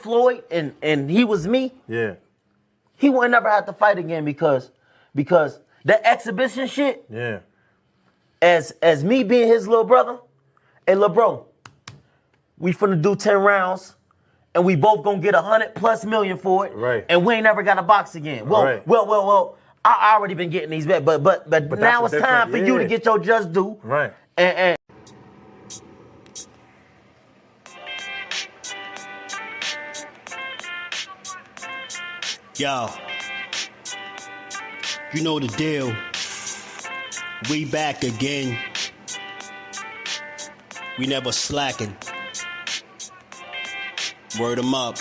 Floyd and he was me, he would never have to fight again because that exhibition shit, as me being his little brother, hey, little bro, we finna do 10 rounds and we both gonna get 100+ million for it, and we ain't never got to box again. Well, I already been getting these bets, but now it's time for you to get your just due. And yo, you know the deal. We back again. We never slacking. Word 'em up.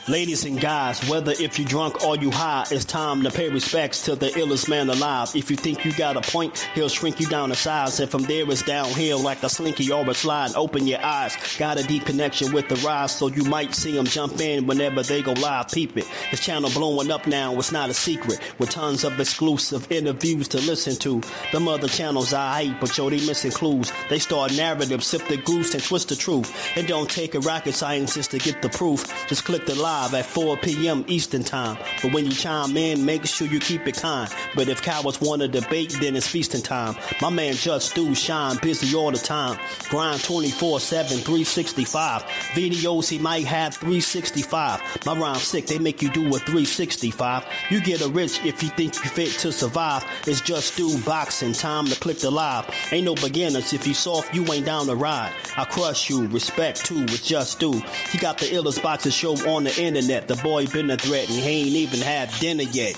Ladies and guys, whether if you drunk or you high, it's time to pay respects to the illest man alive. If you think you got a point, he'll shrink you down to size. And from there it's downhill like a slinky or a slide. Open your eyes, got a deep connection with the rise, so you might see them jump in whenever they go live. Peep it, this channel blowing up now, it's not a secret. With tons of exclusive interviews to listen to. Them other channels I hate, but yo, they missing clues. They start narratives, sip the goose and twist the truth. It don't take a rocket scientist to get the proof. Just click the live at 4 p.m. Eastern time. But when you chime in, make sure you keep it kind. But if cowards want to debate, then it's feasting time. My man Just Do shine, busy all the time. Grind 24/7, 365. Videos he might have 365. My rhyme sick, they make you do a 365. You get a rich if you think you fit to survive. It's Just Do Boxing, time to click the live. Ain't no beginners, if you soft, you ain't down to ride. I crush you, respect too, it's Just Do. He got the illest boxing show on the internet. The boy been a threat and he ain't even had dinner yet.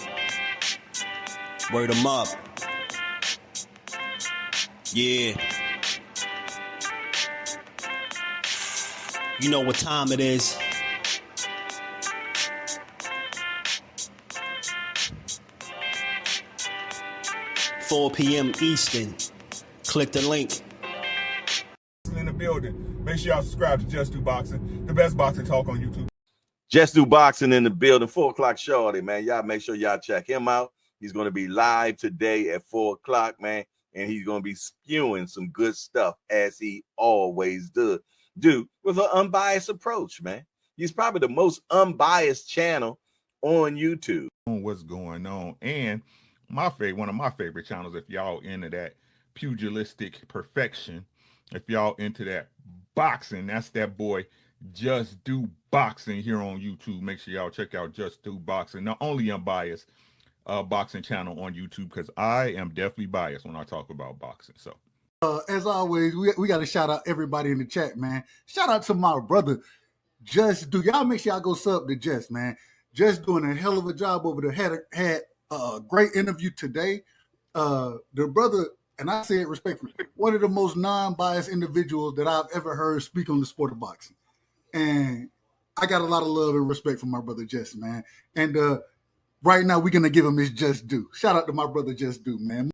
Word 'em up. Yeah. You know what time it is. $4 p.m. Eastern. Click the link. In the building. Make sure y'all subscribe to Just Do Boxing, the best boxing talk on YouTube. Just Do Boxing in the building, 4 o'clock shorty, man. Y'all make sure y'all check him out. He's going to be live today at 4 o'clock, man. And he's going to be spewing some good stuff as he always do with an unbiased approach, man. He's probably the most unbiased channel on YouTube. What's going on? And one of my favorite channels, if y'all into that pugilistic perfection, if y'all into that boxing, that's that boy Just Do Boxing here on YouTube. Make sure y'all check out Just Do Boxing, the only unbiased boxing channel on YouTube, because I am definitely biased when I talk about boxing. So as always, we got to shout out everybody in the chat, man. Shout out to my brother Just Do. Y'all make sure y'all go sub to Just, man. Just doing a hell of a job over there. Had a great interview today. The brother, and I say it respectfully, one of the most non-biased individuals that I've ever heard speak on the sport of boxing. And I got a lot of love and respect for my brother Just, man. And right now, we're going to give him his Just Due. Shout out to my brother Just Do, man.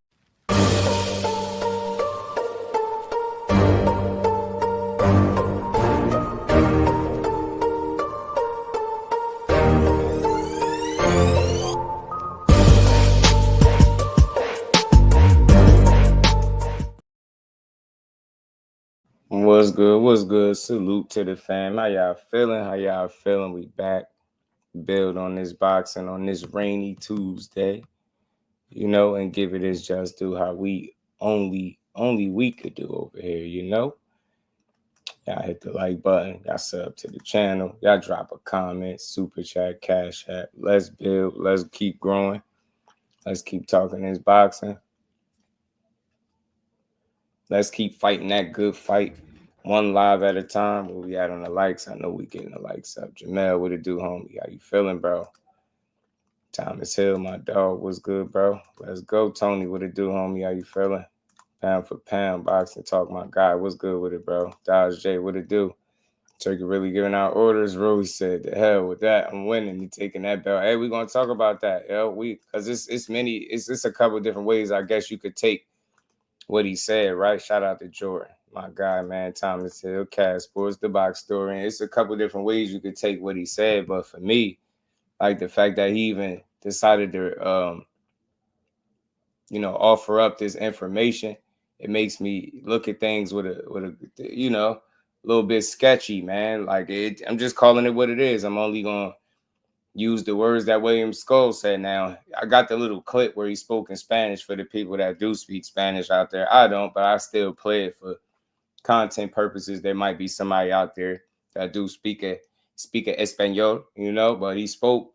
What's good? What's good? Salute to the fam. How y'all feeling? How y'all feeling? We back. Build on this boxing on this rainy Tuesday, you know, and give it his just due how we only we could do over here, you know. Y'all hit the like button. Y'all sub to the channel. Y'all drop a comment, super chat, cash app. Let's build. Let's keep growing. Let's keep talking this boxing. Let's keep fighting that good fight. One live at a time. Where we at on the likes? I know we getting the likes up. Jamel, what it do, homie? How you feeling, bro? Thomas Hill, my dog. What's good, bro? Let's go, Tony. What it do, homie? How you feeling? Pound for pound, boxing talk, my guy. What's good with it, bro? Dodge J, what it do? Turkey really giving out orders. Roy said, the hell with that. I'm winning. He taking that belt. Hey, we're gonna talk about that. Yeah, because it's a couple different ways I guess you could take what he said, right? Shout out to Jordan, my guy, man. Thomas Hill, Cash Sports, the box story. And it's a couple different ways you could take what he said, but for me, like the fact that he even decided to, offer up this information, it makes me look at things with a little bit sketchy, man. Like I'm just calling it what it is. I'm only gonna use the words that William Scull said. Now, I got the little clip where he spoke in Spanish for the people that do speak Spanish out there. I don't, but I still play it for content purposes. There might be somebody out there that do speak Espanol, you know, but he spoke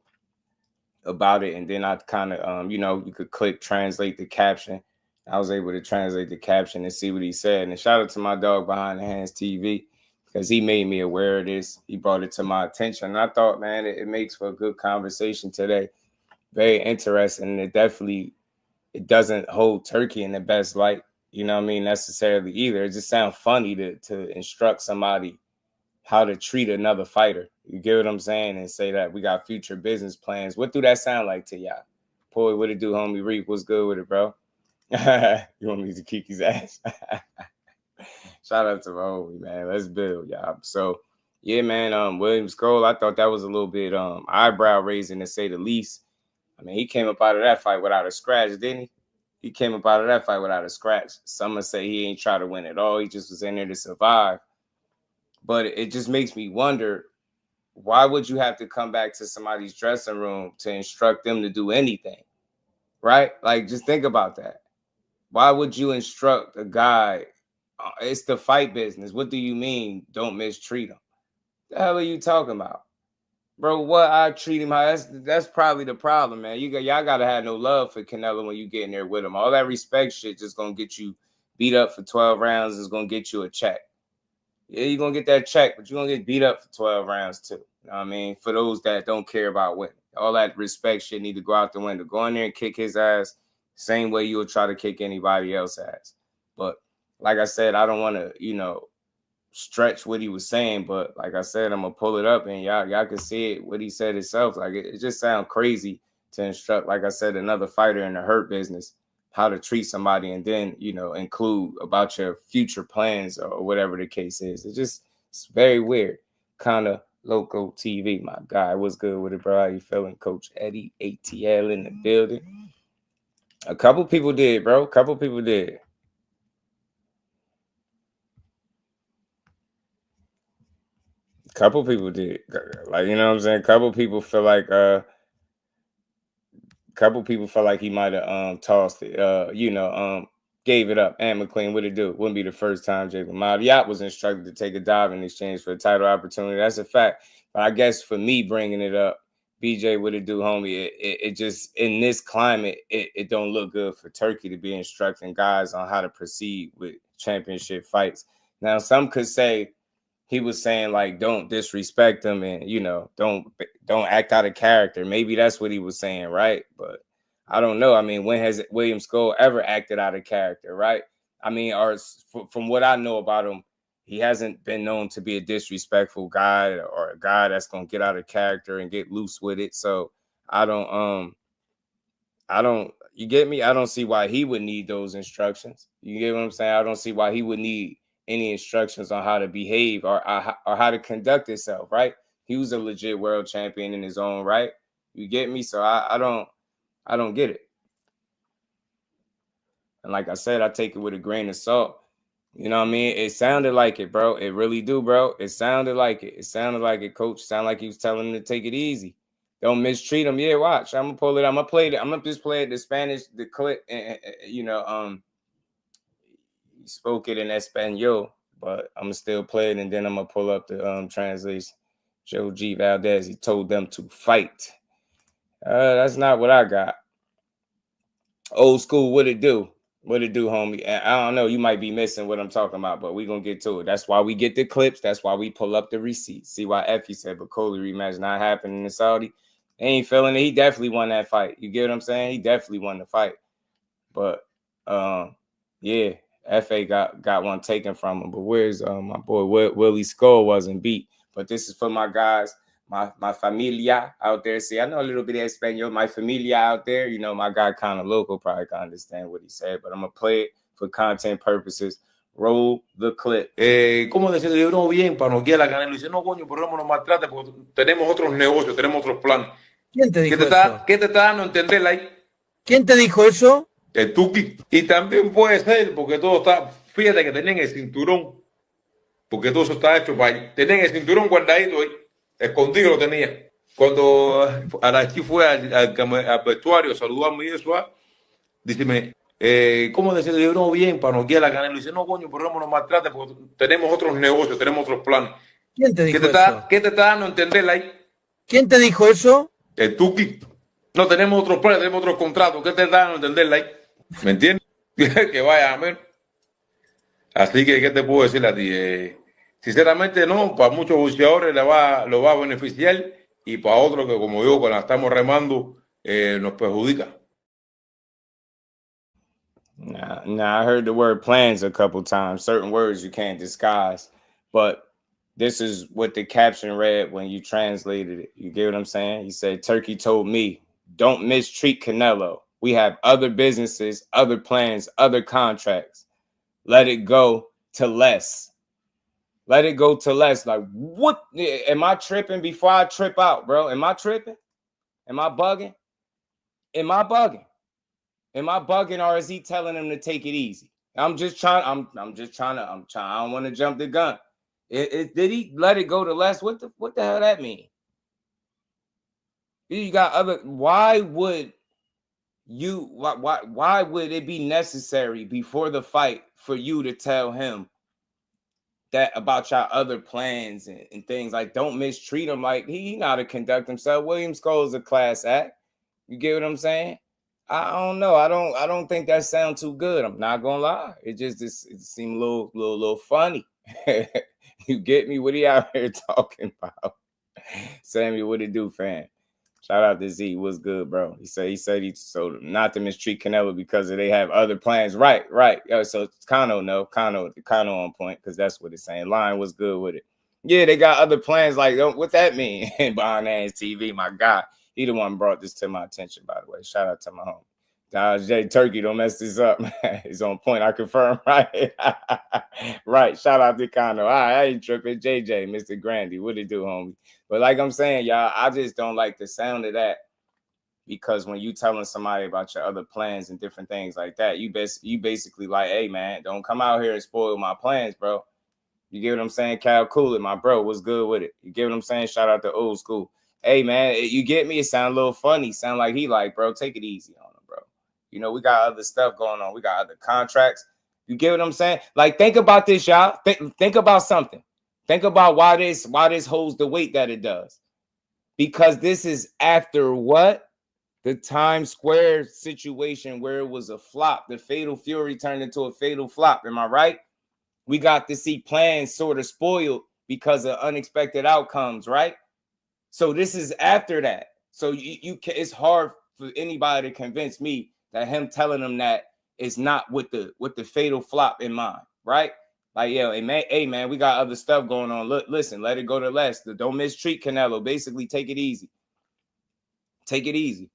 about it, and then I kind of, you know, you could click translate the caption. I was able to translate the caption and see what he said. And shout out to my dog Behind the Hands TV, because he made me aware of this. He brought it to my attention. And I thought, man, it makes for a good conversation today. Very interesting. And it doesn't hold Turkey in the best light, you know what I mean, necessarily either. It just sounds funny to instruct somebody how to treat another fighter. You get what I'm saying? And say that we got future business plans. What do that sound like to y'all? Boy, what it do, homie Reap? What's good with it, bro? You want me to kick his ass? Shout out to my homie, man. Let's build, y'all. So, yeah, man, William Scull, I thought that was a little bit eyebrow raising, to say the least. I mean, he came up out of that fight without a scratch, didn't he? He came up out of that fight without a scratch. Some would say he ain't try to win at all. He just was in there to survive. But it just makes me wonder, why would you have to come back to somebody's dressing room to instruct them to do anything? Right? Like, just think about that. Why would you instruct a guy? It's the fight business. What do you mean don't mistreat him? The hell are you talking about? Bro, what I treat him how, that's probably the problem, man. Y'all gotta have no love for Canelo when you get in there with him. All that respect shit just gonna get you beat up for 12 rounds, is gonna get you a check. Yeah, you're gonna get that check, but you're gonna get beat up for 12 rounds too. You know what I mean? For those that don't care about winning. All that respect shit need to go out the window. Go in there and kick his ass, same way you would try to kick anybody else's ass. But like I said, I don't want to, you know, stretch what he was saying, but like I said, I'm gonna pull it up and y'all can see it, what he said himself. Like it just sounds crazy to instruct, like I said, another fighter in the hurt business how to treat somebody, and then, you know, include about your future plans or whatever the case is. It's very weird. Kind of Loco TV, my guy. What's good with it, bro? How you feeling? Coach Eddie ATL in the building. A couple people did, bro. A couple people did. Couple people did. Like, you know what I'm saying? Couple people feel like he might have tossed it. You know, gave it up. And McLean, what it do? Wouldn't be the first time Jacob Yacht was instructed to take a dive in exchange for a title opportunity. That's a fact. But I guess for me bringing it up, BJ, what it do, homie? It just, in this climate, it don't look good for Turkey to be instructing guys on how to proceed with championship fights. Now, some could say he was saying, like, don't disrespect them and, you know, don't act out of character. Maybe that's what he was saying, right? But I don't know. I mean, when has William Scull ever acted out of character, right? I mean, from what I know about him, he hasn't been known to be a disrespectful guy or a guy that's going to get out of character and get loose with it. So I don't, you get me? I don't see why he would need those instructions. You get what I'm saying? I don't see why he would need any instructions on how to behave or how to conduct himself, right? He was a legit world champion in his own right. You get me? So I don't get it. And like I said, I take it with a grain of salt. You know what I mean? It sounded like it, bro. It really do, bro. It sounded like it. It sounded like it, coach. It sounded like he was telling him to take it easy. Don't mistreat him. Yeah, watch. I'm gonna pull it. I'm gonna play it. I'm gonna just play it, the Spanish, the clip, and you know, he spoke it in Espanol, but I'm gonna still play it, and then I'm gonna pull up the translation. Joe G. Valdez, he told them to fight. That's not what I got. Old school, what it do? What it do, homie? And I don't know, you might be missing what I'm talking about, but we're going to get to it. That's why we get the clips. That's why we pull up the receipts. See why Effie said, but Coley rematch not happening in Saudi. They ain't feeling it. He definitely won that fight. You get what I'm saying? He definitely won the fight. But, yeah, FA got one taken from him. But where's my boy? Willie Scull wasn't beat. But this is for my guys. My familia out there. See, I know a little bit of Espanol. My familia out there, you know, my guy kind of local probably can understand what he said, but I'm going to play it for content purposes. Roll the clip. ¿Cómo decirle? No, bien, para noquear a Canelo. Dice, no, coño, pero no nos maltrate porque tenemos otros negocios, tenemos otros planes. ¿Quién te dijo eso? ¿Qué te está dando a entender ahí? ¿Quién te dijo eso? El Tuki. Y también puede ser porque todo está, fíjate que tenían el cinturón porque todo eso está hecho para... Tenían el cinturón guardadito ahí, escondido lo tenía. Cuando Alashikh fue al vestuario, saludarme y eso, díceme, ¿cómo decirle? No, bien, para noquear a Canelo. Dice, no, coño, pero no nos maltrate porque tenemos otros negocios, tenemos otros planes. ¿Quién te dijo eso? ¿Qué te está dando a entender ahí? ¿Quién te dijo eso? El Turki. No, tenemos otros planes, tenemos otros contratos. ¿Qué te está dando a entender ahí? ¿Me entiendes? Que vaya a ver. Así que, ¿qué te puedo decir a ti? Sinceramente, no, para muchos boxeadores lo va a beneficiar y para otros que, como digo, cuando la estamos remando, nos perjudica. Nah, I heard the word plans a couple times. Certain words you can't disguise. But this is what the caption read when you translated it. You get what I'm saying? You say, Turkey told me, don't mistreat Canelo. We have other businesses, other plans, other contracts. Let it go to less. Let it go to less. Like, what? Am I tripping before I trip out, bro? Am I tripping? Am I bugging? Am I bugging? Am I bugging, or is he telling him to take it easy? I'm trying. I don't want to jump the gun. Did he let it go to less? What the hell that mean? You got other. Why would it be necessary before the fight for you to tell him that about your other plans and things? Like, don't mistreat him. Like, he know how to conduct himself. William Scull is a class act. You get what I'm saying? I don't know. I don't think that sounds too good. I'm not gonna lie. It seemed a little funny. You get me? What are you out here talking about? Sammy, what it do, fam? Shout out to Z. What's good, bro? He said he told him not to mistreat Canelo because they have other plans. Right. So Kano on point, because that's what it's saying. Lion was good with it. Yeah, they got other plans. Like, what that mean? Behind Ass TV, my guy. He the one brought this to my attention, by the way. Shout out to my home. J Turkey, don't mess this up. He's on point. I confirm, right? Right. Shout out to Kano. I ain't tripping. JJ, Mr. Grandy. What it do, homie? But like I'm saying, y'all, I just don't like the sound of that, because when you telling somebody about your other plans and different things like that, you basically like, hey, man, don't come out here and spoil my plans, bro. You get what I'm saying? Cal Cooley, my bro, what's good with it? You get what I'm saying? Shout out to old school. Hey, man, you get me? It sound a little funny. Sound like he like, bro, take it easy on him, bro. You know, we got other stuff going on. We got other contracts. You get what I'm saying? Like, think about this, y'all. Think about something. Think about why this holds the weight that it does. Because this is after what? The Times Square situation where it was a flop. The Fatal Fury turned into a fatal flop. Am I right? We got to see plans sort of spoiled because of unexpected outcomes, right? So this is after that. So it's hard for anybody to convince me that him telling them that is not with the fatal flop in mind, right? Like, yeah, hey man, we got other stuff going on. Listen, let it go to less. Don't mistreat Canelo. Basically, take it easy. Take it easy.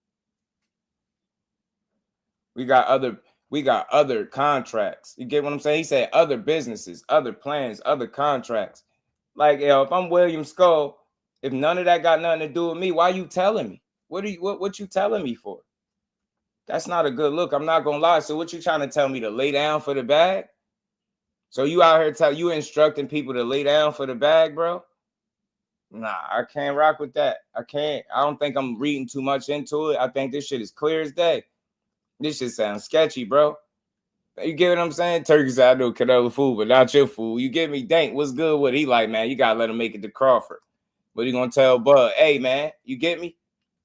We got other contracts. You get what I'm saying? He said other businesses, other plans, other contracts. Like, yo, if I'm William Scull, if none of that got nothing to do with me, why you telling me? What you telling me for? That's not a good look. I'm not gonna lie. So what you trying to tell me, to lay down for the bag? So you out here you instructing people to lay down for the bag, bro? Nah, I can't rock with that. I can't. I don't think I'm reading too much into it. I think this shit is clear as day. This shit sounds sketchy, bro. You get what I'm saying? Turkey said, I know Canelo fool, but not your fool. You get me? Dank, what's good with it? He like, man, you gotta let him make it to Crawford. But he gonna tell Bud, hey, man, you get me?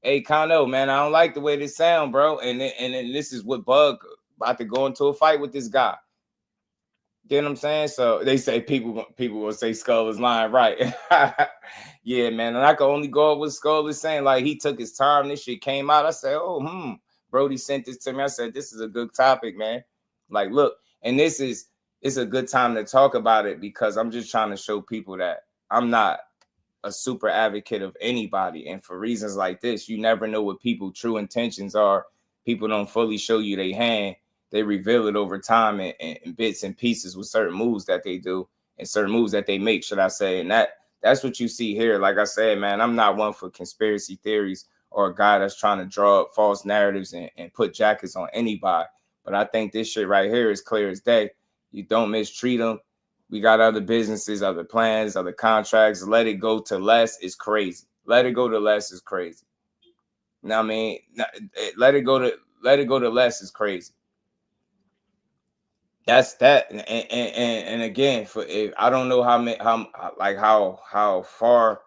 Hey, Kano, man, I don't like the way this sound, bro. And then this is what Bug about to go into a fight with this guy. Get what I'm saying? So they say people will say Skull is lying, right? Yeah, man. And I can only go up with Skull is saying, like, he took his time. This shit came out. I said, Brody sent this to me. I said, this is a good topic, man. Like, look, and it's a good time to talk about it, because I'm just trying to show people that I'm not a super advocate of anybody. And for reasons like this, you never know what people's true intentions are. People don't fully show you their hand. They reveal it over time in bits and pieces with certain moves that they do and certain moves that they make, should I say. And that's what you see here. Like I said, man, I'm not one for conspiracy theories or a guy that's trying to draw up false narratives and put jackets on anybody. But I think this shit right here is clear as day. You don't mistreat them. We got other businesses, other plans, other contracts. Let it go to less is crazy. Let it go to less is crazy. Now, I mean, let it go to less is crazy. That's that. And again, I don't know how far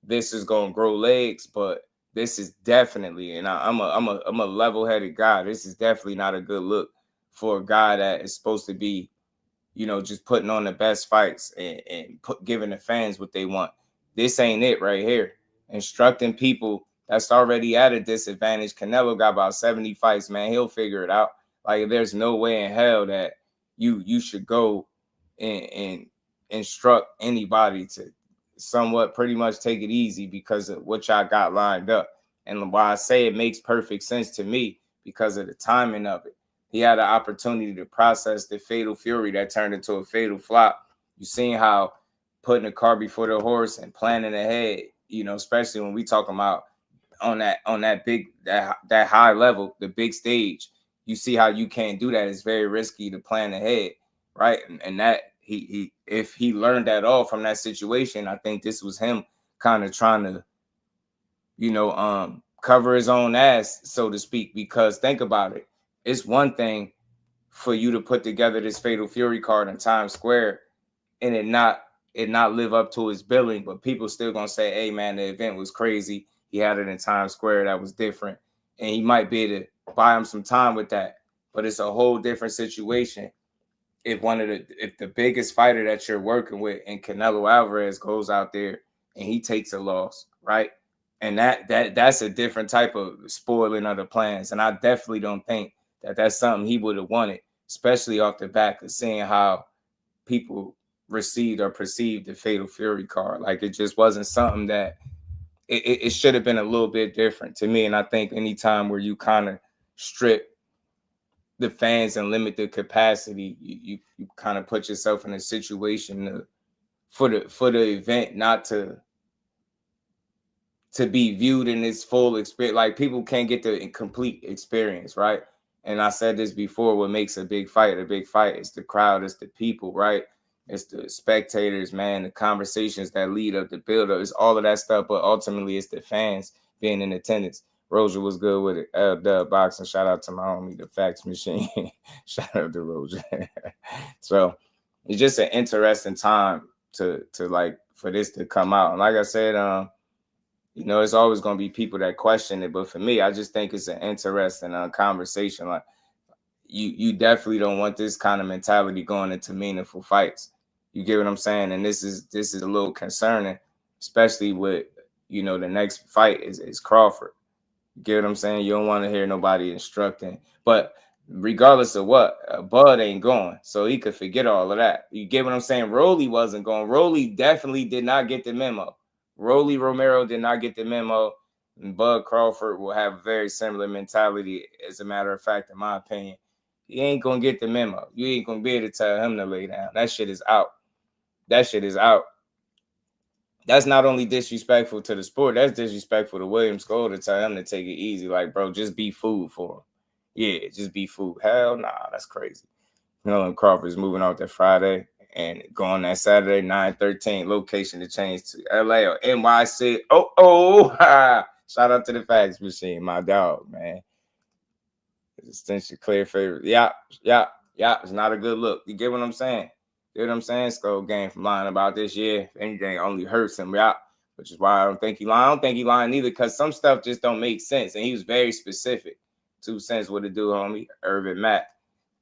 this is gonna grow legs, but this is definitely, and I'm a level-headed guy. This is definitely not a good look for a guy that is supposed to be, just putting on the best fights and giving the fans what they want. This ain't it right here. Instructing people that's already at a disadvantage. Canelo got about 70 fights, man. He'll figure it out. Like, there's no way in hell that you should go and instruct anybody to somewhat pretty much take it easy because of what y'all got lined up. And why I say it makes perfect sense to me, because of the timing of it. He had an opportunity to process the fatal fury that turned into a fatal flop. You seen how putting the cart before the horse and planning ahead, especially when we talking about on that big, that high level, the big stage. You see how you can't do that. It's very risky to plan ahead, right? And that if he learned that all from that situation, I think this was him kind of trying to, cover his own ass, so to speak. Because think about it. It's one thing for you to put together this fatal fury card in Times Square and it not live up to his billing, but people still gonna say, hey man, the event was crazy. He had it in Times Square, that was different. And he might be able to buy him some time with that. But it's a whole different situation if the biggest fighter that you're working with in Canelo Alvarez goes out there and he takes a loss, right? And that's a different type of spoiling of the plans. And I definitely don't think that that's something he would have wanted, especially off the back of seeing how people received or perceived the fatal fury card. Like, it just wasn't something that it should have been a little bit different to me. And I think anytime where you kind of strip the fans and limit the capacity, you kind of put yourself in a situation for the event not to be viewed in its full experience. Like, people can't get the complete experience, right? And I said this before, what makes a big fight is the crowd, it's the people, right? It's the spectators, man, the conversations that lead up the build-up. It's all of that stuff, but ultimately it's the fans being in attendance. Roger was good with it. Jusdueboxing, shout out to my homie, the fax machine. Shout out to Roger. So it's just an interesting time to like for this to come out. And like I said, it's always going to be people that question it. But for me, I just think it's an interesting conversation. Like, you definitely don't want this kind of mentality going into meaningful fights. You get what I'm saying? And this is a little concerning, especially with, the next fight is Crawford. You get what I'm saying? You don't want to hear nobody instructing. But regardless of what, Bud ain't going. So he could forget all of that. You get what I'm saying? Rolly wasn't going. Rolly definitely did not get the memo. Rolly Romero did not get the memo. And Bud Crawford will have a very similar mentality. As a matter of fact, in my opinion, he ain't going to get the memo. You ain't going to be able to tell him to lay down. That shit is out. That shit is out. That's not only disrespectful to the sport, that's disrespectful to William Scull to tell him to take it easy. Like, bro, just be food for him. Yeah, just be food. Hell nah, that's crazy. And Crawford's moving out that Friday and going that Saturday, 9/13, location to change to LA or NYC. Shout out to the fax machine, my dog, man. Extension clear favorite. Yeah. It's not a good look. You get what I'm saying? You know what I'm saying? Skull game from lying about this year. If anything, only hurts him, which is why I don't think he lying. I don't think he lying either, because some stuff just don't make sense. And he was very specific. 2 cents what it do, homie. Irvin Matt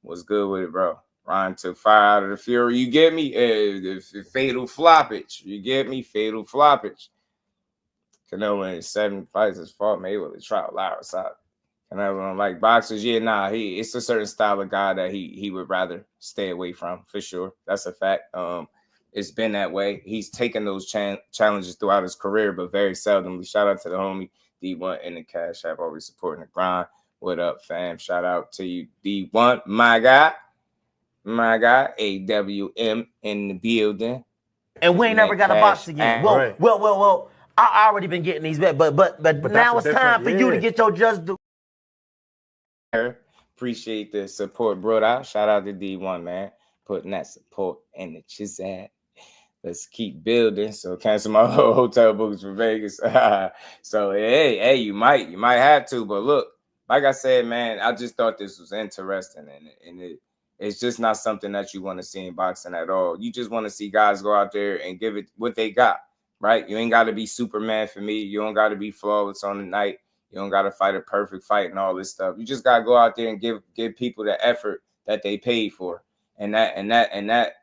was good with it, bro. Ryan took fire out of the fury. You get me? The fatal floppage. You get me? Fatal floppage. Canelo in 7 fights has fought Mayweather, Trout, Lara, side. Canelo like boxers, it's a certain style of guy that he would rather stay away from, for sure. That's a fact. It's been that way. He's taken those challenges throughout his career, but very seldomly. Shout out to the homie D1 in the Cash App, always supporting the grind. What up, fam? Shout out to you, D1, my guy, AWM in the building. And we ain't never got a box again. Well, I already been getting these back, but now it's time for you to get your just do. Appreciate the support, brother. Shout out to D1, man. putting that support in the chisel. Let's keep building. So cancel my hotel books for Vegas. So hey, you might have to. But look, like I said, man, I just thought this was interesting, and it's just not something that you want to see in boxing at all. You just want to see guys go out there and give it what they got, right? You ain't got to be Superman for me. You don't got to be flawless on the night. You don't got to fight a perfect fight and all this stuff. You just got to go out there and give people the effort that they paid for, and that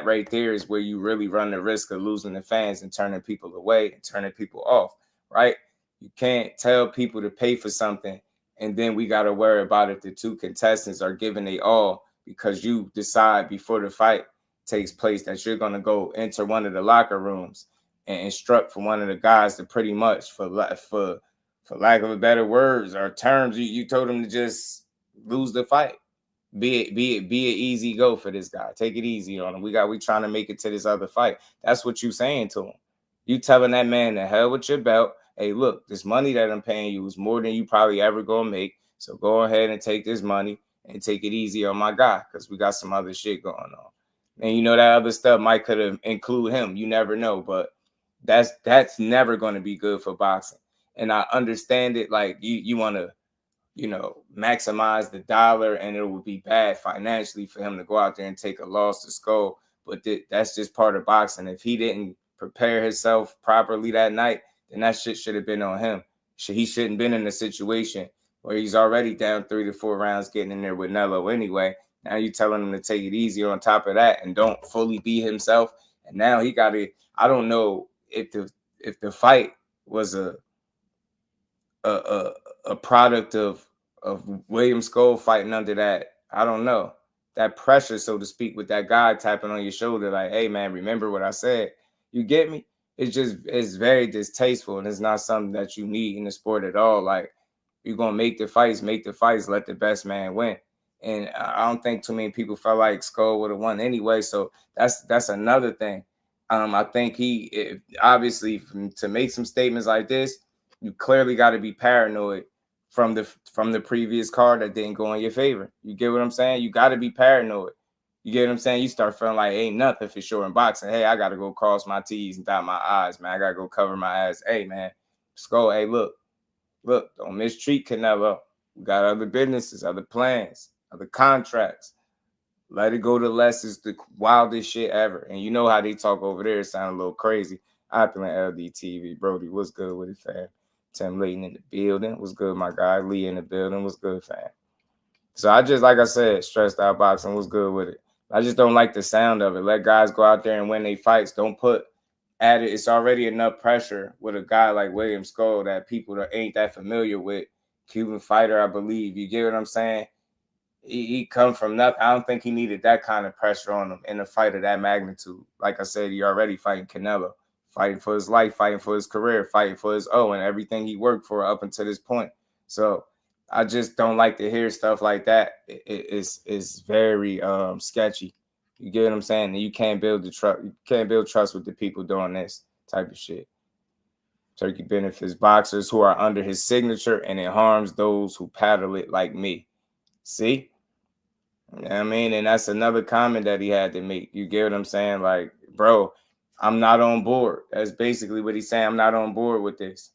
right there is where you really run the risk of losing the fans and turning people away and turning people off, right? You can't tell people to pay for something, and then we got to worry about if the two contestants are giving they all because you decide before the fight takes place that you're going to go enter one of the locker rooms and instruct for one of the guys to pretty much, for lack of a better words or terms, you told him to just lose the fight. Be an easy go for this guy. Take it easy on him. We trying to make it to this other fight. That's what you saying to him. You telling that man to hell with your belt. Hey, look, this money that I'm paying you is more than you probably ever gonna make. So go ahead and take this money and take it easy on my guy, because we got some other shit going on. And you know that other stuff might could have include him. You never know, but that's never going to be good for boxing. And I understand it. Like you want to, maximize the dollar, and it would be bad financially for him to go out there and take a loss to Scull. But that's just part of boxing. If he didn't prepare himself properly that night, then that shit should have been on him. He shouldn't been in a situation where he's already down 3 to 4 rounds getting in there with Nello anyway. Now you telling him to take it easy on top of that and don't fully be himself. And now he got to, I don't know if the fight was a product of William Scull fighting under that, I don't know, that pressure, so to speak, with that guy tapping on your shoulder like, hey, man, remember what I said. You get me? It's very distasteful, and it's not something that you need in the sport at all. Like, you're going to make the fights, let the best man win. And I don't think too many people felt like Scull would have won anyway, so that's another thing. I think obviously, to make some statements like this, you clearly got to be paranoid from the previous card that didn't go in your favor. You get what I'm saying? You got to be paranoid. You get what I'm saying? You start feeling like ain't nothing for sure in boxing. Hey, I got to go cross my T's and dot my I's, man. I got to go cover my ass. Hey, man, Scull, hey, look, don't mistreat Canelo. We got other businesses, other plans, other contracts. Let it go to less is the wildest shit ever. And you know how they talk over there. It sound a little crazy. Opulent LDTV. Brody, what's good with it, fam? Tim Layton in the building. What's good, my guy? Lee in the building. What's good, fam? So I just, like I said, stressed out boxing. What's good with it? I just don't like the sound of it. Let guys go out there and win their fights. Don't put added. It's already enough pressure with a guy like William Scull that people that ain't that familiar with. Cuban fighter, I believe. You get what I'm saying? He come from nothing. I don't think he needed that kind of pressure on him in a fight of that magnitude. Like I said, he already fighting Canelo, fighting for his life, fighting for his career, fighting for his and everything he worked for up until this point. So I just don't like to hear stuff like that. It's very sketchy. You get what I'm saying? And you can't build the trust. You can't build trust with the people doing this type of shit. Turkey benefits boxers who are under his signature, and it harms those who paddle it like me. See? You know what I mean? And that's another comment that he had to make. You get what I'm saying? Like, bro, I'm not on board. That's basically what he's saying. I'm not on board with this.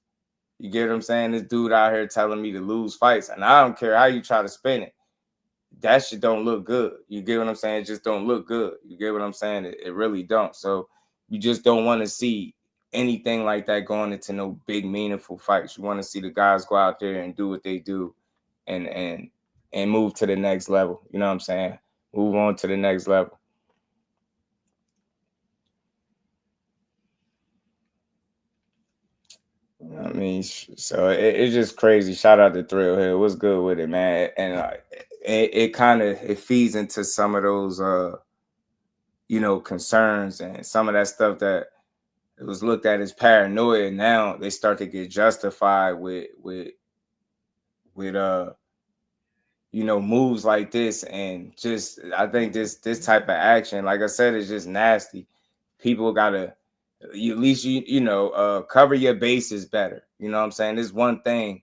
You get what I'm saying? This dude out here telling me to lose fights, and I don't care how you try to spin it. That shit don't look good. You get what I'm saying? It just don't look good. You get what I'm saying? It really don't. So you just don't want to see anything like that going into no big, meaningful fights. You want to see the guys go out there and do what they do and move to the next level. You know what I'm saying? Move on to the next level. I mean, so it's just crazy. Shout out to Thrill Hill. What's good with it, man? And it kind of feeds into some of those, concerns and some of that stuff that it was looked at as paranoia. Now they start to get justified with moves like this. And just, I think this type of action, like I said, is just nasty. People gotta, at least cover your bases better. You know what I'm saying? There's one thing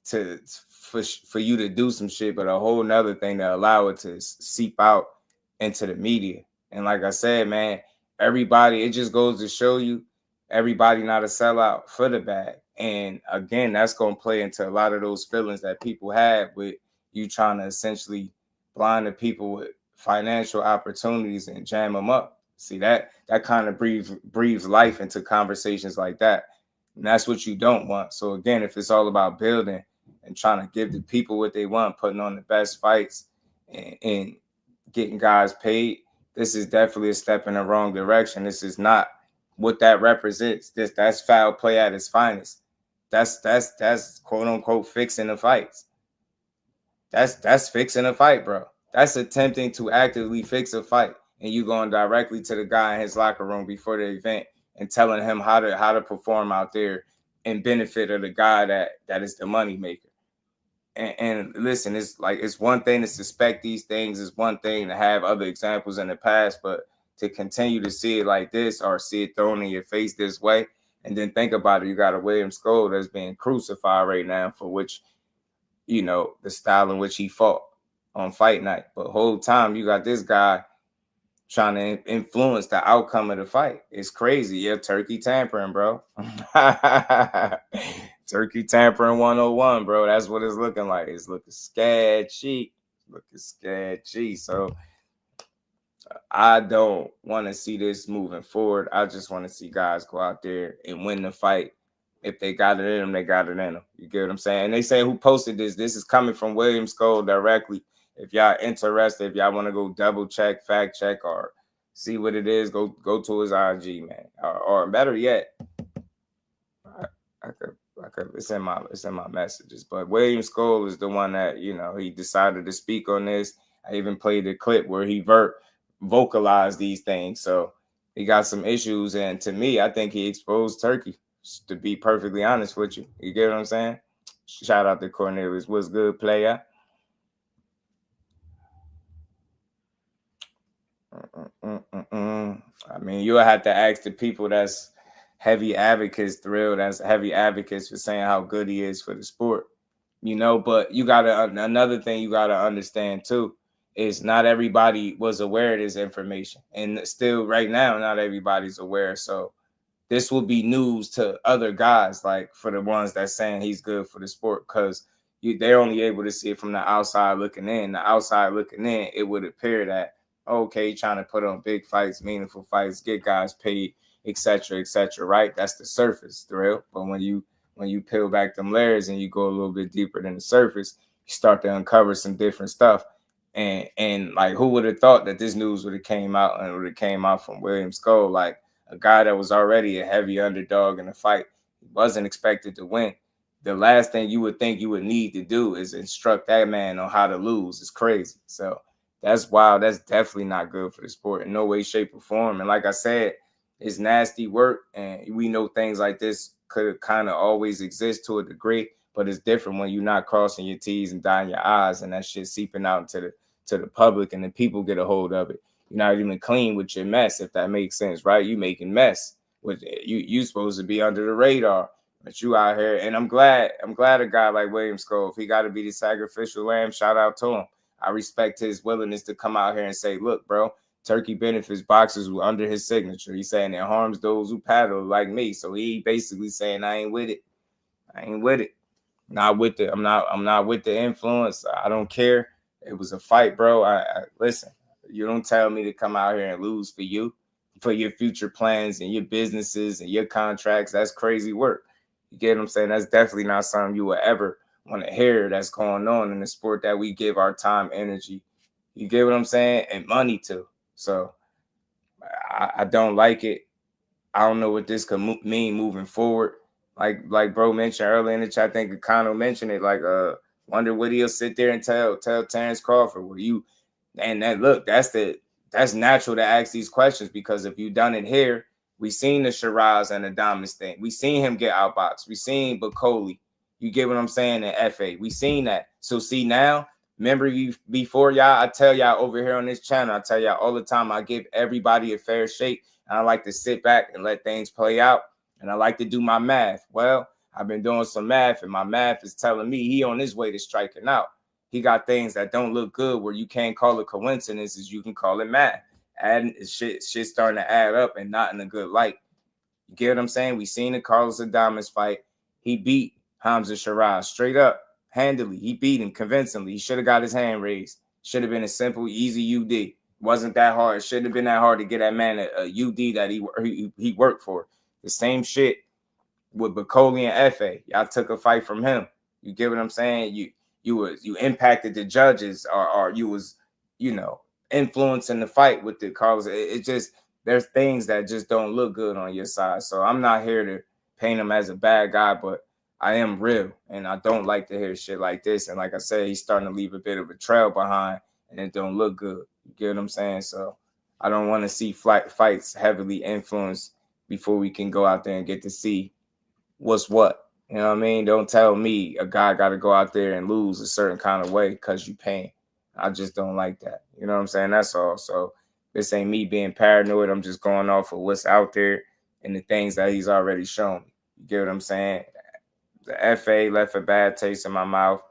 for you to do some shit, but a whole nother thing to allow it to seep out into the media. And like I said, man, everybody, it just goes to show you everybody not a sellout for the bag. And again, that's going to play into a lot of those feelings that people have with you trying to essentially blind the people with financial opportunities and jam them up. See, that kind of breathes life into conversations like that. And that's what you don't want. So again, if it's all about building and trying to give the people what they want, putting on the best fights and getting guys paid, this is definitely a step in the wrong direction. This is not what that represents. That's foul play at its finest. That's quote unquote fixing the fights. That's fixing a fight, bro. That's attempting to actively fix a fight, and you going directly to the guy in his locker room before the event and telling him how to perform out there and benefit of the guy that is the money maker. And listen, it's one thing to suspect these things, it's one thing to have other examples in the past, but to continue to see it like this or see it thrown in your face this way, and then think about it, you got a William Scull that's being crucified right now for which, you know, the style in which he fought on fight night. But whole time you got this guy trying to influence the outcome of the fight. It's crazy. Yeah, Turkey tampering, bro. Turkey tampering 101, bro. That's what it's looking like. It's looking sketchy. So I don't want to see this moving forward. I just want to see guys go out there and win the fight. If they got it in them, they got it in them. You get what I'm saying? And they say who posted this? This is coming from William Scull directly. If y'all interested, if y'all want to go double check, fact check, or see what it is, go to his IG, man. Or better yet, I could it's in my messages. But William Scull is the one that, you know, he decided to speak on this. I even played the clip where he vocalized these things. So he got some issues, and to me, I think he exposed Turkey. To be perfectly honest with you, you get what I'm saying? Shout out to Cornelius. What's good, player? I mean, you'll have to ask the people that's heavy advocates, that's heavy advocates for saying how good he is for the sport, you know. But you gotta, another thing you gotta understand too is not everybody was aware of this information, and still right now not everybody's aware. So this will be news to other guys, like for the ones that's saying he's good for the sport, because they're only able to see it from the outside looking in. The outside looking in, it would appear that, okay, trying to put on big fights, meaningful fights, get guys paid, etc., right? That's the surface, Thrill. But when you peel back them layers and you go a little bit deeper than the surface, you start to uncover some different stuff. And like, who would have thought that this news would have came out and would have came out from William Scull, like a guy that was already a heavy underdog in the fight, he wasn't expected to win. The last thing you would think you would need to do is instruct that man on how to lose. It's crazy. So that's wild. That's definitely not good for the sport in no way, shape, or form. And like I said, it's nasty work, and we know things like this could kind of always exist to a degree, but it's different when you're not crossing your T's and dotting your I's, and that shit seeping out into the public, and the people get a hold of it. You're not even clean with your mess, if that makes sense, right? You making mess. With you supposed to be under the radar, but you out here. And I'm glad a guy like William Scull, if he got to be the sacrificial lamb, shout out to him. I respect his willingness to come out here and say, look, bro, Turkey benefits boxers who under his signature. He's saying it harms those who paddle like me. So he basically saying, I ain't with it. Not with the, I'm not with the influence. I don't care. It was a fight, bro. I listen. You don't tell me to come out here and lose for you, for your future plans and your businesses and your contracts. That's crazy work. You get what I'm saying? That's definitely not something you will ever want to hear that's going on in the sport that we give our time, energy. You get what I'm saying? And money to. So I don't like it. I don't know what this could mean moving forward. Like bro mentioned earlier in the chat, I think Akano mentioned it. Like, wonder what he'll sit there and tell Terence Crawford. Well, you. And that, look, that's natural to ask these questions, because if you done it here, we seen the Shiraz and the Adames thing. We seen him get outboxed. We seen Bacoli. You get what I'm saying? In FA, we seen that. So see now, remember before y'all, I tell y'all over here on this channel, I tell y'all all the time, I give everybody a fair shake. And I like to sit back and let things play out. And I like to do my math. Well, I've been doing some math, and my math is telling me he on his way to striking out. he got things that don't look good where you can't call it coincidences, you can call it math. Adding shit starting to add up and not in a good light. You get what I'm saying? We seen the Carlos Adames fight. He beat Hamza Shiraz straight up, handily. He beat him convincingly. He should have got his hand raised. Should have been a simple, easy UD. Wasn't that hard. It shouldn't have been that hard to get that man a UD that he worked for. The same shit with Bacoli and Efe. Y'all took a fight from him. You get what I'm saying? You impacted the judges, or you was, you know, influencing the fight with the Carlos. It just, there's things that just don't look good on your side. So I'm not here to paint him as a bad guy, but I am real, and I don't like to hear shit like this. And like I said, he's starting to leave a bit of a trail behind, and it don't look good. You get what I'm saying? So I don't want to see fights heavily influenced before we can go out there and get to see what's what. You know what I mean? Don't tell me a guy got to go out there and lose a certain kind of way because you paying. I just don't like that. You know what I'm saying? That's all. So this ain't me being paranoid. I'm just going off of what's out there and the things that he's already shown me. You get what I'm saying? The FA left a bad taste in my mouth.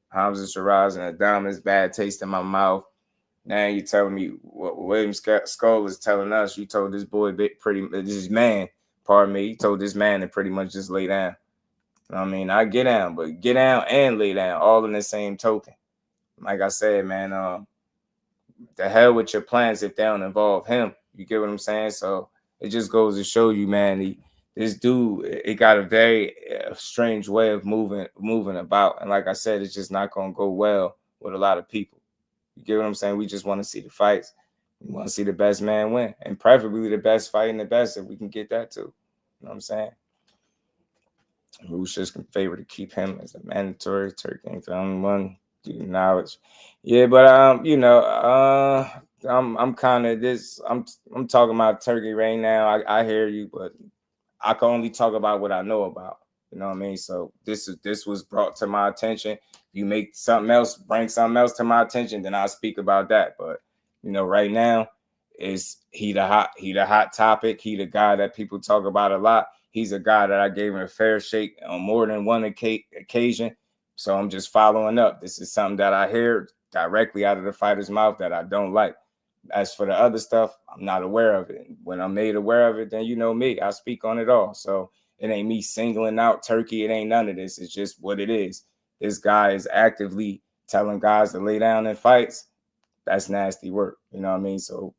Hamza Shiraz and Adames, bad taste in my mouth. Now you telling me what William Scull is telling us. You told this boy this man, pardon me, you told this man to pretty much just lay down. You know what I mean? I get down, but get down and lay down, all in the same token. Like I said, man, the hell with your plans if they don't involve him. You get what I'm saying? So it just goes to show you, man, this dude, it got a very strange way of moving about. And like I said, it's just not going to go well with a lot of people. You get what I'm saying? We just want to see the fights. We want to see the best man win. And preferably the best fight and the best if we can get that too. You know what I'm saying? Rules just in favor to keep him as a mandatory. Turkey ain't the only one. Due knowledge. Yeah, but you know, I'm kind of this. I'm talking about Turkey right now. I hear you, but I can only talk about what I know about. You know what I mean? So this was brought to my attention. If you make something else, bring something else to my attention, then I'll speak about that. But you know, right now, he the hot topic. He the guy that people talk about a lot. He's a guy that I gave him a fair shake on more than one occasion. So I'm just following up. This is something that I hear directly out of the fighter's mouth that I don't like. As for the other stuff, I'm not aware of it. When I'm made aware of it, then you know me. I speak on it all. So it ain't me singling out Turkey. It ain't none of this. It's just what it is. This guy is actively telling guys to lay down in fights. That's nasty work. You know what I mean? So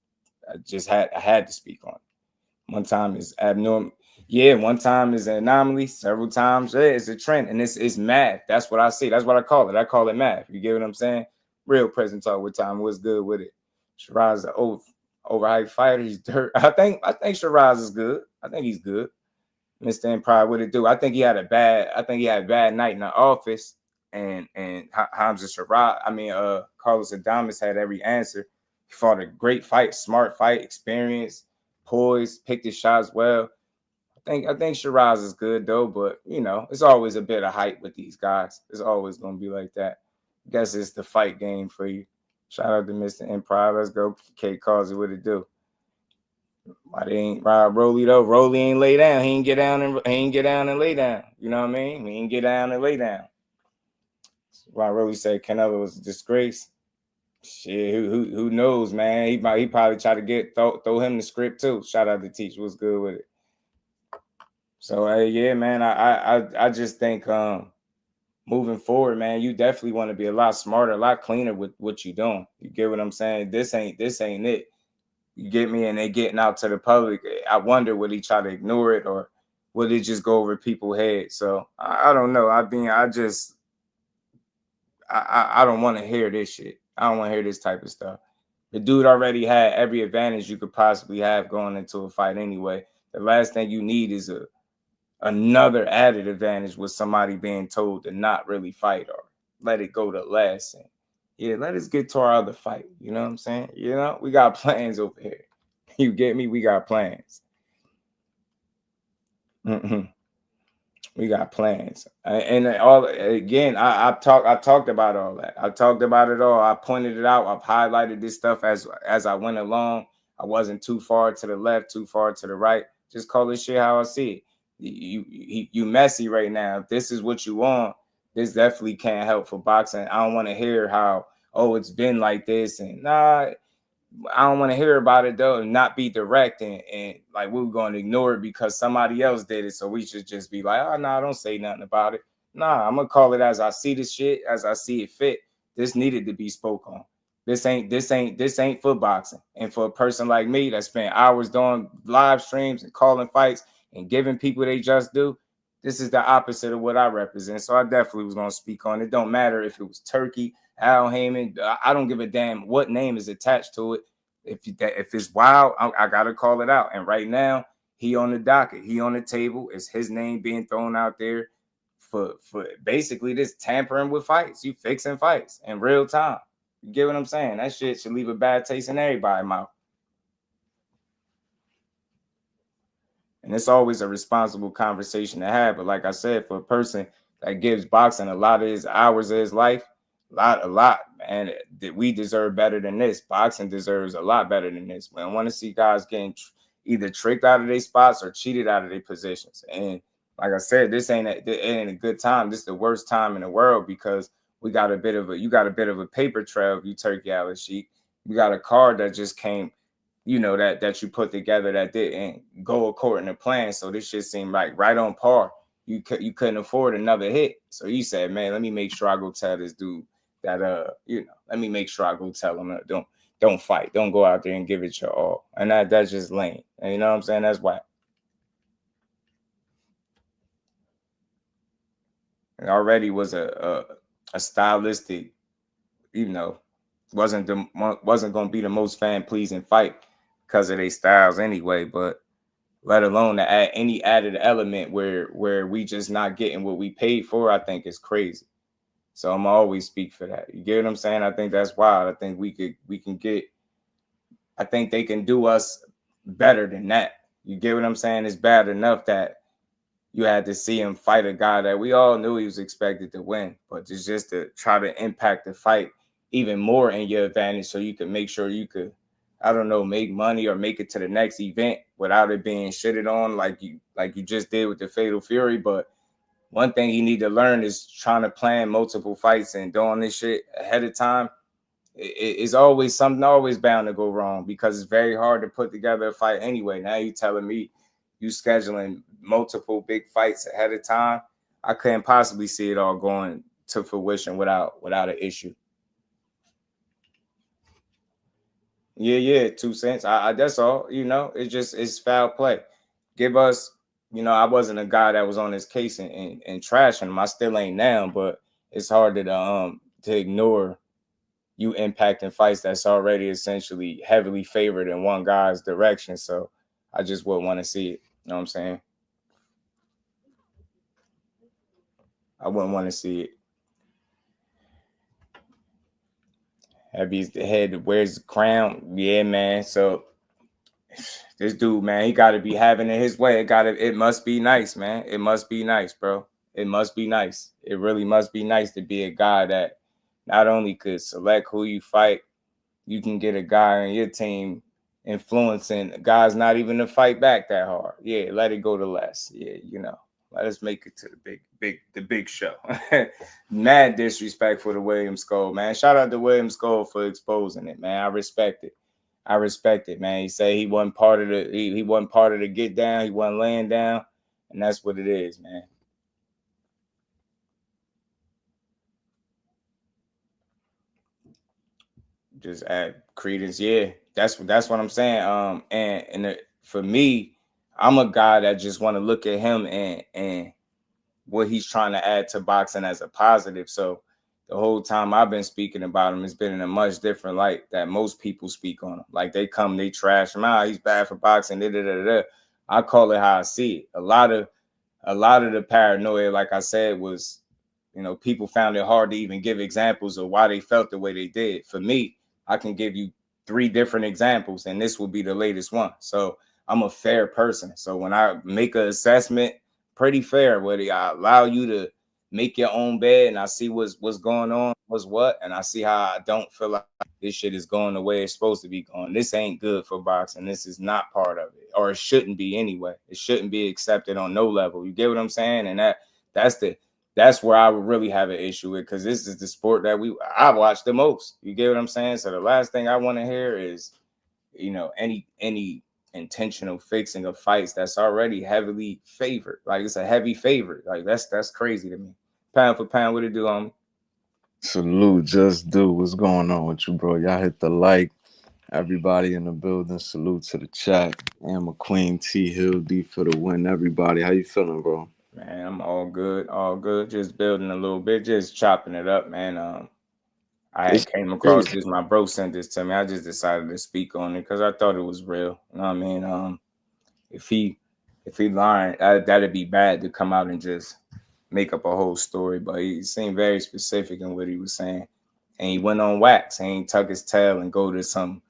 I had to speak on it. One time is abnormal. Yeah, one time is an anomaly. Several times, yeah, it's a trend. And it's math. That's what I see. That's what I call it. I call it math. You get what I'm saying? Real present talk with time. What's good with it? Shiraz is an overhyped fighter. He's dirt. I think Shiraz is good. I think he's good. Mr. Empire, what it do? I think he had a bad night in the office. And Hamza Shiraz, Carlos Adames had every answer. He fought a great fight, smart fight, experience, poise, picked his shots well. I think Shiraz is good though, but you know, it's always a bit of hype with these guys. It's always gonna be like that. I guess it's the fight game for you. Shout out to Mr. Empire. Let's go. K calls it what it do. Why they ain't ride Rolly though? Rolly ain't lay down. He ain't get down and lay down. You know what I mean? He ain't get down and lay down. Why Rolly said Canelo was a disgrace. Shit, who knows, man? He probably try to throw him the script too. Shout out to Teach. What's good with it? So yeah, man, I just think moving forward, man, you definitely want to be a lot smarter, a lot cleaner with what you're doing. You get what I'm saying? This ain't it. You get me? And they getting out to the public. I wonder would he try to ignore it or would it just go over people's heads? So I don't know. I don't want to hear this shit. I don't want to hear this type of stuff. The dude already had every advantage you could possibly have going into a fight anyway. The last thing you need is another added advantage with somebody being told to not really fight or let it go to last. And yeah, let us get to our other fight. You know what I'm saying? You know, we got plans over here. You get me? We got plans. We got plans. And all again, I talked about all that. I talked about it all. I pointed it out. I've highlighted this stuff as I went along. I wasn't too far to the left, too far to the right. Just call this shit how I see it. You messy right now. If this is what you want, this definitely can't help for boxing. I don't want to hear how, oh, it's been like this, and nah, I don't want to hear about it though, and not be direct and like we're going to ignore it because somebody else did it. So we should just be like, oh no, don't say nothing about it. Nah, I'm gonna call it as I see this shit, as I see it fit. This needed to be spoke on. This ain't for boxing. And for a person like me that spent hours doing live streams and calling fights and giving people they just do, this is the opposite of what I represent. So I definitely was gonna speak on it. Don't matter if it was Turkey, Al Heyman. I don't give a damn what name is attached to it. If it's wild, I gotta call it out. And right now, he on the docket. He on the table. It's his name being thrown out there for basically this tampering with fights. You fixing fights in real time. You get what I'm saying? That shit should leave a bad taste in everybody's mouth. And it's always a responsible conversation to have. But like I said, for a person that gives boxing a lot of his hours of his life, a lot, man, that we deserve better than this. Boxing deserves a lot better than this. Man, I want to see guys getting either tricked out of their spots or cheated out of their positions. And like I said, this ain't a good time. This is the worst time in the world because you got a bit of a paper trail. You Turki Alashikh, you got a card that just came, you know, that you put together that didn't go according to plan. So this shit seemed like right on par. You couldn't afford another hit. So you said, man, let me make sure I go tell this dude that let me make sure I go tell him that don't fight. Don't go out there and give it your all. And that's just lame. And you know what I'm saying? That's why. It already was a stylistic, wasn't going to be the most fan pleasing fight because of their styles anyway, but let alone to add any added element where we just not getting what we paid for, I think is crazy. So I'm always speak for that. You get what I'm saying? I think that's wild. I think I think they can do us better than that. You get what I'm saying? It's bad enough that you had to see him fight a guy that we all knew he was expected to win, but it's just to try to impact the fight even more in your advantage so you can make sure you could, I don't know, make money or make it to the next event without it being shitted on like you just did with the Fatal Fury. But one thing you need to learn is trying to plan multiple fights and doing this shit ahead of time. It's always something always bound to go wrong because it's very hard to put together a fight anyway. Now you telling me you scheduling multiple big fights ahead of time. I couldn't possibly see it all going to fruition without an issue. Yeah, 2 cents. I that's all. It's foul play. Give us, I wasn't a guy that was on his case and trashing him. I still ain't now, but it's hard to ignore you impacting fights that's already essentially heavily favored in one guy's direction. So I just wouldn't want to see it. You know what I'm saying? I wouldn't want to see it. Heavy's the head, wears the crown. Yeah, man. So this dude, man, he got to be having it his way. It must be nice, man. It must be nice, bro. It must be nice. It really must be nice to be a guy that not only could select who you fight, you can get a guy on your team influencing guys not even to fight back that hard. Yeah, let it go to less. Yeah, let us make it to the big show. Mad disrespect for the Williams Skull, man. Shout out to Williams Skull for exposing it, man. I respect it, man. He said he wasn't part of the get down. He wasn't laying down, and that's what it is, man. Just add credence, yeah. That's what I'm saying. For me, I'm a guy that just want to look at him and what he's trying to add to boxing as a positive. So the whole time I've been speaking about him, it's been in a much different light that most people speak on him. Like they trash him out. He's bad for boxing. I call it how I see it. A lot of the paranoia, like I said, was, people found it hard to even give examples of why they felt the way they did. For me, I can give you 3 different examples, and this will be the latest one. So I'm a fair person. So when I make an assessment, pretty fair, where I allow you to make your own bed and I see what's going on, and I see how I don't feel like this shit is going the way it's supposed to be going. This ain't good for boxing. This is not part of it, or it shouldn't be anyway. It shouldn't be accepted on no level. You get what I'm saying? And that's where I would really have an issue with, because this is the sport that I watch the most. You get what I'm saying? So the last thing I want to hear is, you know, any intentional fixing of fights that's already heavily favored. Like, it's a heavy favorite. Like, that's crazy to me. Pound for pound, what it do on me? Salute, Just Do. What's going on with you, bro? Y'all hit the like. Everybody in the building, salute to the chat. And McQueen, T Hill, D for the win. Everybody, how you feeling, bro? Man, I'm all good. Just building a little bit, just chopping it up, man. I came across this. My bro sent this to me. I just decided to speak on it because I thought it was real. You know what I mean? If he lied, that'd be bad to come out and just make up a whole story. But he seemed very specific in what he was saying, and he went on wax. He ain't tuck his tail and go to some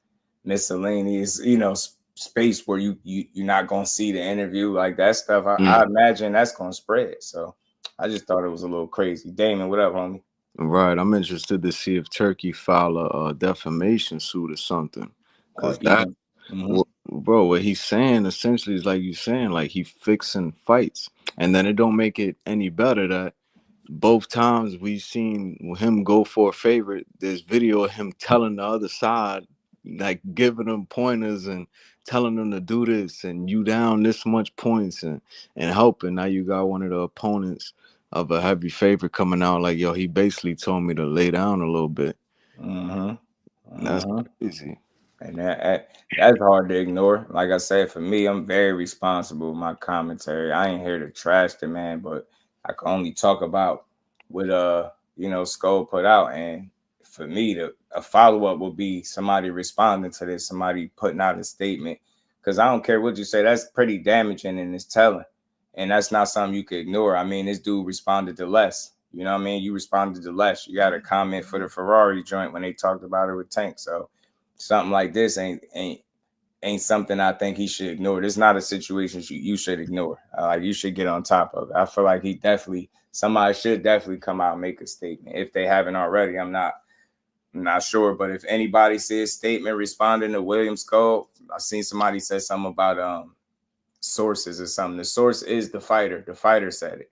miscellaneous, you know, space where you're not gonna see the interview, like that stuff. I imagine that's gonna spread. So I just thought it was a little crazy. Damon, what up, homie? Right, I'm interested to see if Turkey file a defamation suit or something, because bro, what he's saying essentially is like you saying, like he fixing fights, and then it don't make it any better that both times we've seen him go for a favorite, there's video of him telling the other side, like giving them pointers and telling them to do this, and you down this much points and helping. Now you got one of the opponents of a heavy favorite coming out like, yo, he basically told me to lay down a little bit. That's crazy. And that's hard to ignore. Like I said, for me, I'm very responsible with my commentary. I ain't here to trash the man, but I can only talk about what you know, Scull put out. And for me, a follow-up will be somebody responding to this, somebody putting out a statement. Because I don't care what you say, that's pretty damaging and it's telling. And that's not something you can ignore. I mean, this dude responded to less. You know what I mean? You responded to less. You got a comment for the Ferrari joint when they talked about it with Tank. So something like this ain't something I think he should ignore. It's not a situation you should ignore. You should get on top of it. I feel like somebody should definitely come out and make a statement. If they haven't already, I'm not sure. But if anybody sees a statement responding to William Scull, I seen somebody say something about sources or something. The source is the fighter. The fighter said it.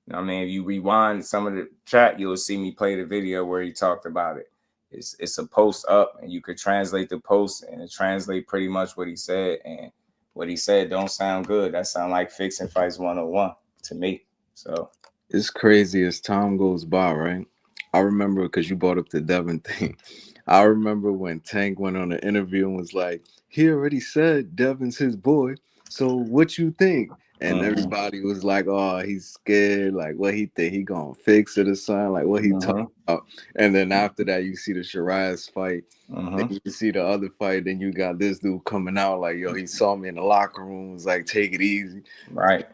You know what I mean? If you rewind some of the chat, you'll see me play the video where he talked about it. It's a post up, and you could translate the post and it translate pretty much what he said. And what he said don't sound good. That sound like fixing fights 101 to me. So it's crazy as time goes by, right? I remember, because you brought up the Devin thing. I remember when Tank went on an interview and was like, he already said Devin's his boy, so what you think? And everybody was like, oh, he's scared. Like, what he think? He gonna fix it or something? Like, what he talking about? And then after that, you see the Shiraz fight. Then you see the other fight. Then you got this dude coming out like, yo, he saw me in the locker room. Was like, take it easy. Right.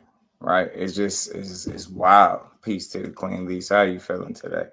It's just, it's wild. Peace to the Queen Lease. How you feeling today?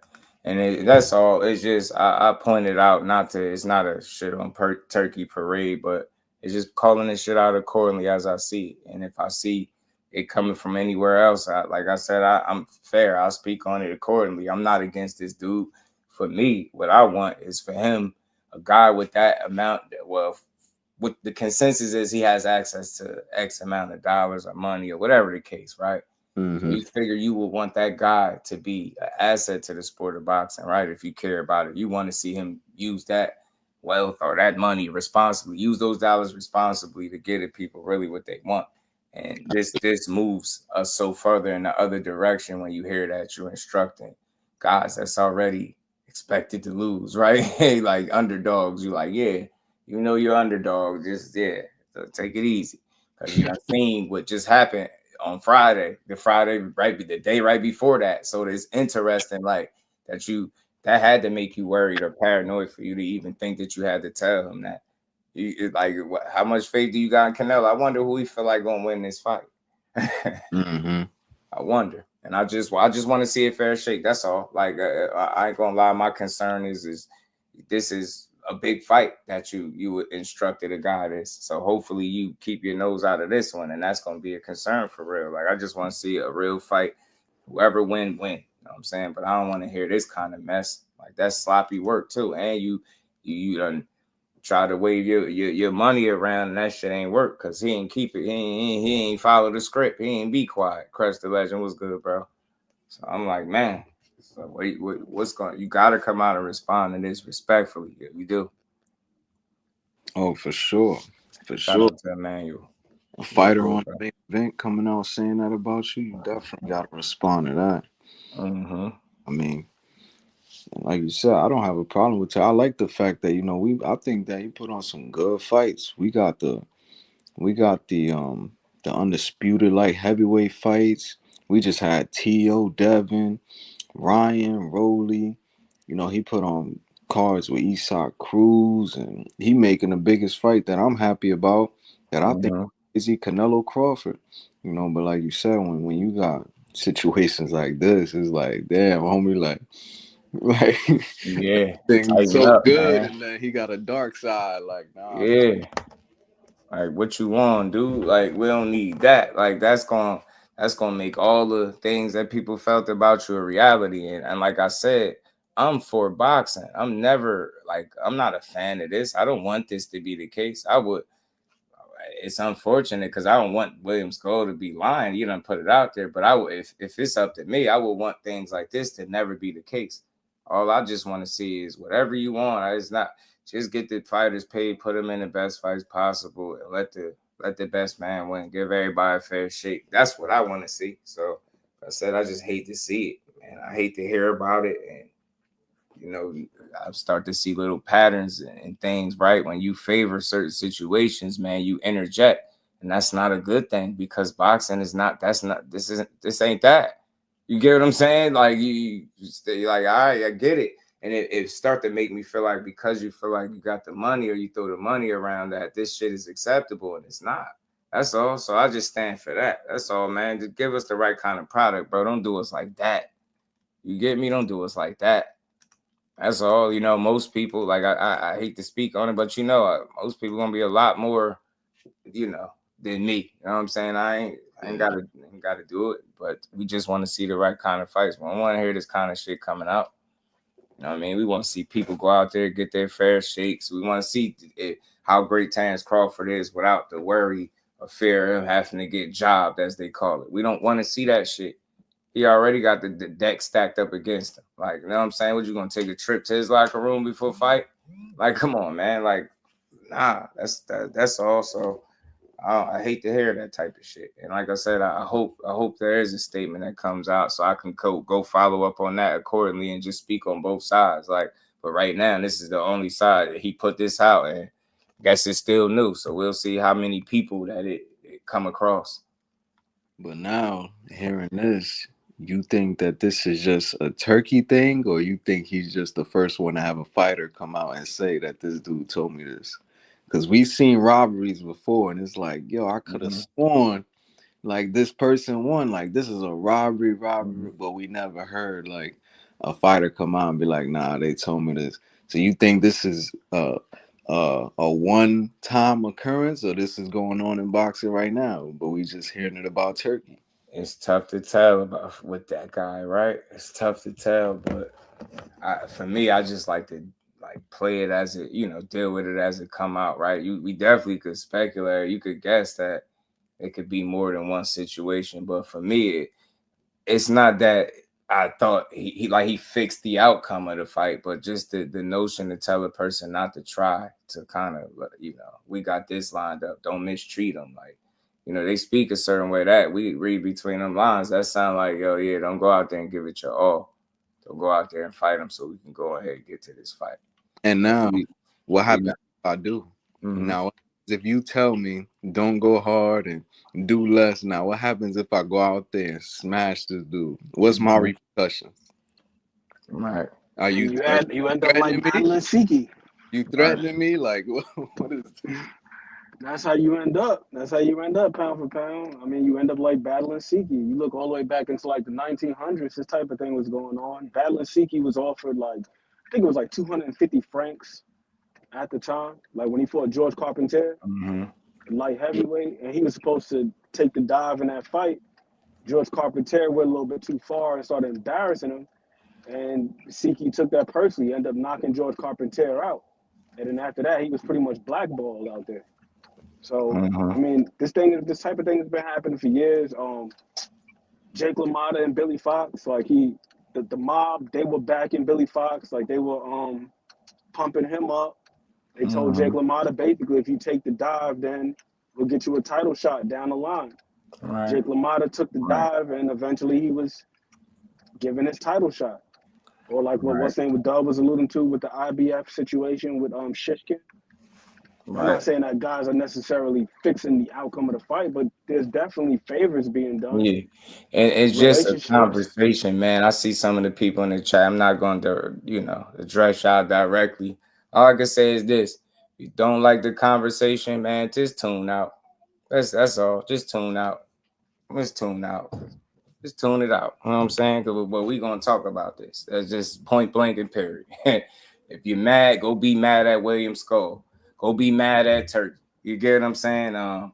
And that's all. It's just, I pointed out it's not a shit on Turkey parade, but it's just calling this shit out accordingly as I see it. And if I see it coming from anywhere else, like I said, I'm fair. I'll speak on it accordingly. I'm not against this dude. For me, what I want is for him, a guy with that amount, with the consensus is he has access to X amount of dollars or money or whatever the case, right? You figure you would want that guy to be an asset to the sport of boxing, right? If you care about it, you want to see him use that wealth or that money responsibly, use those dollars responsibly to get at people really what they want. And this moves us so further in the other direction when you hear that you're instructing guys that's already expected to lose, right? Hey, like underdogs, you like, yeah, you know you're underdog, just so take it easy. Because you done seen what just happened on Friday, the day right before that. So it's interesting, like that had to make you worried or paranoid for you to even think that you had to tell him that. How much faith do you got in Canelo? I wonder who he feel like gonna win this fight. I wonder, and I just want to see a fair shake. That's all. Like I ain't gonna lie, my concern is this is a big fight that you instructed a guy this. So hopefully you keep your nose out of this one, and that's gonna be a concern for real. Like I just want to see a real fight. Whoever win. You know what I'm saying? But I don't want to hear this kind of mess. Like that's sloppy work too. And you done try to wave your money around and that shit ain't work because he ain't keep it. He ain't follow the script. He ain't be quiet. Crush the Legend was good, bro. So I'm like, man, so what's going? You got to come out and respond to this respectfully. Yeah, you do. Oh, for sure, for Shout sure. out to Emmanuel. A fighter on the main event coming out saying that about you, you definitely got to respond to that. Mm-hmm. I mean, like you said, I don't have a problem with it. I like the fact that I think that he put on some good fights. We got the undisputed light heavyweight fights. We just had T.O. Devin, Ryan, Rowley. He put on cards with Isak Cruz, and he making the biggest fight that I'm happy about. That I think is Canelo Crawford. But like you said, when you got situations like this, it's like, damn, homie, like yeah, things tighten so up, good, man. and then he got a dark side. Like, nah, Yeah. Like, what you want, dude? Like, we don't need that. Like, that's gonna make all the things that people felt about you a reality. And like I said, I'm for boxing. I'm not a fan of this. I don't want this to be the case. It's unfortunate because I don't want William Skull to be lying. You don't put it out there, but I would, if it's up to me, I would want things like this to never be the case. All I just want to see is whatever you want. Just get the fighters paid, put them in the best fights possible, and let the best man win. Give everybody a fair shake. That's what I want to see. So I said I just hate to see it, man. I hate to hear about it, and I start to see little patterns and things, right? When you favor certain situations, man, you interject. And that's not a good thing because boxing this ain't that. You get what I'm saying? Like you stay like, all right, I get it. And it start to make me feel like because you feel like you got the money or you throw the money around that this shit is acceptable and it's not. That's all. So I just stand for that. That's all, man. Just give us the right kind of product, bro. Don't do us like that. You get me? Don't do us like that. That's all. Most people, like I hate to speak on it, but most people gonna be a lot more, than me. You know what I'm saying? I ain't gotta do it, but we just want to see the right kind of fights. We don't want to hear this kind of shit coming out. You know what I mean? We want to see people go out there, get their fair shakes. We want to see how great Terence Crawford is without the worry or fear of having to get jobbed, as they call it. We don't want to see that shit. He already got the deck stacked up against him. Like, you know what I'm saying? What, you gonna take a trip to his locker room before fight? Like, come on, man. Like, nah, that's all. So I hate to hear that type of shit. And like I said, I hope there is a statement that comes out so I can go follow up on that accordingly and just speak on both sides. Like, but right now, this is the only side that he put this out, and I guess it's still new. So we'll see how many people that it come across. But now hearing this, you think that this is just a Turkey thing, or you think he's just the first one to have a fighter come out and say that this dude told me this? Because we've seen robberies before, and it's like, yo, I could have sworn like this person won. Like, this is a robbery, but we never heard like a fighter come out and be like, nah, they told me this. So you think this is a one-time occurrence, or this is going on in boxing right now, but we just hearing it about Turkey? It's tough to tell about with that guy, right? It's tough to tell, but for me, I just like to play it as it, deal with it as it come out, right? We definitely could speculate. You could guess that it could be more than one situation, but for me, it's not that I thought he fixed the outcome of the fight, but just the notion to tell a person not to try to kind of, we got this lined up. Don't mistreat them. Like, they speak a certain way that we read between them lines. That sound like, yo, yeah, don't go out there and give it your all. Don't go out there and fight them so we can go ahead and get to this fight. And now, what happens if I do? Now, if you tell me don't go hard and do less, now what happens if I go out there and smash this dude? What's my repercussions? Right. Are you end up like battling Siki. You threatening me? Like, what is this? That's how you end up. That's how you end up, pound for pound. I mean, you end up like battling Siki. You look all the way back into like the 1900s, this type of thing was going on. Battling Siki was offered like, I think it was like 250 francs at the time. Like when he fought George Carpentier, light heavyweight, and he was supposed to take the dive in that fight. George Carpentier went a little bit too far and started embarrassing him. And Siki took that personally. He ended up knocking George Carpentier out. And then after that, he was pretty much blackballed out there. So, I mean, this type of thing has been happening for years. Jake LaMotta and Billy Fox. Like the mob, they were backing Billy Fox. Like they were pumping him up. They told Jake LaMotta basically, if you take the dive, then we'll get you a title shot down the line. Right. Jake LaMotta took the dive, and eventually he was given his title shot. Or like what's saying what Dub was alluding to with the IBF situation with Shishkin. I'm not saying that guys are necessarily fixing the outcome of the fight, but there's definitely favors being done. Yeah, and it's just a conversation, man. I see some of the people in the chat. I'm not going to, address y'all directly. All I can say is this: if you don't like the conversation, man, just tune out. That's all. Just tune out. Just tune out. Just tune it out. You know what I'm saying? But we gonna talk about this. That's just point blank and period. If you're mad, go be mad at William Scull. Go be mad at Turkey. You get what I'm saying? I'm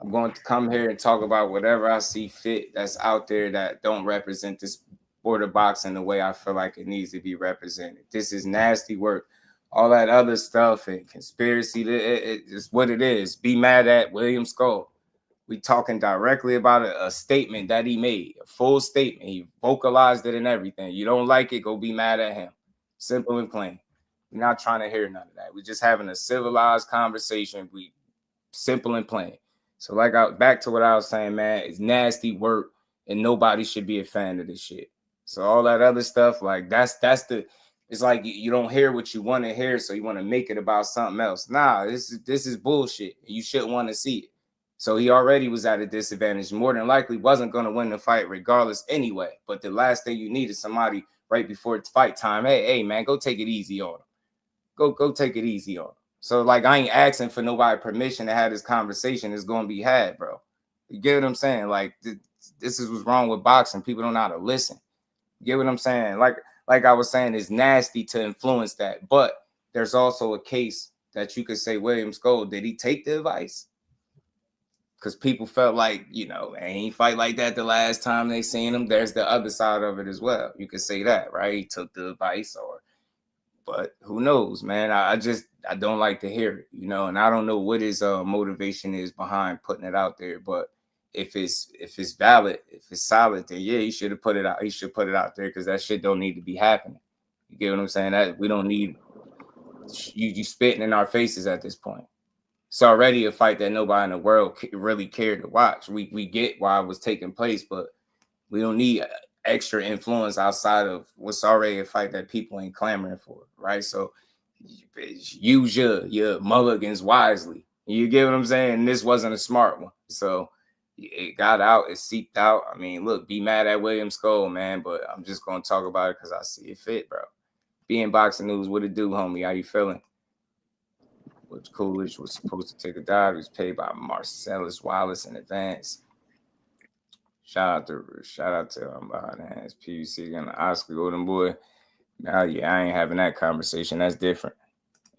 going to come here and talk about whatever I see fit that's out there that don't represent this sport of boxing the way I feel like it needs to be represented. This is nasty work. All that other stuff and conspiracy, it's what it is. Be mad at William Scull. We talking directly about a statement that he made, a full statement. He vocalized it and everything. You don't like it, go be mad at him. Simple and plain. We're not trying to hear none of that. We're just having a civilized conversation. We simple and plain. So back to what I was saying, man, it's nasty work and nobody should be a fan of this shit. So all that other stuff, like it's like you don't hear what you want to hear, so you want to make it about something else. Nah, this is bullshit. You shouldn't want to see it. So he already was at a disadvantage. More than likely wasn't going to win the fight regardless anyway. But the last thing you need is somebody right before it's fight time. Hey, man, go take it easy on him. Go take it easy on him. So, like, I ain't asking for nobody permission to have this conversation. It's going to be had, bro. You get what I'm saying? Like, this is what's wrong with boxing. People don't know how to listen. You get what I'm saying? Like I was saying, it's nasty to influence that. But there's also a case that you could say, William Scull, did he take the advice? Because people felt like, they ain't fight like that the last time they seen him. There's the other side of it as well. You could say that, right? He took the advice but who knows, man? I don't like to hear it, and I don't know what his motivation is behind putting it out there. But if it's valid, if it's solid, then yeah, he should have put it out. He should put it out there because that shit don't need to be happening. You get what I'm saying? That we don't need you spitting in our faces at this point. It's already a fight that nobody in the world really cared to watch. We get why it was taking place, but we don't need extra influence outside of what's already a fight that people ain't clamoring for, right? So use your mulligans wisely. You get what I'm saying? This wasn't a smart one. So it got out, it seeped out. I mean, look, be mad at William Scull, man, but I'm just going to talk about it because I see it fit, bro. Being boxing news, what it do, homie? How you feeling? Which Coolidge was supposed to take a dive. He was paid by Marcellus Wallace in advance. Shout out to behind the hands, PVC and the Oscar Golden Boy. Now, yeah, I ain't having that conversation. That's different.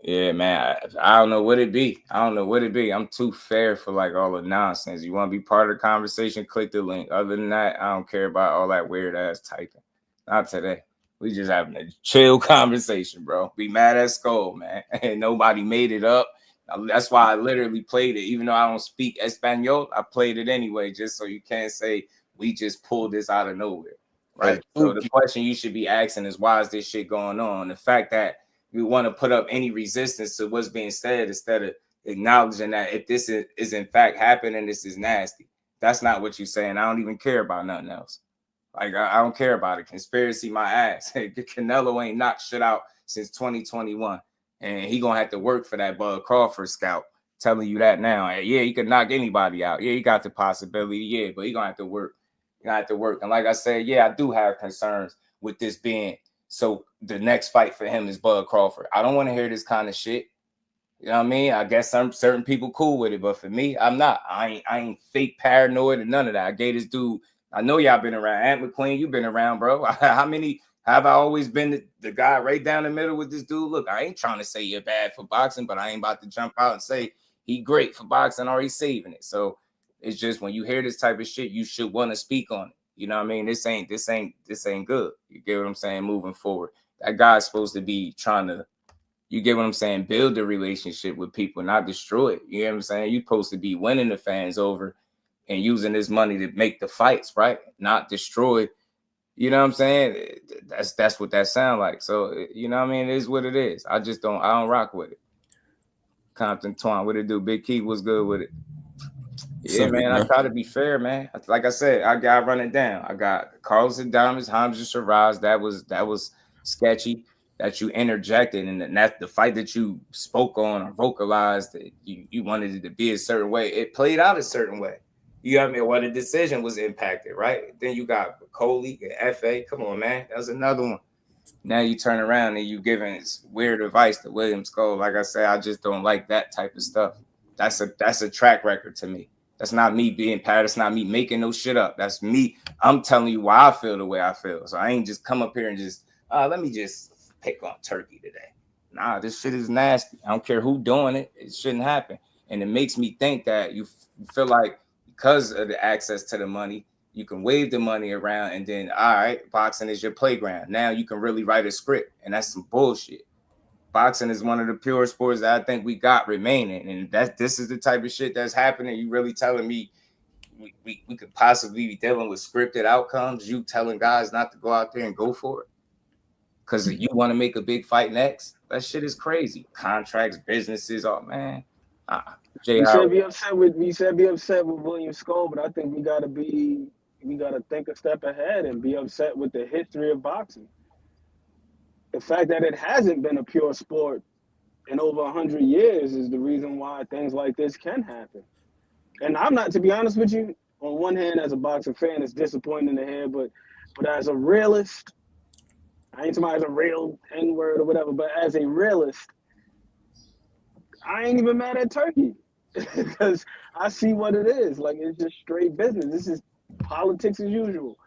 Yeah, man, I don't know what it be. I'm too fair for like all the nonsense. You want to be part of the conversation? Click the link. Other than that, I don't care about all that weird ass typing. Not today. We just having a chill conversation, bro. Be mad at Skull, man. And nobody made it up. That's why I literally played it. Even though I don't speak Espanol, I played it anyway, just so you can't say we just pulled this out of nowhere, right? So the question you should be asking is, why is this shit going on? The fact that we want to put up any resistance to what's being said instead of acknowledging that if this is in fact happening, this is nasty. That's not what you're saying. I don't even care about nothing else. Like, I don't care about it. Conspiracy, my ass. Canelo ain't knocked shit out since 2021. And he going to have to work for that Bud Crawford scout. Telling you that now. Yeah, he could knock anybody out. Yeah, he got the possibility. Yeah, but he going to have to work. And like I said, yeah, I do have concerns with this being. So the next fight for him is Bud Crawford. I don't want to hear this kind of shit. You know what I mean? I guess some certain people cool with it. But for me, I'm not. I ain't fake paranoid and none of that. I gave this dude. I know y'all been around. Ant McQueen, you've been around, bro. How many have I always been the guy right down the middle with this dude? Look, I ain't trying to say you're bad for boxing, but I ain't about to jump out and say he great for boxing or he's saving it. So it's just when you hear this type of shit, you should want to speak on it. You know what I mean? This ain't good. You get what I'm saying? Moving forward, that guy's supposed to be trying to, you get what I'm saying? Build a relationship with people, not destroy it. You know what I'm saying? You're supposed to be winning the fans over. and using this money to make the fights, right? Not destroy. You know what I'm saying? That's what that sound like. So, you know what I mean? It is what it is. I don't rock with it. Compton Twine, what it do? Big Keith was good with it. Yeah, man, I try to be fair, man. Like I said, I got running down. I got Carlos Adames, Hamza Shiraz. That was sketchy that you interjected, and that's the fight that you spoke on or vocalized that you wanted it to be a certain way. It played out a certain way. You got me? Well, the decision was impacted, right? Then you got Coley and FA. Come on, man. That was another one. Now you turn around and you giving weird advice to William Scull. Like I said, I just don't like that type of stuff. That's a track record to me. That's not me being patted. That's not me making no shit up. That's me. I'm telling you why I feel the way I feel. So I ain't just come up here and just, let me just pick on Turkey today. Nah, this shit is nasty. I don't care who doing it. It shouldn't happen. And it makes me think that you feel like because of the access to the money, you can wave the money around and then, all right, boxing is your playground. Now you can really write a script. And that's some bullshit. Boxing is one of the pure sports that I think we got remaining. And this is the type of shit that's happening. You really telling me we could possibly be dealing with scripted outcomes? You telling guys not to go out there and go for it because you want to make a big fight next? That shit is crazy. Contracts, businesses, oh, man. You said be upset with William Scull, but I think we gotta think a step ahead and be upset with the history of boxing. The fact that it hasn't been a pure sport in over 100 years is the reason why things like this can happen. And I'm not, to be honest with you, on one hand, as a boxing fan, it's disappointing to hear, but as a realist, I ain't talking as a real N-word or whatever, but as a realist, I ain't even mad at Turkey because I see what it is. Like, it's just straight business. This is politics as usual.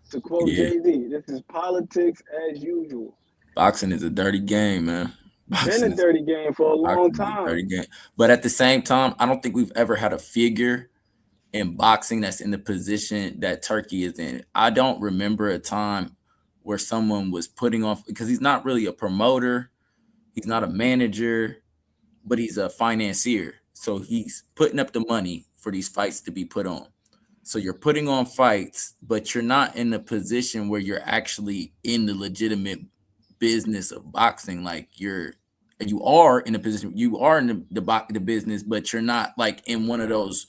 To quote Jay-Z, this is politics as usual. Boxing is a dirty game, man. Boxing been a dirty game for a long time. Dirty game. But at the same time, I don't think we've ever had a figure in boxing that's in the position that Turkey is in. I don't remember a time where someone was putting off, because he's not really a promoter, he's not a manager, but he's a financier. So he's putting up the money for these fights to be put on. So you're putting on fights, but you're not in a position where you're actually in the legitimate business of boxing. Like you are in a position, you are in the business, but you're not like in one of those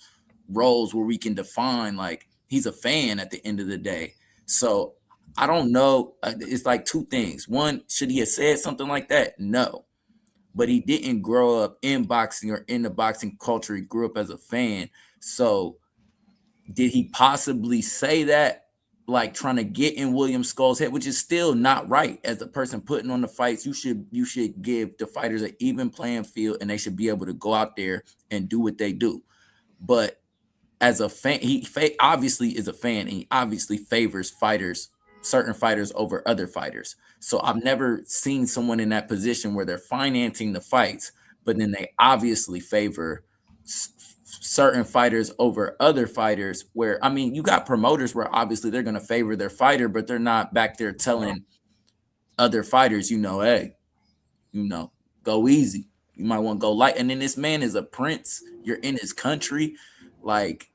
roles where we can define like he's a fan at the end of the day. So I don't know. It's like two things. One, should he have said something like that? No. But he didn't grow up in boxing or in the boxing culture. He grew up as a fan. So did he possibly say that, like trying to get in William Scull's head, which is still not right? As the person putting on the fights, you should give the fighters an even playing field, and they should be able to go out there and do what they do. But as a fan, he obviously is a fan, and he obviously favors certain fighters over other fighters. So I've never seen someone in that position where they're financing the fights, but then they obviously favor certain fighters over other fighters. Where, I mean, you got promoters where obviously they're going to favor their fighter, but they're not back there telling other fighters, hey, go easy. You might want to go light. And then this man is a prince. You're in his country. Like,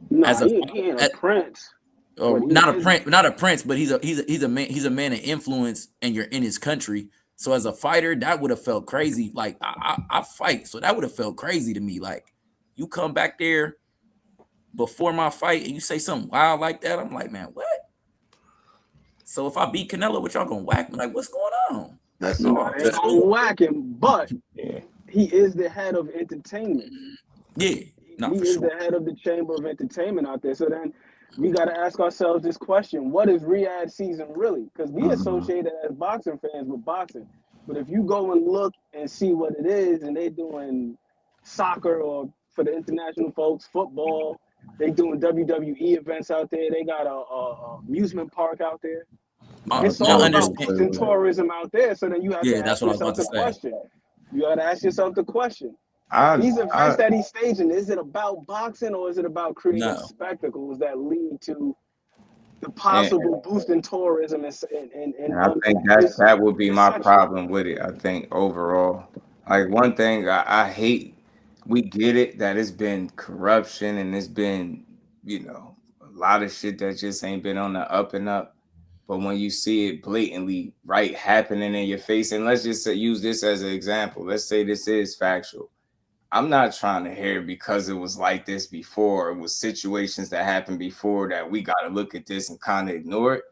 no, he ain't a prince. Or not a prince, but he's a man of influence, and you're in his country. So as a fighter, that would have felt crazy. Like I fight, so that would have felt crazy to me. Like, you come back there before my fight and you say something wild like that, I'm like, man, what? So if I beat Canelo, what y'all gonna whack me? Like, what's going on? That's all. They're gonna whack him, but he is the head of entertainment. Yeah, he is the head of the chamber of entertainment out there. So then we got to ask ourselves this question: what is Riyadh season really? Because we associate it as boxing fans with boxing, but if you go and look and see what it is, and they're doing soccer, or for the international folks, football, they doing WWE events out there. They got a amusement park out there. It's all about boosting tourism out there. So then you have to ask yourself the question. You got to ask yourself the question. These events that he's staging, is it about boxing, or is it about creating spectacles that lead to the possible boost in tourism? And I think that would be my problem with it. I think overall, like, one thing I hate, we get it that it's been corruption and it's been you know, a lot of shit that just ain't been on the up and up. But when you see it blatantly happening in your face, and let's just use this as an example. Let's say this is factual. I'm not trying to hear because it was like this before. It was situations that happened before that we got to look at this and kind of ignore it.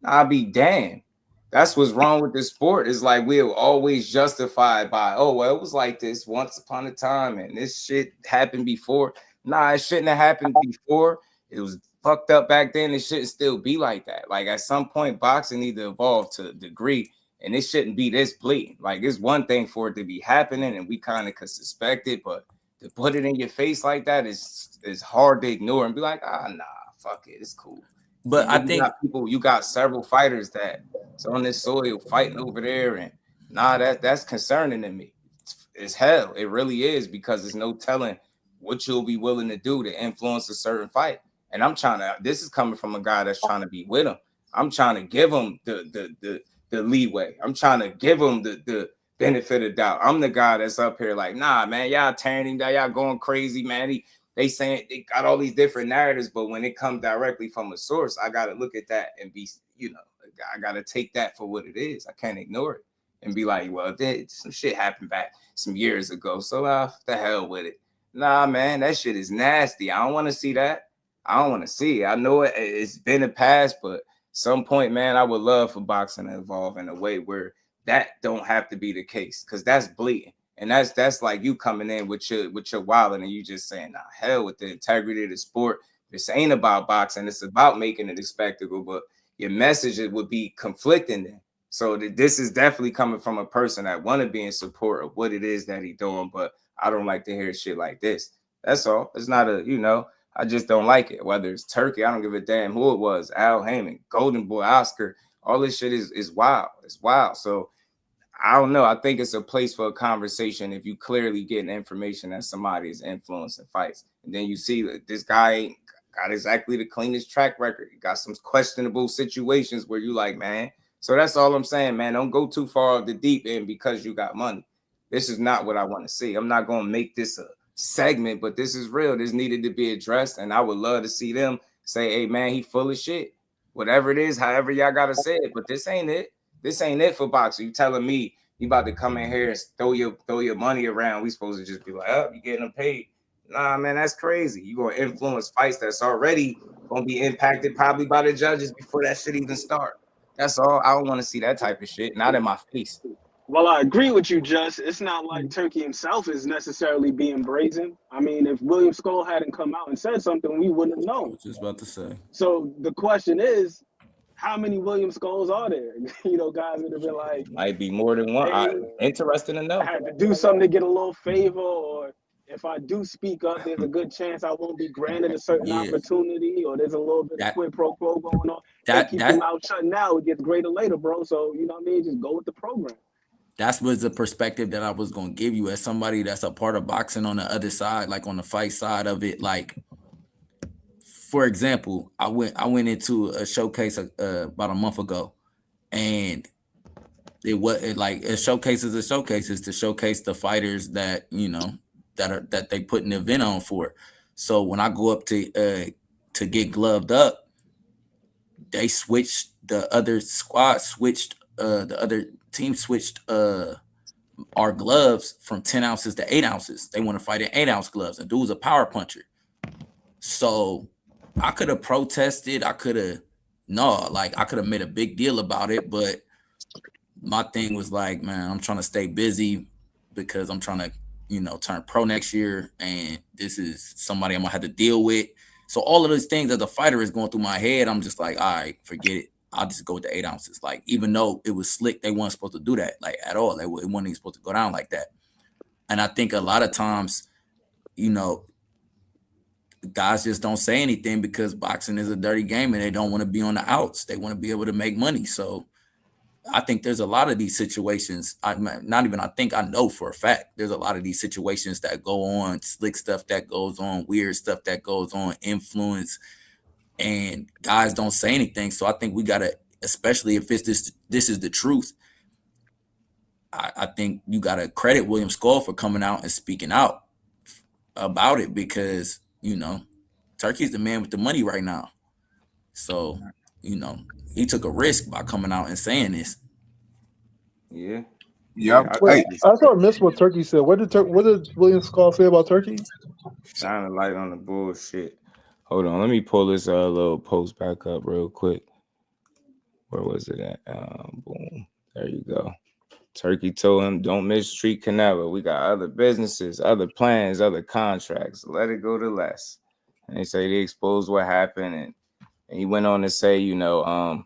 I'll be damned. That's what's wrong with the sport. Is like we're always justified by, oh, well, it was like this once upon a time and this shit happened before. Nah, it shouldn't have happened before. It was fucked up back then. It shouldn't still be like that. Like at some point, boxing need to evolve to a degree, and it shouldn't be this blatant. Like it's one thing for it to be happening, and we kind of could suspect it, but to put it in your face like that is hard to ignore and be like, nah, fuck it, it's cool. But I think you got several fighters that's on this soil fighting over there, and that's concerning to me. It's hell. It really is, because there's no telling what you'll be willing to do to influence a certain fight. And this is coming from a guy that's trying to be with him. I'm trying to give him the leeway. I'm trying to give him the benefit of doubt. I'm the guy that's up here like, nah, man, y'all tearing him down, y'all going crazy, man. They saying they got all these different narratives, but when it comes directly from a source, I got to look at that and be, I got to take that for what it is. I can't ignore it and be like, well, some shit happened back some years ago, so the hell with it. Nah, man, that shit is nasty. I don't want to see that. I don't want to see it. I know it's been a past, but some point, man, I would love for boxing to evolve in a way where that don't have to be the case, because that's bleeding. And that's like you coming in with your wilding and you just saying, nah, hell with the integrity of the sport. This ain't about boxing. It's about making it a spectacle, but your message would be conflicting then. So this is definitely coming from a person that want to be in support of what it is that he's doing, but I don't like to hear shit like this. That's all. It's not I just don't like it. Whether it's Turkey, I don't give a damn who it was, Al Heyman, Golden Boy, Oscar, all this shit is wild. It's wild. So I don't know. I think it's a place for a conversation if you clearly get information that somebody is influencing fights. And then you see that this guy ain't got exactly the cleanest track record. He got some questionable situations where you like, man. So that's all I'm saying, man. Don't go too far off the deep end because you got money. This is not what I want to see. I'm not going to make this a segment, but this is real. This needed to be addressed, and I would love to see them say, hey, man, he full of shit. Whatever it is, however y'all got to say it, but this ain't it. This ain't it for boxing. You telling me you about to come in here and throw your money around. We supposed to just be like, oh, you getting them paid. Nah, man, that's crazy. You going to influence fights that's already going to be impacted probably by the judges before that shit even start. That's all. I don't want to see that type of shit. Not in my face. Well, I agree with you, Just. It's not like Turkey himself is necessarily being brazen. I mean, if William Scull hadn't come out and said something, we wouldn't have known. I was just about to say. So the question is, how many William Sculls are there? Guys that have been like, might be more than one. Hey, interesting to know. I had to do something to get a little favor, or if I do speak up, there's a good chance I won't be granted a certain opportunity, or there's a little bit of quid pro quo going on. Keep your mouth shut now, it gets greater later, bro. So, you know what I mean? Just go with the program. That was the perspective that I was going to give you as somebody that's a part of boxing on the other side, like on the fight side of it. Like, for example, I went into a showcase about a month ago, and it was like a showcases to showcase the fighters that that they put an event on for. So when I go up to get gloved up, they switched the other squad the other team switched our gloves from 10 ounces to 8 ounces. They want to fight in 8-ounce gloves, and dude was a power puncher. So I could have protested. I could have made a big deal about it, but my thing was like, man, I'm trying to stay busy because I'm trying to, turn pro next year, and this is somebody I'm gonna have to deal with. So all of those things as a fighter is going through my head. I'm just like, all right, forget it. I'll just go with the 8 ounces. Like, even though it was slick, they weren't supposed to do that, like, at all. It wasn't even supposed to go down like that. And I think a lot of times, guys just don't say anything because boxing is a dirty game and they don't want to be on the outs. They want to be able to make money. So I think there's a lot of these situations. I know for a fact there's a lot of these situations that go on, slick stuff that goes on, weird stuff that goes on, influence, and guys don't say anything. So I think we got to, especially if it's this is the truth, I think you got to credit William Scull for coming out and speaking out about it, because, Turkey's the man with the money right now. So, you know, he took a risk by coming out and saying this. Yeah. Wait, I thought I missed what Turkey said. What did William Scull say about Turkey? Shining light on the bullshit. Hold on, let me pull this little post back up real quick. Where was it at? Boom. There you go. Turkey told him, don't mistreat Canelo. We got other businesses, other plans, other contracts. Let it go to less. And they say they exposed what happened. And he went on to say, you know,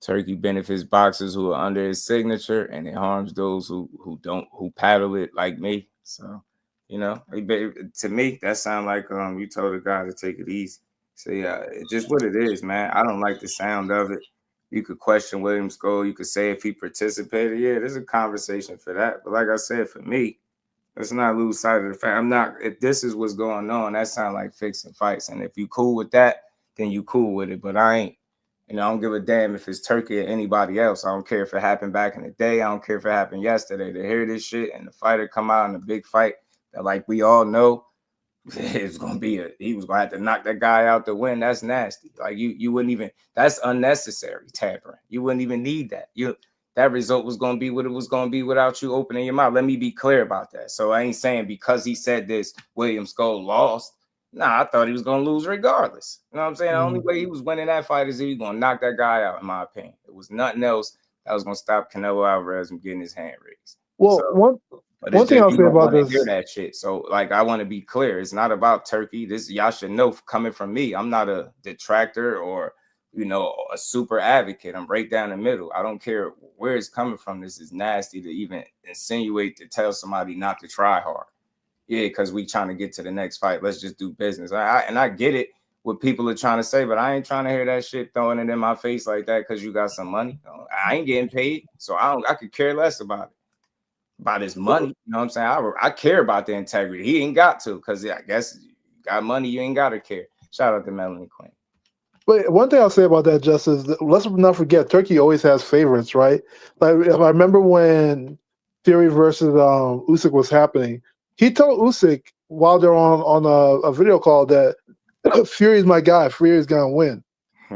Turkey benefits boxers who are under his signature, and it harms those who paddle it like me. So, you know, to me, that sounds like you told a guy to take it easy. So yeah, it's just what it is, man. I don't like the sound of it. You could question William Scull. You could say if he participated. Yeah, there's a conversation for that. But like I said, for me, let's not lose sight of the fact. If this is what's going on, that sounds like fixing fights. And if you cool with that, then you cool with it. But I ain't. You know, I don't give a damn if it's Turkey or anybody else. I don't care if it happened back in the day. I don't care if it happened yesterday. To hear this shit and the fighter come out in a big fight that, like we all know, it's gonna be he was gonna have to knock that guy out to win. That's nasty. Like you wouldn't even. That's unnecessary tampering. You wouldn't even need that. That result was gonna be what it was gonna be without you opening your mouth. Let me be clear about that. So I ain't saying because he said this, William Scull lost. Nah, I thought he was going to lose regardless. You know what I'm saying? The only way he was winning that fight is he was going to knock that guy out, in my opinion. It was nothing else that was going to stop Canelo Alvarez from getting his hand raised. Well, so, one thing I'll say about this. Hear that shit. So, like, I want to be clear. It's not about Turkey. This, y'all should know, coming from me, I'm not a detractor or, you know, a super advocate. I'm right down the middle. I don't care where it's coming from. This is nasty to even insinuate to tell somebody not to try hard. Yeah, because we trying to get to the next fight. Let's just do business. I get it what people are trying to say, but I ain't trying to hear that shit throwing it in my face like that because you got some money. I ain't getting paid, so I could care less about his money. You know what I'm saying? I care about the integrity. He ain't got to because I guess you got money, you ain't got to care. Shout out to Melanie Quinn. But one thing I'll say about that, Justice, let's not forget, Turkey always has favorites, right? Like if I remember when Fury versus Usyk was happening, he told Usyk while they're on a video call that Fury's my guy. Fury's gonna win.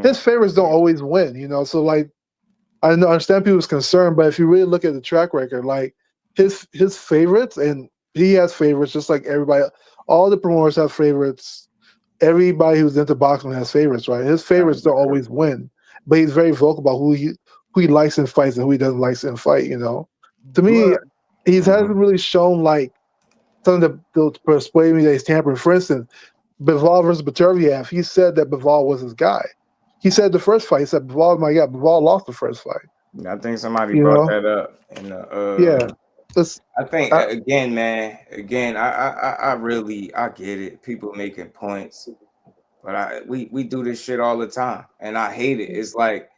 His favorites don't always win, you know. So like, I understand people's concern, but if you really look at the track record, like his favorites, and he has favorites just like everybody. All the promoters have favorites. Everybody who's into boxing has favorites, right? His favorites don't always win, but he's very vocal about who he likes in fights and who he doesn't like in fight. You know, to me, he hasn't really shown like something to persuade me that he's tampering. For instance, Bivol versus Beterbiev, he said that Bivol was his guy. He said the first fight, he said Bivol was my guy. Bivol lost the first fight. I think somebody brought that up. I think again, man. Again, I really get it. People making points, but we do this shit all the time, and I hate it. It's like,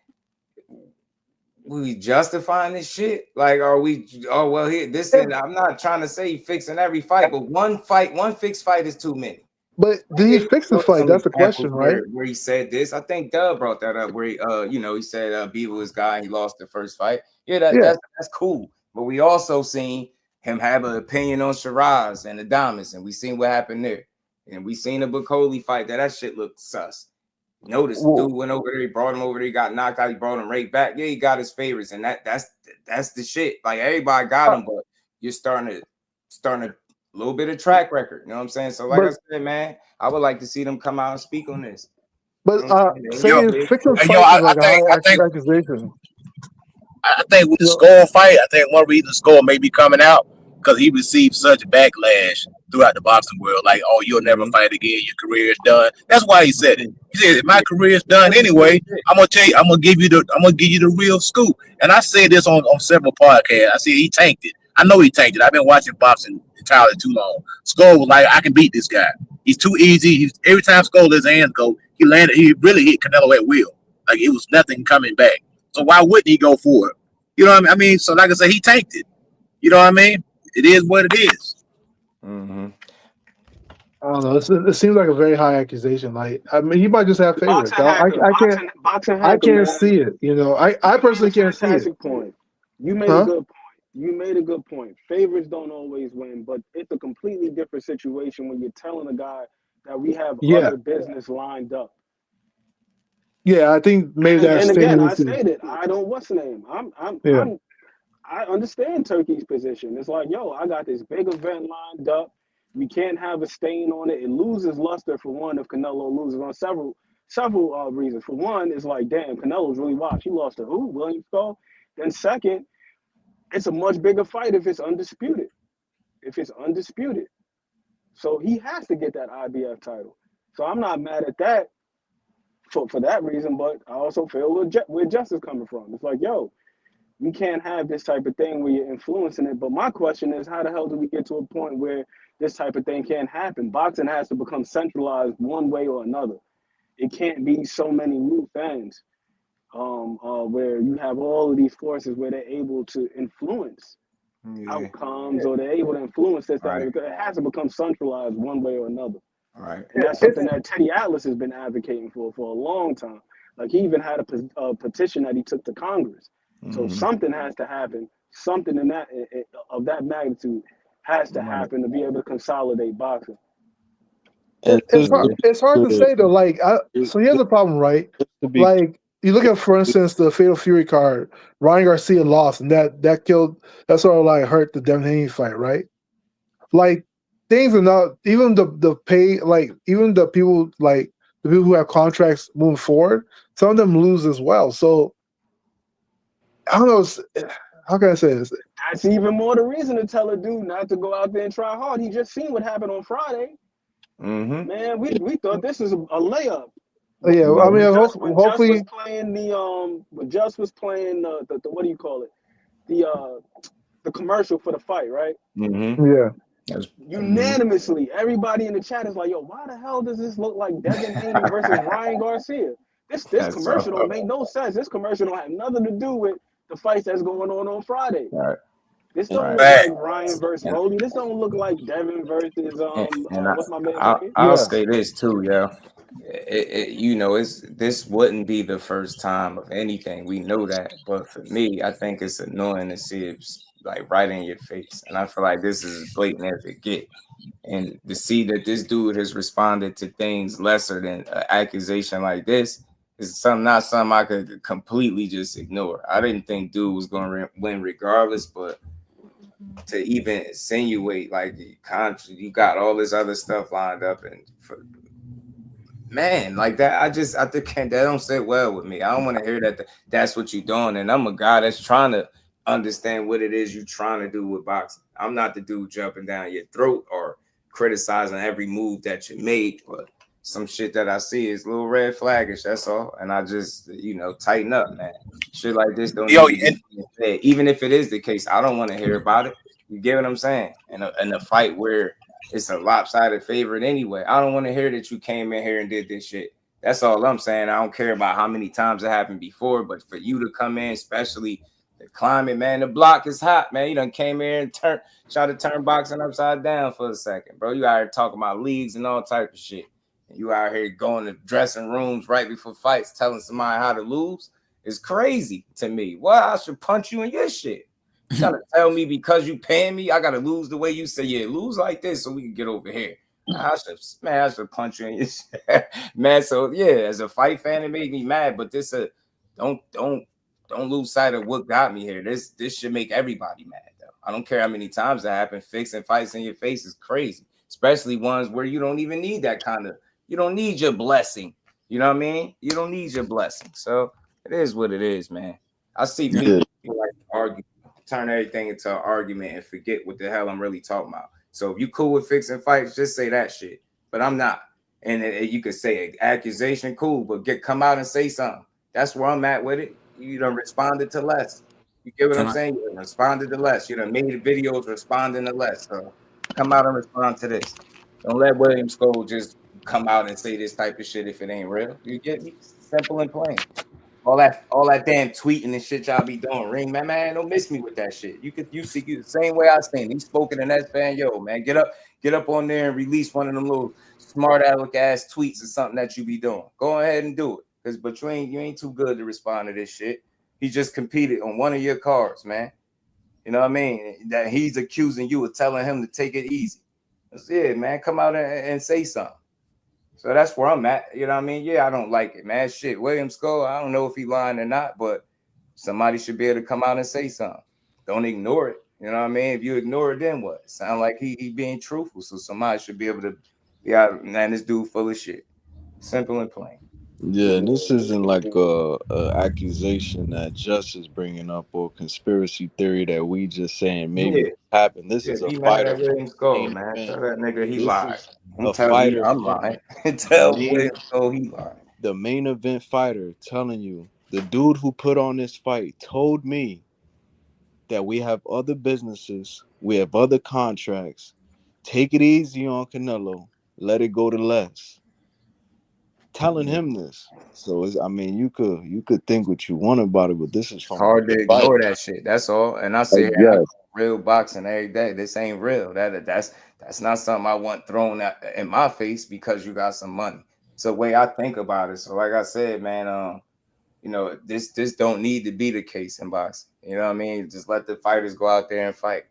we justifying this shit? Like, are we? Oh well, here this. And I'm not trying to say fixing every fight, but one fixed fight is too many. But did he fix the fight? That's the question, right? Where he said this, I think Doug brought that up. Where he said Beaver was guy, he lost the first fight. That's cool. But we also seen him have an opinion on Shiraz and Adames, and we seen what happened there. And we seen the Bacoli fight. That shit looked sus. Notice dude went over there, he brought him over there, he got knocked out, he brought him right back. Yeah, he got his favorites, and that's the shit. Like everybody got him, but you're starting a little bit of track record. You know what I'm saying? So like I said, man, I would like to see them come out and speak on this. But saying fixing fights is like a high accusation. I think with the Scull fight, I think one reason Scull may be coming out because he received such backlash throughout the boxing world. Like, oh, you'll never fight again. Your career is done. That's why he said it. He said, my career is done anyway. I'm gonna tell you. I'm gonna give you the real scoop. And I said this on several podcasts. I said he tanked it. I know he tanked it. I've been watching boxing entirely too long. Scull was like, I can beat this guy. He's too easy. Every time Scull let his hands go, he really hit Canelo at will. Like it was nothing coming back. So why wouldn't he go for it? You know what I mean? So like I said, he tanked it. You know what I mean? It is what it is. I don't know. It seems like a very high accusation. Like, I mean, he might just have favorites. I can't see it. You know, I personally can't see it. Point. You made a good point. You made a good point. Favorites don't always win, but it's a completely different situation when you're telling a guy that we have Yeah. other business lined up. Yeah, I think maybe that's. And again, I stated I don't what's the name. I understand Turkey's position. It's like, yo, I got this big event lined up. We can't have a stain on it. It loses luster for one if Canelo loses on several reasons. For one, it's like, damn, Canelo's really washed. He lost to who? William Skull. Then second, it's a much bigger fight if it's undisputed. So he has to get that IBF title. So I'm not mad at that for that reason, but I also feel where Justice coming from. It's like, yo, we can't have this type of thing where you're influencing it. But my question is, how the hell do we get to a point where this type of thing can't happen? Boxing has to become centralized one way or another. It can't be so many loose ends where you have all of these forces where they're able to influence outcomes or they're able to influence this. Right. It has to become centralized one way or another. Right. And that's something that Teddy Atlas has been advocating for a long time. Like he even had a petition that he took to Congress. So something has to happen. Something in that of that magnitude has to happen to be able to consolidate boxing. It's hard to say though. Like, so here's the problem, right? Like, you look at, for instance, the Fatal Fury card. Ryan Garcia lost, and that sort of like hurt the Devin Haney fight, right? Like, things are not even the pay. Like, even the people who have contracts moving forward, some of them lose as well. So I don't know. How can I say this? That's even more the reason to tell a dude not to go out there and try hard. He just seen what happened on Friday. Man, we thought this was a layup. Yeah, I mean, hopefully, was playing when Just was playing the what do you call it? The commercial for the fight, right? Yeah. Unanimously, everybody in the chat is like, yo, why the hell does this look like Devin Haney versus Ryan Garcia? This commercial don't make no sense. This commercial don't have nothing to do with the fights that's going on Friday. Right. This don't look like Ryan versus Bozy. This don't look like Devin versus what's my man's name? I'll say this too, yeah. This wouldn't be the first time of anything. We know that, but for me, I think it's annoying to see it like right in your face, and I feel like this is as blatant as it get. And to see that this dude has responded to things lesser than an accusation like this is not something I could completely just ignore. I didn't think dude was going to win regardless, but to even insinuate like you got all this other stuff lined up, and man, like that, I think that don't sit well with me. I don't want to hear that that's what you're doing, and I'm a guy that's trying to understand what it is you're trying to do with boxing. I'm not the dude jumping down your throat or criticizing every move that you make, but some shit that I see is a little red flaggish, that's all. And I just, tighten up, man. Shit like this don't even if it is the case, I don't want to hear about it. You get what I'm saying? In a fight where it's a lopsided favorite anyway, I don't want to hear that you came in here and did this shit. That's all I'm saying. I don't care about how many times it happened before, but for you to come in, especially the climate, man, the block is hot, man. You done came here and try to turn boxing upside down for a second, bro. You out here talking about leagues and all type of shit. And you out here going to dressing rooms right before fights, telling somebody how to lose. It's crazy to me. Well, I should punch you in your shit. You trying to tell me because you paying me, I gotta lose the way you say, yeah, lose like this so we can get over here. I should punch you in your shit. Man, so yeah, as a fight fan, it made me mad, but this don't lose sight of what got me here. This should make everybody mad, though. I don't care how many times that happened. Fixing fights in your face is crazy, especially ones where you don't even need that kind of. You don't need your blessing. You know what I mean? You don't need your blessing. So it is what it is, man. I see people like argue, turn everything into an argument and forget what the hell I'm really talking about. So if you cool with fixing fights, just say that shit. But I'm not. And you could say accusation, cool, but come out and say something. That's where I'm at with it. You done responded to less. You get what I'm saying? You done responded to less. You done made videos responding to less. So come out and respond to this. Don't let William Skull just come out and say this type of shit if it ain't real. You get me? Simple and plain. All that damn tweeting and shit y'all be doing. Ring, man, don't miss me with that shit. You see the same way I stand. He's spoken in that fan, yo, man. Get up on there and release one of them little smart aleck ass tweets or something that you be doing. Go ahead and do it. But you ain't too good to respond to this shit. He just competed on one of your cards, man. You know what I mean? That he's accusing you of telling him to take it easy. That's it, man. Come out and say something. So that's where I'm at. You know what I mean? Yeah, I don't like it, man. Shit, William Scull, I don't know if he lying or not, but somebody should be able to come out and say something. Don't ignore it. You know what I mean? If you ignore it, then what? Sound like he being truthful. So somebody should be able to be out, man, this dude full of shit. Simple and plain. Yeah, and this isn't like a accusation that Just is bringing up or conspiracy theory that we just saying maybe this happened. This is a Be mad fighter at William Scull, main man. event. Tell that nigga he This lied. is Don't a tell me fighter. I'm lying. Tell William Scull he lied. The main event fighter telling you, the dude who put on this fight told me that we have other businesses, we have other contracts. Take it easy on Canelo. Let it go to less. Telling him this. So I mean, you could think what you want about it, but this is from Hard to the fight. ignore that shit. That's all. And I say, I do real boxing every day. This ain't real. That's not something I want thrown in my face because you got some money. It's the way I think about it. So like I said, man, you know, this don't need to be the case in boxing. You know what I mean? Just let the fighters go out there and fight.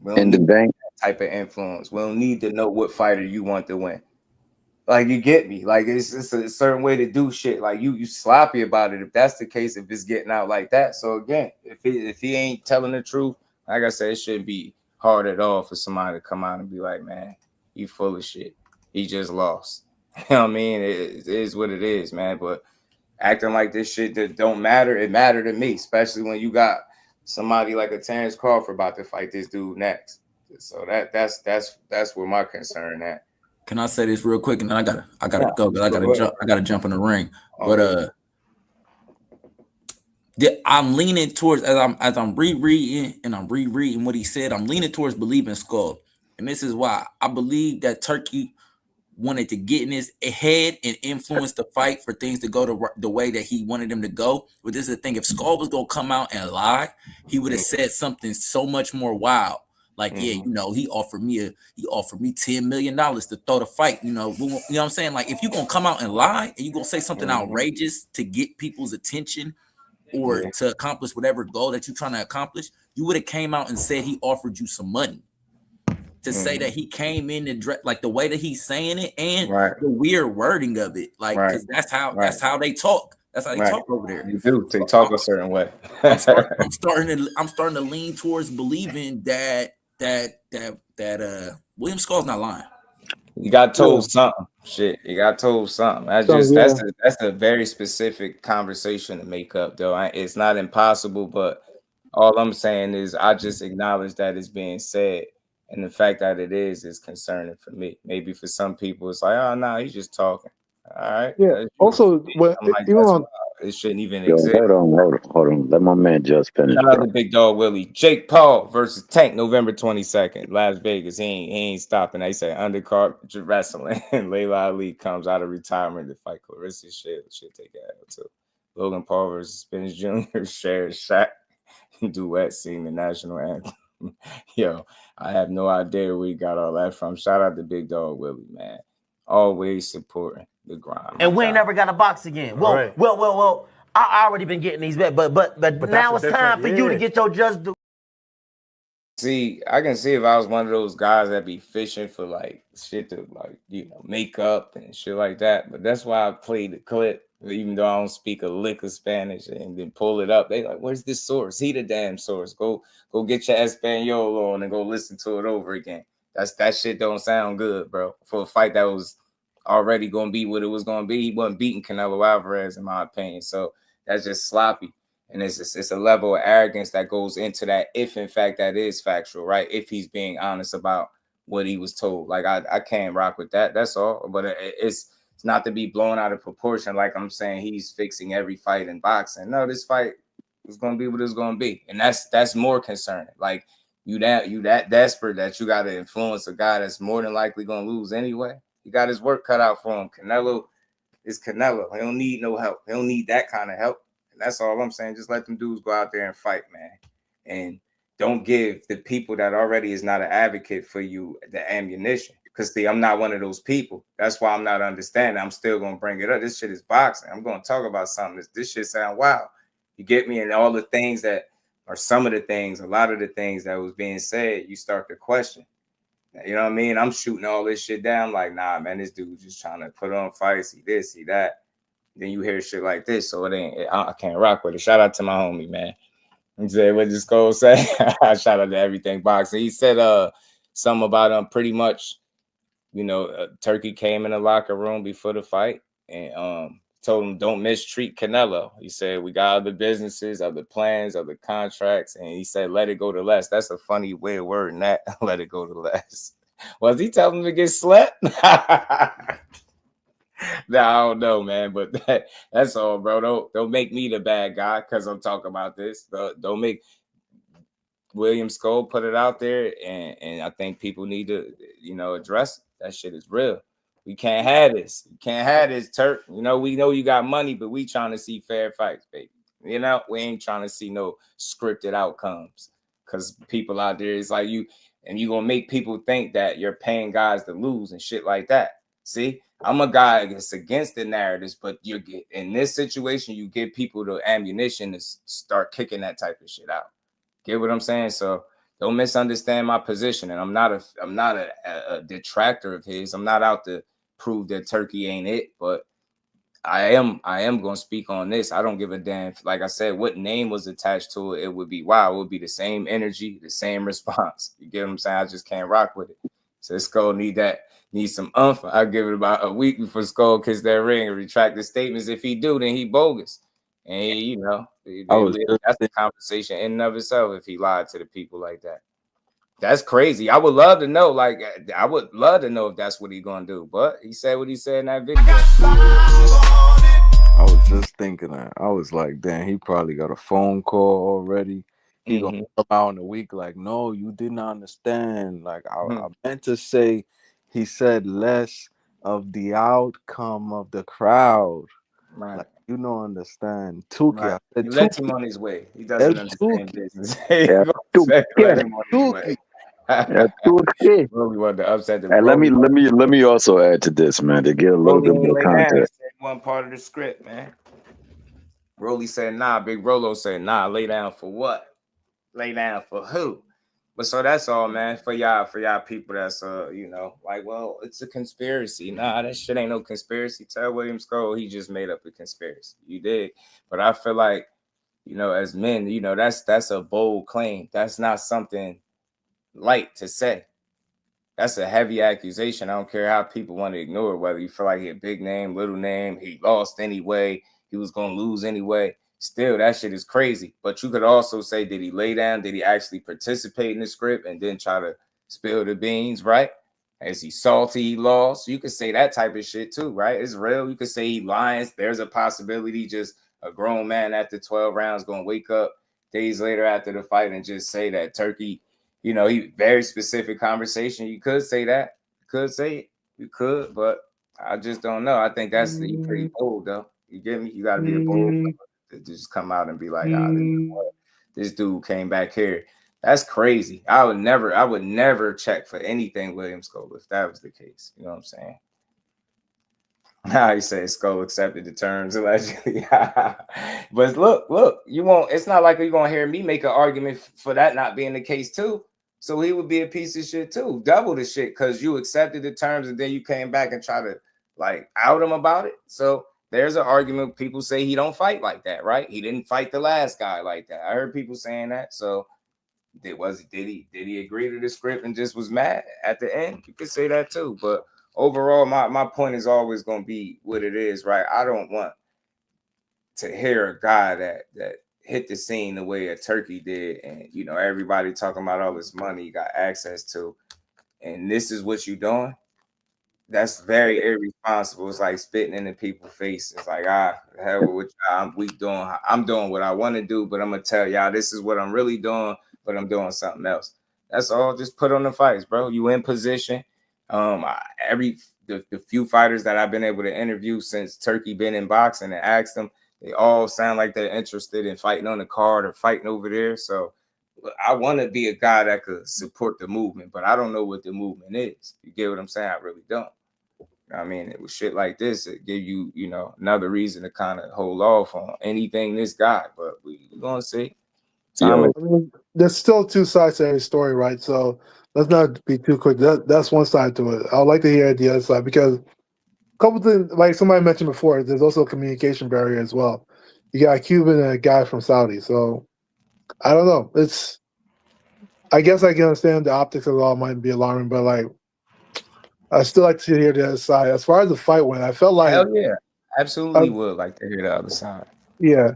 We don't need that type of influence. We don't need to know what fighter you want to win. Like, you get me? Like, it's a certain way to do shit. Like, you sloppy about it if that's the case, if it's getting out like that. So again, if he ain't telling the truth, like I said, it shouldn't be hard at all for somebody to come out and be like, man, you full of shit. He just lost. You know what I mean? It is what it is, man. But acting like this shit that don't matter, it mattered to me, especially when you got somebody like a Terence Crawford about to fight this dude next. So that's where my concern at. Can I say this real quick, and then I gotta go, but I gotta jump in the ring. But I'm leaning towards, as I'm rereading what he said, I'm leaning towards believing Scull, and this is why I believe that Turki wanted to get in his head and influence the fight for things to go the way that he wanted them to go. But this is the thing: if Scull was gonna come out and lie, he would have said something so much more wild. Like, yeah, you know, he offered me $10 million to throw the fight. You know what I'm saying? Like, if you gonna come out and lie and you gonna say something outrageous to get people's attention or to accomplish whatever goal that you're trying to accomplish, you would have came out and said he offered you some money. To say that he came in and like the way that he's saying it and the weird wording of it, like, because that's how they talk. That's how they talk over there. You do. They talk a certain way. I'm starting to lean towards believing that William Scull's not lying. You got told something. Shit, you got told something. That's a very specific conversation to make up, though. It's not impossible, but all I'm saying is I just acknowledge that it's being said. And the fact that it is concerning for me. Maybe for some people, it's like, oh, no, he's just talking. All right. Yeah. Also, it shouldn't even exist. Hold on. Let my man just finish. Shout out to Big Dog Willie. Jake Paul versus Tank, November 22nd, Las Vegas. He ain't stopping. They say undercard wrestling. And Layla Ali comes out of retirement to fight Clarissa. Shit take it out too. Logan Paul versus Spence Jr. shared Shaq duet sing the national anthem. Yo, I have no idea where he got all that from. Shout out to Big Dog Willie, man. Always supporting the grind. And we ain't never got a box again. Well, I already been getting these back, but now it's time for you to get your just do. See, I can see if I was one of those guys that be fishing for like shit to like, you know, make up and shit like that. But that's why I played the clip, even though I don't speak a lick of Spanish, and then pull it up. They like, where's this source? He the damn source. Go get your Espanol on and go listen to it over again. That shit don't sound good, bro. For a fight that was already gonna be what it was gonna be. He wasn't beating Canelo Alvarez, in my opinion. So that's just sloppy. And it's a level of arrogance that goes into that, if in fact that is factual, right? If he's being honest about what he was told. Like, I can't rock with that. That's all. But it's not to be blown out of proportion. Like I'm saying, he's fixing every fight in boxing. No, this fight is going to be what it's going to be. And that's more concerning. Like, you that desperate that you got to influence a guy that's more than likely going to lose anyway. He got his work cut out for him. Canelo is Canelo. He don't need no help. He don't need that kind of help. And that's all I'm saying. Just let them dudes go out there and fight, man. And don't give the people that already is not an advocate for you the ammunition. Because, see, I'm not one of those people. That's why I'm not understanding. I'm still going to bring it up. This shit is boxing. I'm going to talk about something. This shit sound wild. You get me? And all the things that are some of the things, a lot of the things that was being said, you start to question. You know what I mean? I'm shooting all this shit down. Like, nah, man, this dude just trying to put on fights. He this, he that. Then you hear shit like this, so it ain't. I can't rock with it. Shout out to my homie, man. He said, what did Skull say? Shout out to Everything Boxing. He said something about pretty much, you know, Turkey came in the locker room before the fight and told him don't mistreat Canelo. He said we got other businesses, other plans, other contracts, and he said let it go to less. That's a funny way of wording that. Let it go to less. Was he telling him to get slept? Nah, I don't know, man, but that's all, bro. Don't make me the bad guy because I'm talking about this. Don't make William Scull put it out there, and I think people need to, you know, address it. That shit is real. We can't have this. You can't have this, Turk. You know, we know you got money, but we trying to see fair fights, baby. You know, we ain't trying to see no scripted outcomes because people out there is like you, and you gonna make people think that you're paying guys to lose and shit like that. See, I'm a guy that's against the narratives, but you get in this situation, you give people the ammunition to start kicking that type of shit out. Get what I'm saying? So don't misunderstand my position. And I'm not a detractor of his. I'm not out to prove that Turkey ain't it, but I am going to speak on this. I don't give a damn. Like I said, what name was attached to it, it would be wow. It would be the same energy, the same response. You get what I'm saying? I just can't rock with it. So Skull need some umph. I'll give it about a week before Skull kiss that ring and retract the statements. If he do, then he bogus. And he, you know, that's the conversation in and of itself if he lied to the people like that. That's crazy. I would love to know. Like, I would love to know if that's what he's gonna do. But he said what he said in that video. I was just thinking that. I was like, damn, he probably got a phone call already. He gonna come out in a week like, no, you did not understand. Like, I meant to say, he said less of the outcome of the crowd. Right. Like, you don't understand. Tuki, Right. I said, You let him on his way. He doesn't understand business. Yeah, let him on his way. Really wanted to upset the and let me also add to this, man, to get a little bit more context. One part of the script, man. Rolly said, nah. Big Rolo said, nah. Lay down for what? Lay down for who? But so that's all, man. For y'all people that's you know, like, well, it's a conspiracy. Nah, that shit ain't no conspiracy. Tell William Scull he just made up a conspiracy. You did. But I feel like, you know, as men, you know, that's a bold claim. That's not something light to say. That's a heavy accusation. I don't care how people want to ignore it, whether you feel like he a big name, little name, he lost anyway, he was gonna lose anyway. Still, that shit is crazy. But you could also say, did he lay down? Did he actually participate in the script and then try to spill the beans, right? Is he salty he lost? You could say that type of shit too, right? It's real. You could say he lying. There's a possibility just a grown man after 12 rounds going to wake up days later after the fight and just say that Turkey, you know, he very specific conversation. You could say that. You could say it. You could, but I just don't know. I think that's pretty bold, though. You get me? You got to be a bold to just come out and be like, this dude came back here. That's crazy. I would never check for anything William Scull if that was the case. You know what I'm saying? Now he says Scull accepted the terms allegedly. But look, you won't. It's not like you're gonna hear me make an argument for that not being the case too. So he would be a piece of shit too, double the shit, because you accepted the terms and then you came back and try to like out him about it. So there's an argument. People say he don't fight like that, right? He didn't fight the last guy like that. I heard people saying that. So did he agree to the script and just was mad at the end? You could say that too. But overall, my point is always going to be what it is, right? I don't want to hear a guy that hit the scene the way a Turkey did, and you know everybody talking about all this money you got access to, and this is what you doing. That's very irresponsible. It's like spitting in the people's faces. It's like, hell with y'all. I'm doing what I want to do, but I'm gonna tell y'all this is what I'm really doing, but I'm doing something else. That's all. Just put on the fights, bro. You in position. The few fighters that I've been able to interview since Turkey been in boxing and asked them, they all sound like they're interested in fighting on the card or fighting over there. So I want to be a guy that could support the movement, but I don't know what the movement is. You get what I'm saying? I really don't. I mean, it was shit like this. It give you, you know, another reason to kind of hold off on anything this guy. But we're gonna see. I mean, there's still two sides to every story, right? So let's not be too quick. That's one side to it. I would like to hear the other side because a couple things, like somebody mentioned before, there's also a communication barrier as well. You got a Cuban and a guy from Saudi, so I don't know. I guess I can understand the optics of it all might be alarming, but like I still like to hear the other side. As far as the fight went, I felt like hell yeah, absolutely would like to hear the other side. Yeah.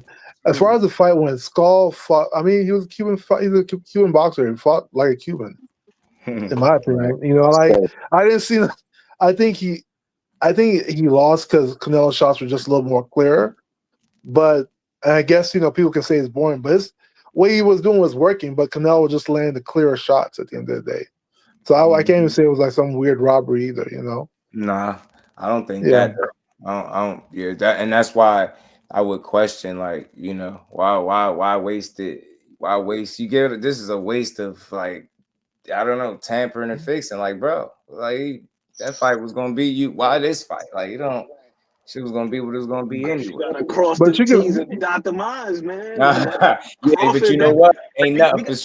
As far as the fight went, Scull fought. I mean, he was a Cuban. He's a Cuban boxer. He fought like a Cuban, in my opinion. You know, like I didn't see. I think he lost because Canelo's shots were just a little more clearer. But and I guess people can say it's boring, but what he was doing was working. But Canelo was just landing the clearer shots at the end of the day. So I can't even say it was like some weird robbery either. Nah, I don't think that. I don't. Yeah, and that's why I would question, like, why waste it? Why waste? This is a waste of, like, I don't know, tampering and fixing. Like, bro, like that fight was gonna be you. Why this fight? Like, she was gonna be what it was gonna be anyway. You gotta cross the T's and dot the I's, man. Yeah, but you know what? Ain't nothing for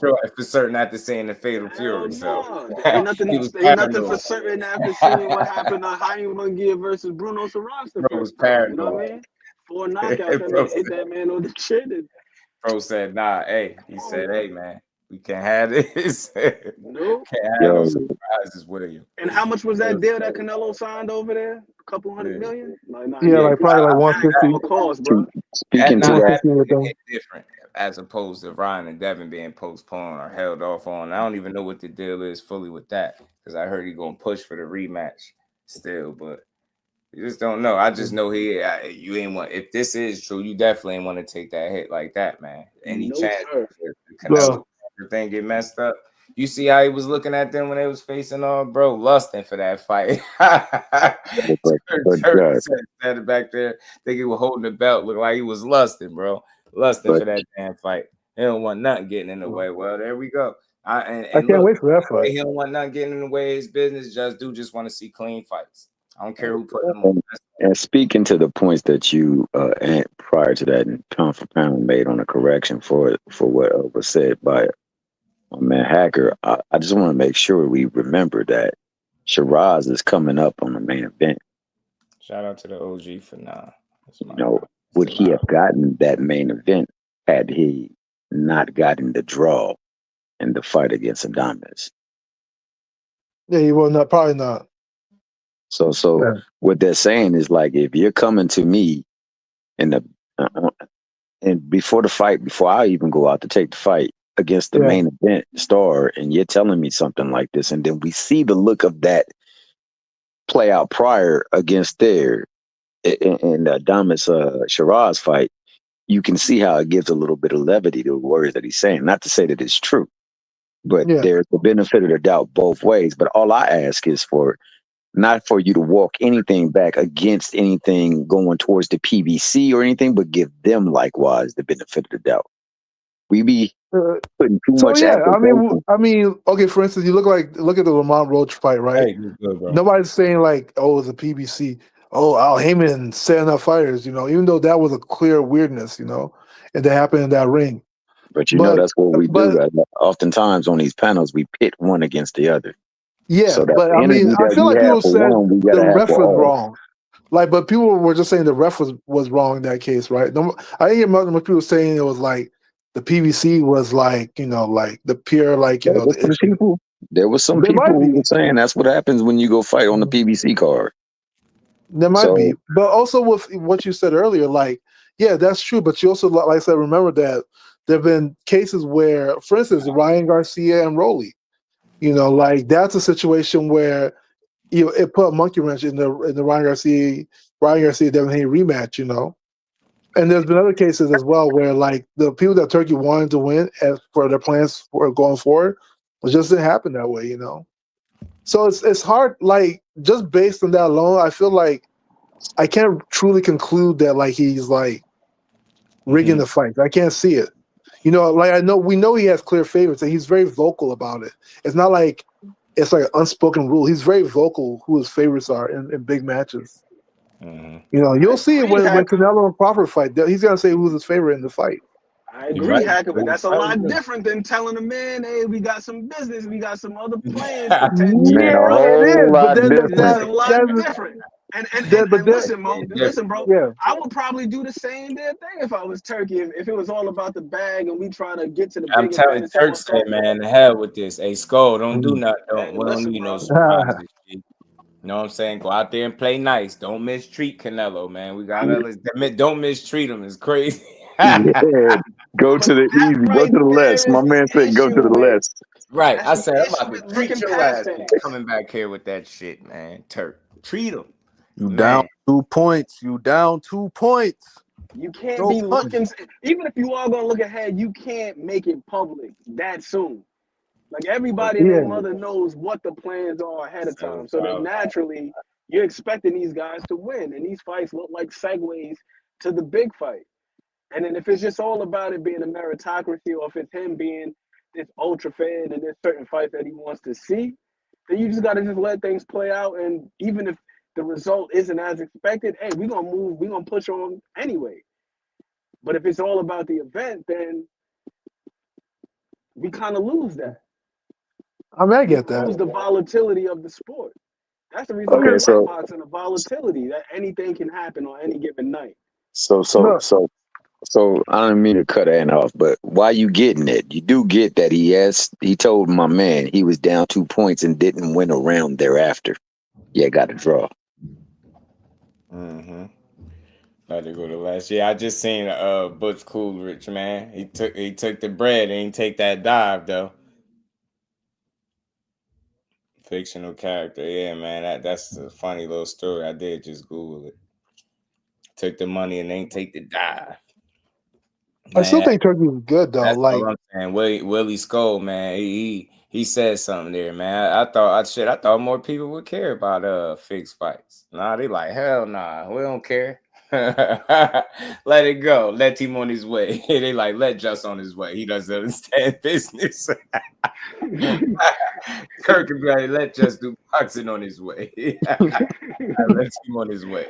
certain after seeing the Fatal Fury. So ain't nothing for certain after seeing what happened to Jaime Munguia versus Bruno Saras. Bro was paranoid. You know what I mean? 4 knockouts, that man hit that man on the chin. Bro said, "Nah, hey." He said, "Hey, man, we can't have this. No, can't have no surprises with you." And how much was that deal that Canelo signed over there? A couple $100 million? Like probably like 150. Cost, bro. Speaking to that, different as opposed to Ryan and Devin being postponed or held off on. I don't even know what the deal is fully with that because I heard he's gonna push for the rematch still, but you just don't know. I just know you ain't want. If this is true, you definitely ain't want to take that hit like that, man. Any chance Canelo everything get messed up? You see how he was looking at them when they was facing bro, lusting for that fight. Terence standing back there, think he was holding the belt, looked like he was lusting, bro. Lusting for that damn fight. He don't want nothing getting in the way. Well, there we go. I can't wait for that fight. He don't want nothing getting in the way of his business. Just want to see clean fights. I don't care who put them on. And speaking to the points that you and prior to that, and pound for pound made on a correction for what was said by my man Hacker, I just want to make sure we remember that Shiraz is coming up on the main event. Shout out to the OG for now. Would he have gotten that main event had he not gotten the draw in the fight against Adames? Yeah, he will not. Probably not. So what they're saying is, like, if you're coming to me and before the fight, before I even go out to take the fight against the main event star, and you're telling me something like this, and then we see the look of that play out prior against in Adames Shiraz fight, you can see how it gives a little bit of levity to the words that he's saying. Not to say that it's true, but there's the benefit of the doubt both ways. But all I ask is not for you to walk anything back against anything going towards the PBC or anything, but give them likewise the benefit of the doubt. We be putting too much. I mean, okay. For instance, you look at the Lamont Roach fight, right? Hey, good, nobody's saying like, oh, it's a PBC. Oh, Al Heyman setting up fighters, even though that was a clear weirdness, and that happened in that ring. But that's what we do. Oftentimes on these panels, we pit one against the other. Yeah, so but I mean, I feel like people said the ref was wrong. Like, but people were just saying the ref was wrong in that case, right? I didn't hear much people saying it was like the PBC was like, like the pure, like, there was some people who were saying that's what happens when you go fight on the PBC card. There might be, but also with what you said earlier, like, yeah, that's true. But you also, like I said, remember that there have been cases where, for instance, Ryan Garcia and Rolly, like that's a situation where it put a monkey wrench in the Ryan Garcia Devin Haney rematch, And there's been other cases as well where like the people that Turkey wanted to win as for their plans for going forward, it just didn't happen that way, So it's hard, like just based on that alone, I feel like I can't truly conclude that like he's like rigging the fights. I can't see it. Like we know he has clear favorites and he's very vocal about it. It's not like it's like an unspoken rule. He's very vocal who his favorites are in big matches. You'll see it when Canelo and Crawford fight. He's gonna say who's his favorite in the fight. I agree, Hacker, but that's a lot different than telling a man, hey, we got some business, we got some other plans to tend to. Man, a It is, whole but lot then different. It's a lot different. And listen, Mo, listen, bro. yeah. I would probably do the same damn thing if I was Turkey. If it was all about the bag and we try to get to the I'm big telling events. Turk said, man, the hell with this. Hey, Skull, don't do nothing. Hey, We don't listen, need no bro. surprises. You know what I'm saying? Go out there and play nice. Don't mistreat Canelo, man. We gotta don't mistreat him. It's crazy. Yeah, go to the easy, go to the less. My man said go to the less. Right. That's I the said I'm issue about with to treat looking your past ass. things. Coming back here with that shit, man. Turk. Treat him. You Man. down 2 points. You down 2 points. You can't Go be punch. looking, even if you are gonna look ahead, you can't make it public that soon. Like everybody and their mother knows what the plans are ahead of time. So then naturally you're expecting these guys to win. And these fights look like segues to the big fight. And then if it's just all about it being a meritocracy, or if it's him being this ultra fan and there's certain fights that he wants to see, then you just gotta just let things play out. And even if the result isn't as expected, hey, we're gonna push on anyway. But if it's all about the event, then we kind of lose that. I mean, I get We lose that. the volatility of the sport. That's the reason why I like boxing, the volatility, that anything can happen on any given night. So I don't mean to cut Ann off, but why you getting it? You do get that he told my man he was down 2 points and didn't win a round thereafter. Yeah, got to draw. Mm-hmm. About to go to last year. I just seen Butch Coolidge, man. He took the bread and didn't take that dive though. Fictional character, yeah, man. That's a funny little story. I did just Google it. Took the money and ain't take the dive. Man, I still think Turkey is good though. That's Like all I'm saying. Willie Skull, man, he said something there, man. I thought more people would care about fixed fights. Nah, they like, hell nah, we don't care. Let it go. Let him on his way. They like, let Just on his way. He doesn't understand business. Kirk and Barry, let Just do boxing on his way. Let him on his way.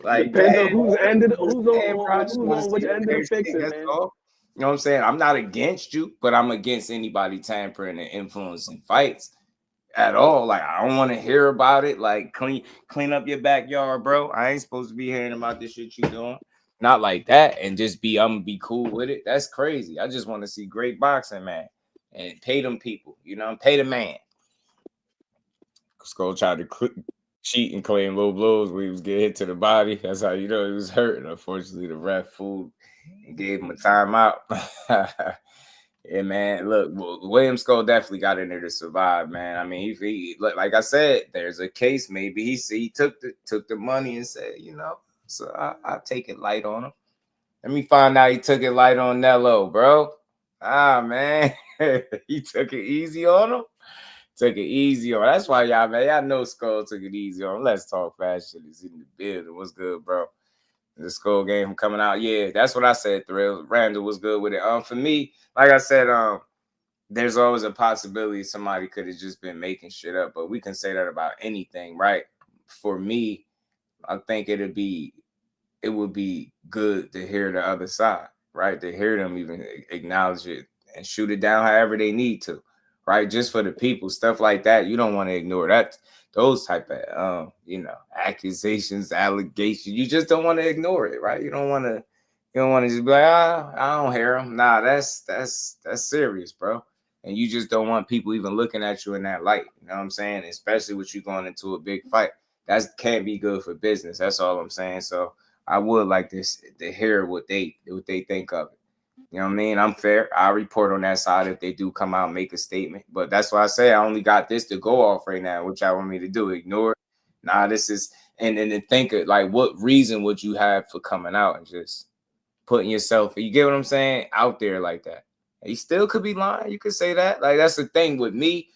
Like, depends on damn, who's bro, on which end of the fix it, that's man. all. You know what I'm saying? I'm not against you, but I'm against anybody tampering and influencing fights at all. Like, I don't want to hear about it. Like, clean up your backyard, bro. I ain't supposed to be hearing about this shit you doing. Not like that, and just I'm gonna be cool with it. That's crazy. I just want to see great boxing, man, and pay them people. You know, pay the man. Skull tried to cheat and claim low blows when he was getting hit to the body. That's how you know he was hurt. And unfortunately, the ref fooled and gave him a timeout. Yeah, man. Look, William Skull definitely got in there to survive, man. I mean, he like I said, there's a case. Maybe he took the money and said, you know, so I'll take it light on him. Let me find out he took it light on Nello, bro. Ah, man, he took it easy on him. Took it easy on. That's why y'all, man. Y'all know Skull took it easy on. Let's talk fashion. Is in the building. What's good, bro? The Skull game coming out. Yeah, that's what I said. Thrill. Randall was good with it. For me, like I said, there's always a possibility somebody could have just been making shit up, but we can say that about anything, right? For me, I think it would be good to hear the other side, right? To hear them even acknowledge it and shoot it down however they need to, right? Just for the people, stuff like that. You don't want to ignore that. Those type of, accusations, allegations. You just don't want to ignore it, right? You don't want to just be like, I don't hear them. Nah, that's serious, bro. And you just don't want people even looking at you in that light. You know what I'm saying? Especially with you going into a big fight. That can't be good for business. That's all I'm saying. So I would like this to hear what they think of it. You know what I mean? I'm fair. I'll report on that side if they do come out and make a statement. But that's why I say I only got this to go off right now, which I want me to do. Ignore it. Nah, this is and then think of like what reason would you have for coming out and just putting yourself, you get what I'm saying, out there like that. He still could be lying. You could say that. Like that's the thing with me.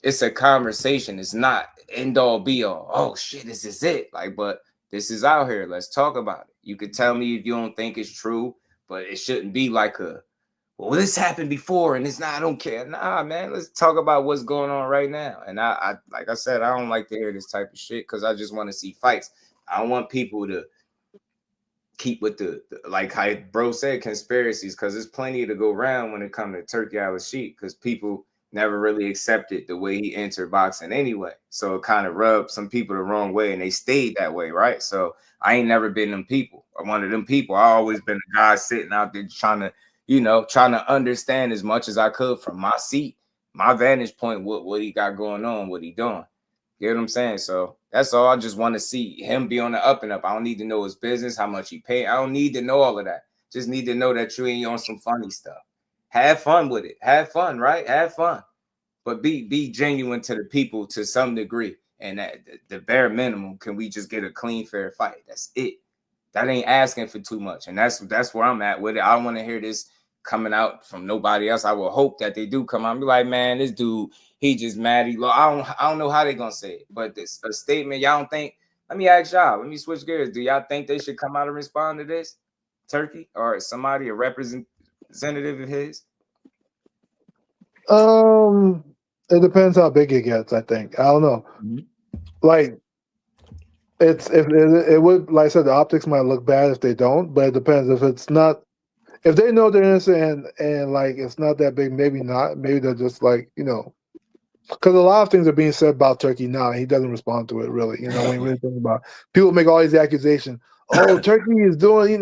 It's a conversation. It's not end all be all. Oh shit, this is it. Like, but this is out here. Let's talk about it. You could tell me if you don't think it's true, but it shouldn't be like well, this happened before and it's not, I don't care. Nah, man, let's talk about what's going on right now. And I like I said, I don't like to hear this type of shit because I just want to see fights. I want people to keep with the like how bro said, conspiracies, because there's plenty to go around when it comes to Turki Alashikh, because people never really accepted the way he entered boxing anyway. So it kind of rubbed some people the wrong way, and they stayed that way, right? So I ain't never been them people. I'm one of them people. I always been the guy sitting out there trying to understand as much as I could from my seat, my vantage point, what he got going on, what he doing. You know what I'm saying? So that's all. I just want to see him be on the up and up. I don't need to know his business, how much he pay. I don't need to know all of that. Just need to know that you ain't on some funny stuff. Have fun with it. Have fun, right? Have fun. But be genuine to the people to some degree. And at the bare minimum, can we just get a clean, fair fight? That's it. That ain't asking for too much. And that's where I'm at with it. I don't want to hear this coming out from nobody else. I will hope that they do come out and be like, man, this dude, he just mad. I don't know how they gonna say it, but this a statement. Y'all don't think? Let me ask y'all. Let me switch gears. Do y'all think they should come out and respond to this, Turki, or somebody, a representative of his? It depends how big it gets. I think. I don't know. Like, it would, like I said, the optics might look bad if they don't, but it depends. If it's not, if they know they're innocent and like it's not that big, maybe not. Maybe they're just like, because a lot of things are being said about Turki now, and he doesn't respond to it really. When you really think about it. People make all these accusations. Oh, Turki is doing,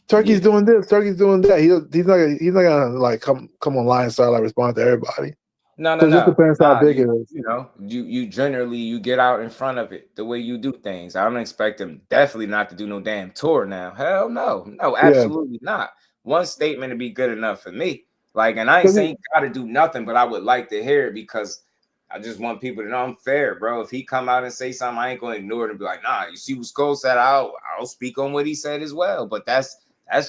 Turki's doing this, Turki's doing that. He's not gonna like come online and start like responding to everybody. No. It just depends how big it is. You generally you get out in front of it the way you do things. I don't expect him definitely not to do no damn tour now. Hell no, absolutely not. One statement to be good enough for me. Like, and I ain't saying you gotta do nothing, but I would like to hear it because I just want people to know I'm fair, bro. If he come out and say something, I ain't gonna ignore it and be like, nah, you see what Scull said, I'll speak on what he said as well. But that's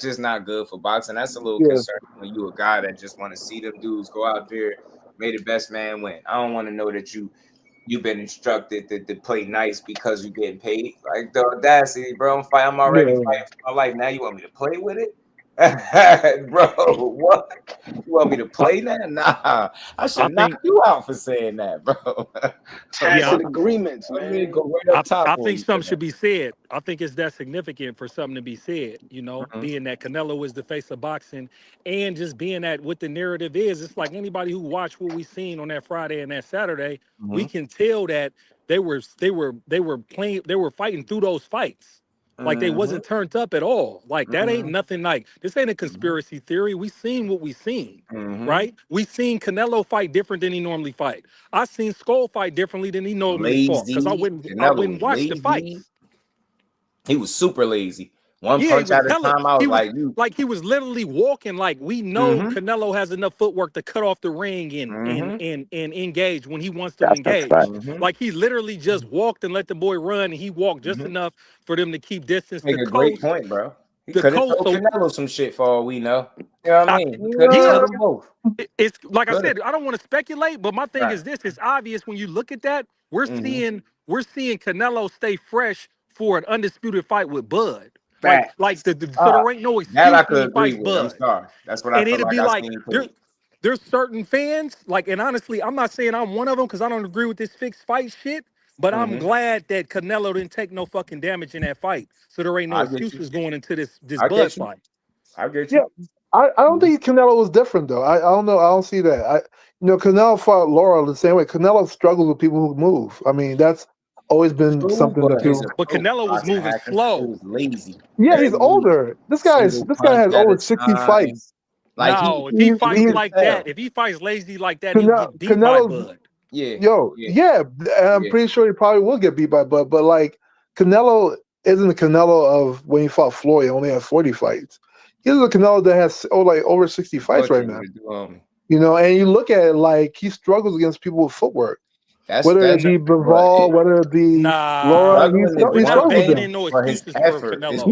just not good for boxing. That's a little concerning when you a guy that just want to see them dudes go out there, may the best man win. I don't want to know that you've been instructed to play nice because you're getting paid. Like the audacity, bro. I'm already fighting for my life. Now you want me to play with it? Bro, what? You want me to play that? Nah, I should knock you out for saying that, bro. Tacit agreements, man. Let me go right up top. I think something should be said. I think it's that significant for something to be said, being that Canelo is the face of boxing and just being that what the narrative is. It's like anybody who watched what we seen on that Friday and that Saturday, we can tell that they were fighting through those fights. Like they wasn't turned up at all. Like that ain't nothing like this ain't a conspiracy theory. We seen what we seen, right? We seen Canelo fight different than he normally fight. I seen Scull fight differently than he normally fought because I wouldn't watch the fights. He was super lazy. One punch at a time. I was like he was literally walking. Like we know Canelo has enough footwork to cut off the ring and engage when he wants to engage. Like he literally just walked and let the boy run, and he walked just enough for them to keep distance. Make a great point, bro. He could have told Canelo some shit for all we know. You know what I mean? It's like I said, I don't want to speculate, but my thing is this: it's obvious when you look at that. We're seeing Canelo stay fresh for an undisputed fight with Bud. Like so there ain't no excuse when he fights Bud. I'm sorry. That's what I feel it'd be like. There's certain fans, like, and honestly, I'm not saying I'm one of them because I don't agree with this fixed fight shit. But I'm glad that Canelo didn't take no fucking damage in that fight, so there ain't no excuses going into this Bud fight. I get you. Yeah, I don't think Canelo was different though. I don't know. I don't see that. Canelo fought Laurel the same way. Canelo struggles with people who move. I mean, that's always been something that people. But Canelo was moving slow. He was lazy. Yeah, he's older. This guy has over 60 fights. Like if he fights like that, if he fights lazy like that, he'll get beat by Bud. Yeah. I'm pretty sure he probably will get beat by Bud. But like Canelo isn't the Canelo of when he fought Floyd. He only had 40 fights. He's a Canelo that has over 60 fights right now. And you look at it like he struggles against people with footwork. Whether it be Bivol, whether it be Laura, he's struggling with them. No excuses for Canelo.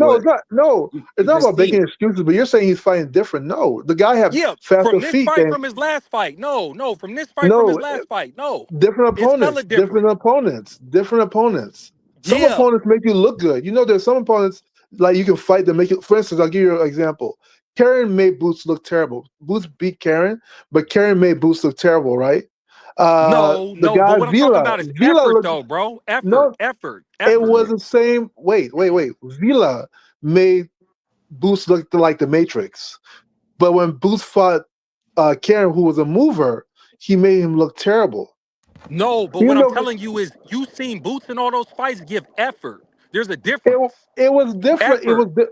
No, it's not about making excuses, but you're saying he's fighting different. No, the guy had faster from this feet fight from his last fight. No, from this fight from his last fight. No. Different opponents. Different opponents. Some opponents make you look good. There's some opponents like you can fight that make you. For instance, I'll give you an example. Karen made Boots look terrible. Boots beat Karen, but Karen made Boots look terrible, right? But what I'm talking about is effort, though, bro. Effort. It was the same. Wait. Vila made Boots look like the Matrix. But when Boots fought Karen, who was a mover, he made him look terrible. No, but what I'm telling you is you seen Boots in all those fights give effort. There's a difference. It was different. Effort.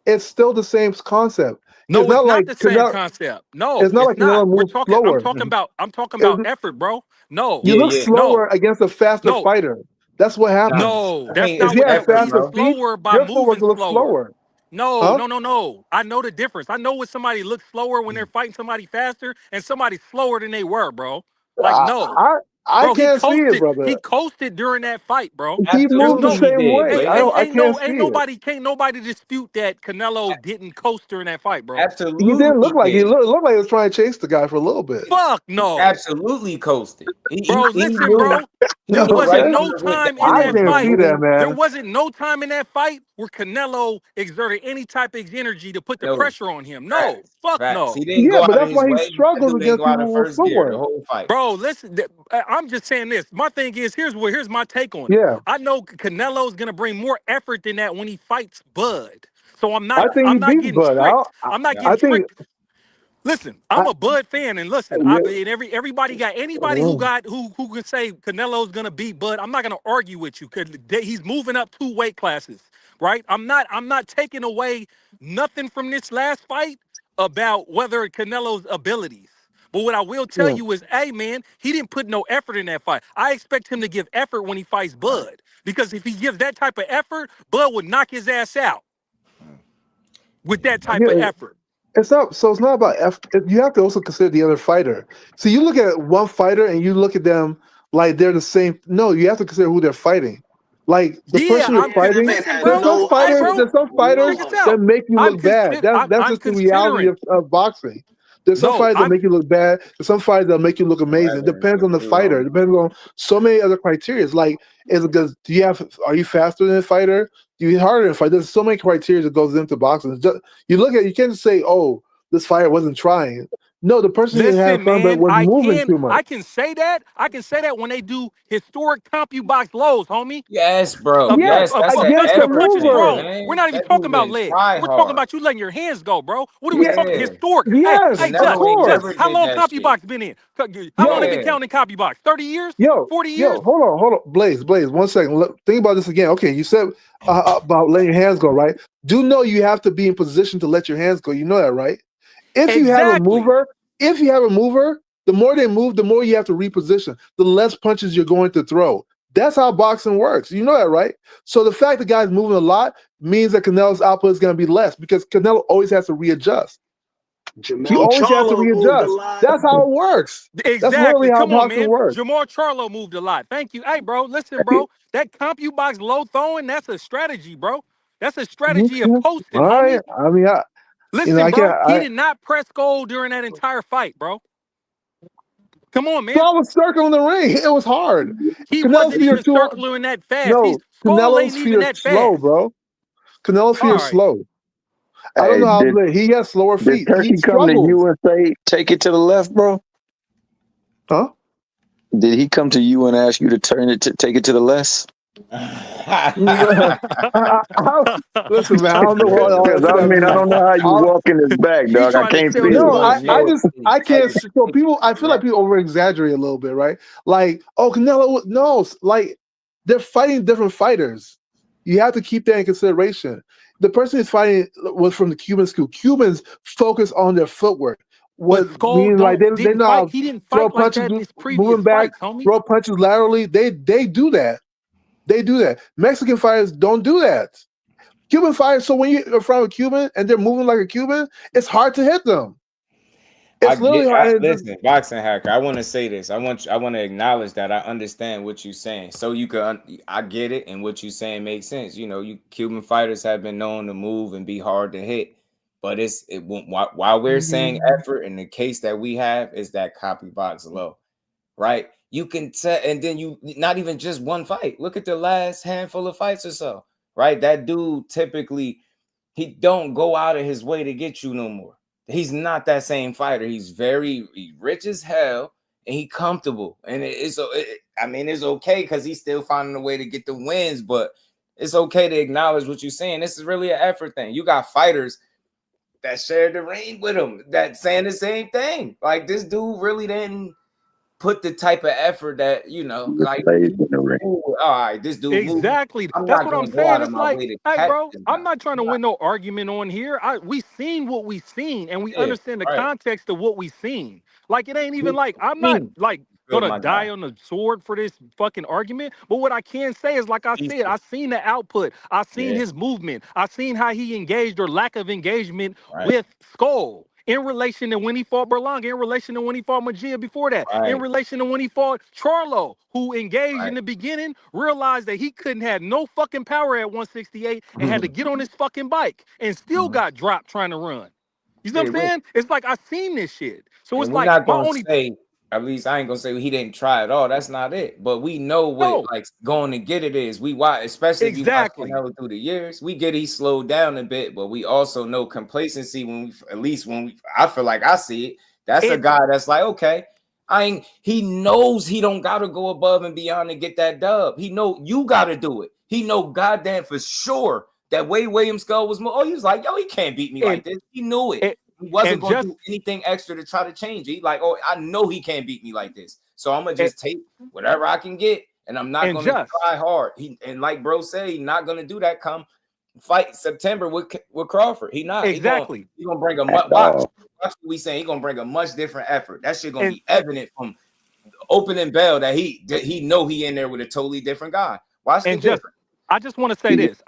It's still the same concept. No, it's not like the same concept. No, it's not like Canelo moves slower. I'm talking about effort, bro. No. You look slower against a faster fighter. That's what happens. No, that's not what happens. He's slower by moving slower. No, no. I know the difference. I know when somebody looks slower when they're fighting somebody faster and somebody's slower than they were, bro. Like, no. I can't see it, brother. He coasted during that fight, bro. He moved the same way. Can't nobody dispute that Canelo didn't coast during that fight, bro. Absolutely. He didn't look like he looked like he was trying to chase the guy for a little bit. Fuck no. Absolutely coasted. Listen, bro. There wasn't no time in that fight. There wasn't no time in that fight where Canelo exerted any type of energy to put the pressure on him. No. Fuck no. Yeah, but that's why he struggles against people with footwork. Bro, listen, I'm just saying this. My thing is, here's my take on it. Yeah. I know Canelo's gonna bring more effort than that when he fights Bud. So I'm not getting strict. Listen, I'm a Bud fan, and listen, everybody got anybody who can say Canelo's gonna beat Bud. I'm not gonna argue with you because he's moving up 2 weight classes, right? I'm not taking away nothing from this last fight about whether Canelo's abilities. But what I will tell you is, hey man, he didn't put no effort in that fight. I expect him to give effort when he fights Bud, because if he gives that type of effort, Bud would knock his ass out with that type of effort. It's not about effort. You have to also consider the other fighter. So you look at one fighter and you look at them like they're the same. No, you have to consider who they're fighting. Like the person you're fighting, there's some fighters that make you look bad. That's just the reality of boxing. There's some fighters that make you look bad. There's some fighters that make you look amazing. It depends on the fighter. It depends on so many other criteria. It's like, are you faster than a fighter? Do you harder than a fighter? There's so many criteria that goes into boxing. You can't just say, oh, this fighter wasn't trying. No, the person didn't have fun, but was moving too much. I can say that. When they do historic CompuBox lows, homie. Yes, bro. Yes, we're not even talking about legs. We're talking about you letting your hands go, bro. What are we talking? Historic. Yes, hey, Just, how long CompuBox been in? How long they been counting CompuBox? 30 years? 40 years? Hold on. Blaze, 1 second. Think about this again. Okay, you said about letting your hands go, right? Do know you have to be in position to let your hands go. You know that, right? If you have a mover, the more they move, the more you have to reposition. The less punches you're going to throw. That's how boxing works. You know that, right? So the fact the guy's moving a lot means that Canelo's output is going to be less because Canelo always has to readjust. He always has to readjust. That's how it works. Exactly. That's literally how boxing works. Jamal Charlo moved a lot. Thank you. Hey, bro, listen, bro. That CompuBox low throwing, that's a strategy, bro. That's a strategy of posting, homie. I mean, listen, bro, he did not press gold during that entire fight, bro. Come on, man. So I was circling the ring. It was hard. He wasn't even circling that fast. No, Canelo's feet are slow, bro. Canelo's feet are slow. I don't know how to play. He has slower feet. Did Turkey come to you and say, take it to the left, bro? Huh? Did he come to you and ask you to take it to the left? Listen, man, I don't know what. I don't know how you walk in his back, dog. I can't see. No, I can't. So I feel like people over exaggerate a little bit, right? Like, oh, Canelo, no, like they're fighting different fighters. You have to keep that in consideration. The person he's fighting was from the Cuban school. Cubans focus on their footwork. What means like they know he didn't fight like that in his previous moving back, fights, homie. throw punches laterally. They do that. They do that. Mexican fighters don't do that. Cuban fighters. So when you're in front of a Cuban and they're moving like a Cuban, it's hard to hit them. It's literally hard. Listen, boxing hacker. I want to say this. I want to acknowledge that I understand what you're saying. So you can, I get it, and what you're saying makes sense. You know, Cuban fighters have been known to move and be hard to hit, but while we're saying effort, in the case that we have is that CompuBox low, right? You can tell, and then you not even just one fight. Look at the last handful of fights or so, right? That dude typically he don't go out of his way to get you no more. He's not that same fighter. He's very rich as hell, and he comfortable. And it's okay because he's still finding a way to get the wins. But it's okay to acknowledge what you're saying. This is really an effort thing. You got fighters that shared the ring with him that saying the same thing. Like, this dude really didn't put the type of effort that, you know, like, all right, this dude exactly. That's what I'm saying. It's like, hey, bro, I'm not trying to win no argument on here. We seen what we seen, and we understand the context of what we seen. Like, it ain't even like I'm not like gonna die on the sword for this fucking argument. But what I can say is, like I said, I seen the output. I seen his movement. I seen how he engaged or lack of engagement with Scull. In relation to when he fought Berlanga, in relation to when he fought Majia before that, in relation to when he fought Charlo, who engaged in the beginning, realized that he couldn't have no fucking power at 168 and had to get on his fucking bike and still got dropped trying to run. You see what I'm saying? It's like I seen this shit. So it's like my only say, at least I ain't gonna say he didn't try at all. That's not it. But we know what like going to get it is. We watch, especially if you watch Canelo through the years, we get he slowed down a bit, but we also know complacency when we, at least when we, I feel like I see it. That's a guy that's like, okay, he knows he don't gotta go above and beyond and get that dub. He know you gotta do it. He know goddamn for sure that Wade Williams Skull was more. Oh, he was like, yo, he can't beat me like this. He knew it. He wasn't going to do anything extra to try to change it. He like, oh, I know he can't beat me like this. So I'm going to just take whatever I can get, and I'm not going to try hard. And like bro said, he's not going to do that come fight September with Crawford. He not. Exactly. He's going to bring a much, watch what we saying. He's going to bring a much different effort. That shit going to be evident from opening bell that he know he in there with a totally different guy. Watch the difference. I just want to say this.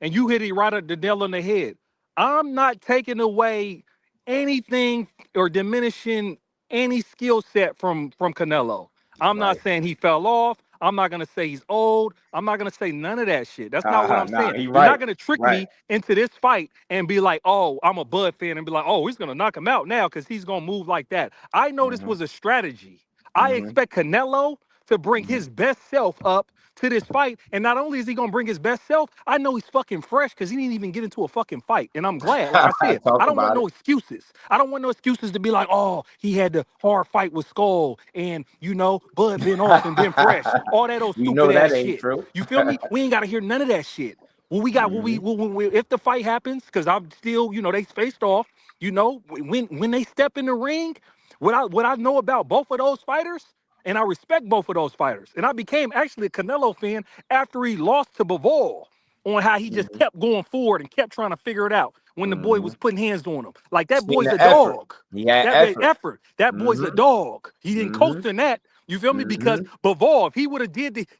And you hit it right at the nail on the head. I'm not taking away anything or diminishing any skill set from Canelo. I'm not saying he fell off. I'm not going to say he's old. I'm not going to say none of that shit. That's not what I'm saying. You're not going to trick me into this fight and be like, oh, I'm a Bud fan, and be like, oh, he's going to knock him out now because he's going to move like that. I know this was a strategy. I expect Canelo to bring his best self up to this fight. And not only is he going to bring his best self, I know he's fucking fresh because he didn't even get into a fucking fight. And I'm glad. Like I said, I don't want no excuses. I don't want no excuses to be like, oh, he had the hard fight with Scull and, you know, Bud been off and been fresh. All that old stupid ass shit. True. You feel me? We ain't got to hear none of that shit. When we got, if the fight happens, because I'm still, you know, they faced off, you know, when they step in the ring, what I know about both of those fighters, and I respect both of those fighters. And I became actually a Canelo fan after he lost to Bivol on how he just kept going forward and kept trying to figure it out when the boy was putting hands on him. Like, that boy's a dog. That effort. That boy's a dog. He didn't coast in that. You feel me? Because Bivol, if he would have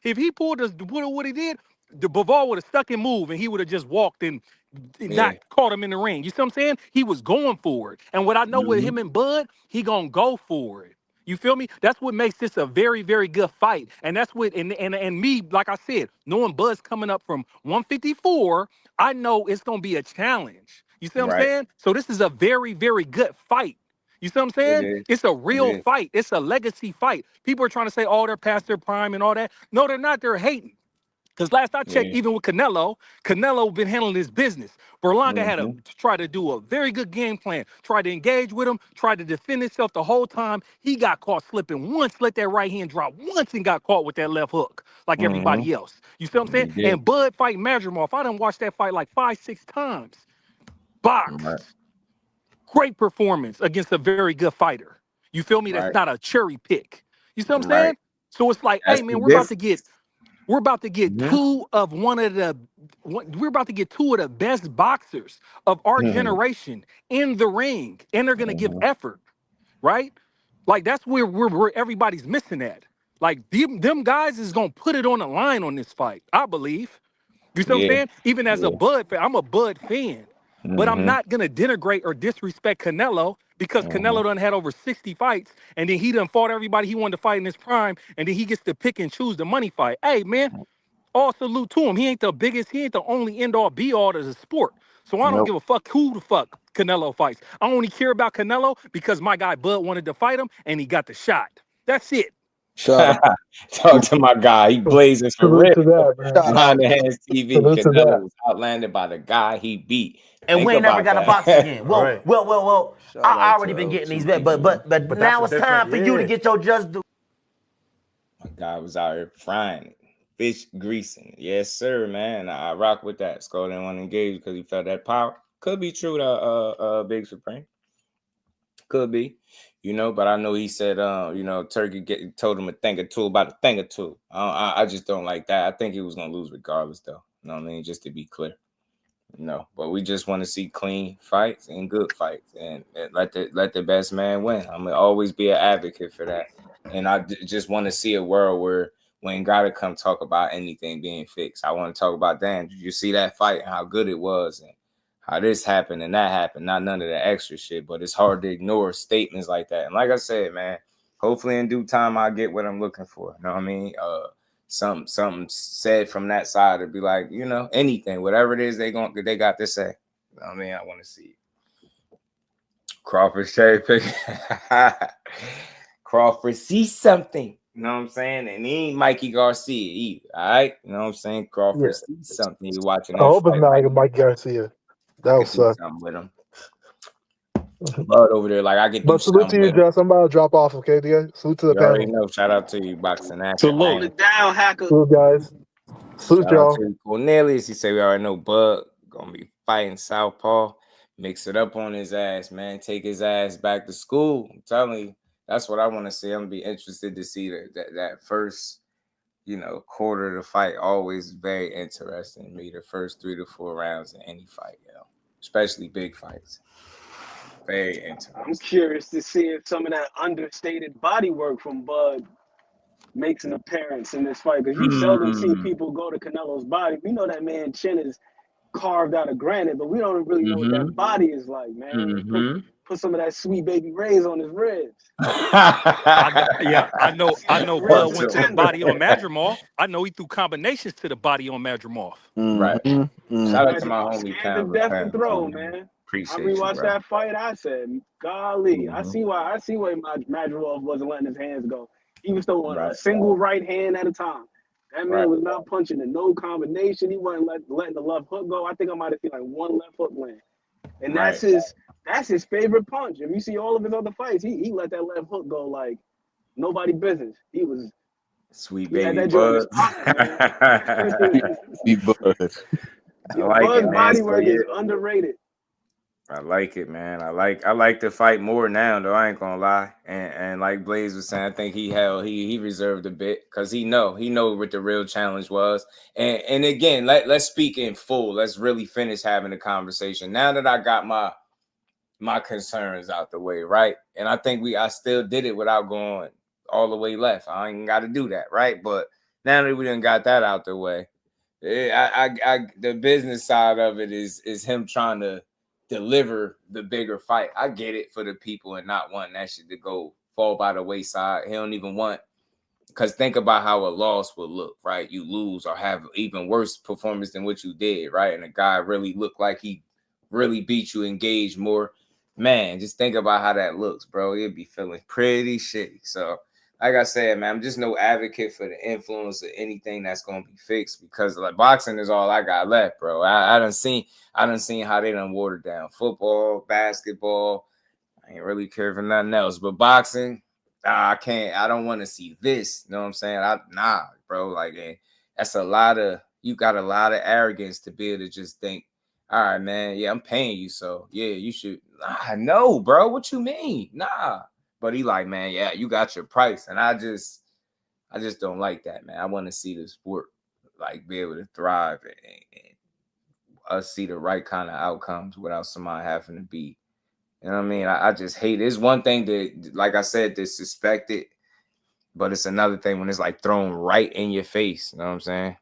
if he pulled what he did, the Bivol would have stuck and moved, and he would have just walked and not caught him in the ring. You see what I'm saying? He was going for it. And what I know with him and Bud, he gonna go for it. You feel me? That's what makes this a very, very good fight. And that's what, and me, like I said, knowing Bud's coming up from 154, I know it's going to be a challenge. You see what I'm saying? So this is a very, very good fight. You see what I'm saying? It's a real fight. It's a legacy fight. People are trying to say, oh, they're past their prime and all that. No, they're not. They're hating. Because last I checked, even with Canelo been handling his business. Berlanga had to try to do a very good game plan, tried to engage with him, tried to defend himself the whole time. He got caught slipping once, let that right hand drop once, and got caught with that left hook like everybody else. You see what I'm saying? And Bud fight Madrimov, I done watched that fight like 5-6 times. Boxed. Great performance against a very good fighter. You feel me? That's not a cherry pick. You see what I'm saying? So it's like, hey, man, we're about to get two of the best boxers of our generation in the ring, and they're gonna give effort, right? Like, that's where everybody's missing at. Like, them guys is gonna put it on the line on this fight, I believe. You see what I'm saying? Even as a Bud fan, I'm a Bud fan, but I'm not gonna denigrate or disrespect Canelo because Canelo done had over 60 fights, and then he done fought everybody he wanted to fight in his prime, and then he gets to pick and choose the money fight. Hey, man, all salute to him. He ain't the biggest, he ain't the only end-all be-all to the sport. So I don't give a fuck who the fuck Canelo fights. I only care about Canelo because my guy Bud wanted to fight him, and he got the shot. That's it. Talk to my guy. He blazes for real. Behind the Hands TV. Canelo was outlanded by the guy he beat. And we ain't never got a box again. Well. I already been getting these bets, but now it's time for you to get your just due. My guy was out here frying it. fish greasing. Yes, sir, man. I rock with that. Skull didn't want to engage because he felt that power. Could be true to Big Supreme. Could be, but I know he said, Turkey told him a thing or two about a thing or two. I just don't like that. I think he was gonna lose regardless, though. You know what I mean? Just to be clear. But we just want to see clean fights and good fights, and let the best man win. I'm gonna always be an advocate for that, and I just want to see a world where we ain't gotta come talk about anything being fixed. I want to talk about, damn, did you see that fight and how good it was, and how this happened and that happened, not none of the extra shit. But it's hard to ignore statements like that. And like I said, man, hopefully in due time I get what I'm looking for. You know what I mean? Something said from that side to be like, anything, whatever it is they got to say. You know what I mean? I want to see it. Crawford cherry pick. Crawford sees something. You know what I'm saying? And he ain't Mikey Garcia either. All right? You know what I'm saying? Crawford sees something. He's watching that. I hope it's not like Mike Garcia. That would suck. Something with him. Bud over there, like I get. But salute to you, Josh. I'm about to drop off. Okay, salute to the panel. Already know. Shout out to you, boxing action. Hold it down, hacker. Salute, guys. Salute, y'all. Cornelius, he said we already know Bud gonna be fighting Southpaw. Mix it up on his ass, man. Take his ass back to school. I'm telling you, that's what I want to see. I'm gonna be interested to see that first, quarter of the fight. Always very interesting to me. The first 3 to 4 rounds in any fight, especially big fights. Very interesting. I'm curious to see if some of that understated body work from Bud makes an appearance in this fight, because you seldom see people go to Canelo's body. We know that man chin is carved out of granite, but we don't really know what that body is like, man. Put some of that sweet baby rays on his ribs. I know Bud went to the body on Madrimov. I know he threw combinations to the body on Madrimov. Right. Shout out to my homie Scared to death and throw, man. I rewatched that fight. I said, golly, I see why Madrimov wasn't letting his hands go. He was throwing a single right hand at a time. That man was not punching in no combination. He wasn't letting the left hook go. I think I might have seen like one left hook land. And that's his favorite punch. If you see all of his other fights, he let that left hook go like nobody business. He was sweet baby Bud. Sweet Bud. Bud's body work is underrated. I like it, man. I like the fight more now, though. I ain't gonna lie. And like Blaze was saying, I think he reserved a bit because he know what the real challenge was. And again, let's speak in full. Let's really finish having the conversation. Now that I got my concerns out the way, right? And I think I still did it without going all the way left. I ain't got to do that, right? But now that we done got that out the way, the business side of it is him trying to deliver the bigger fight. I get it for the people and not wanting that shit to go fall by the wayside. He don't even want, because think about how a loss will look, right? You lose or have even worse performance than what you did, right? And the guy really looked like he really beat you, engaged more. Man, just think about how that looks, bro. You'd be feeling pretty shitty. So, like I said, man, I'm just no advocate for the influence of anything that's gonna be fixed, because like boxing is all I got left, bro. I done seen how they done watered down football, basketball. I ain't really care for nothing else, but boxing, I don't want to see this. You know what I'm saying? Nah, bro. Like, that's you got a lot of arrogance to be able to just think, all right, man, yeah, I'm paying you, so yeah, you should. Nah, no, bro. What you mean? Nah. But he like, man, yeah, you got your price. And I just don't like that, man. I want to see the sport like be able to thrive and us see the right kind of outcomes without somebody having to be, you know what I mean? I just hate it. It's one thing that, like I said, to suspect it, but it's another thing when it's like thrown right in your face. You know what I'm saying?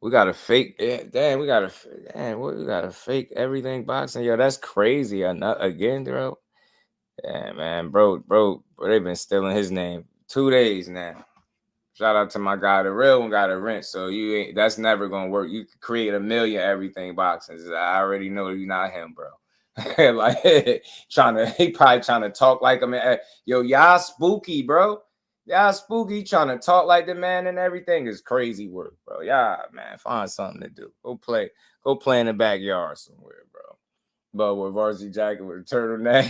We got to fake, we got to fake everything boxing. Yo, that's crazy. Again, bro. Yeah, man, bro, they've been stealing his name 2 days now. Shout out to my guy. The real one got a rent, so that's never gonna work. You could create a million everything boxing. I already know you're not him, bro. Like he probably trying to talk like him. Yo, y'all spooky, bro. Y'all spooky trying to talk like the man and everything is crazy work, bro. Yeah, man, find something to do. Go play in the backyard somewhere, bro. But with varsity jacket with a turtleneck.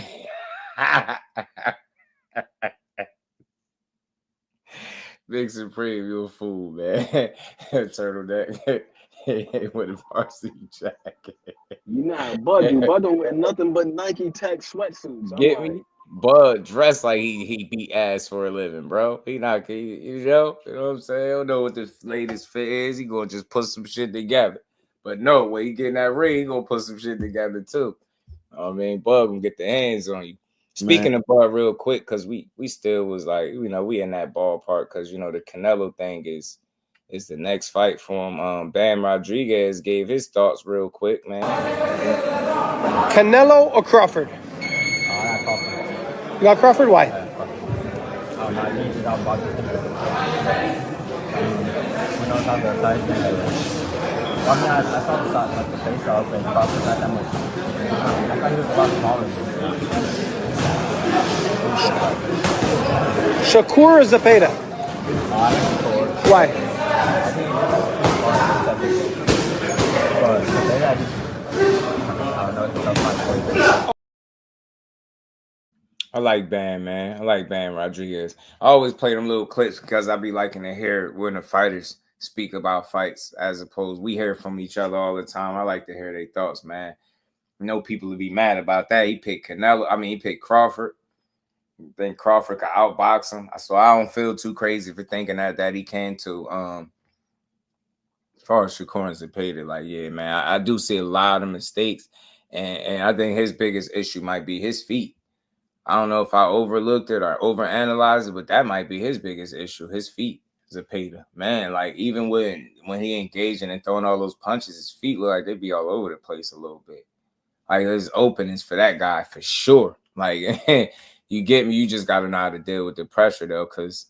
Big Supreme, you a fool, man. Turtleneck with a varsity jacket. You know, Bud don't wear nothing but Nike Tech sweatsuits. I'm Get like, me? Bud dressed like he beat ass for a living, bro. He not, you know what I'm saying? I don't know what the latest fit is. He gonna just put some shit together. But no, when he get in that ring, he gonna put some shit together too. I mean, Bud gonna get the hands on you. Speaking of Bud, real quick, because we still was like, you know, we in that ballpark because you know the Canelo thing is the next fight for him. Bam Rodriguez gave his thoughts real quick, man. Canelo or Crawford? You got Crawford? Why? I saw the shot, like the face off, and Crawford not that much. I thought he was a lot smaller than Shakur or Zepeda? Why? I like Bam, man. I like Bam Rodriguez. I always play them little clips because I be liking to hear when the fighters speak about fights as opposed we hear from each other all the time. I like to hear their thoughts, man. You know people to be mad about that. He picked Canelo. I mean, he picked Crawford. I think Crawford could outbox him. So I don't feel too crazy for thinking that he can too. As far as Shakur and Zepeda, like, yeah, man, I do see a lot of mistakes. And I think his biggest issue might be his feet. I don't know if I overlooked it or overanalyzed it, but that might be his biggest issue. His feet, Zepeda. Man, like even when he engaging and throwing all those punches, his feet look like they be all over the place a little bit. Like there's openings for that guy for sure. Like you get me, you just gotta know how to deal with the pressure though, because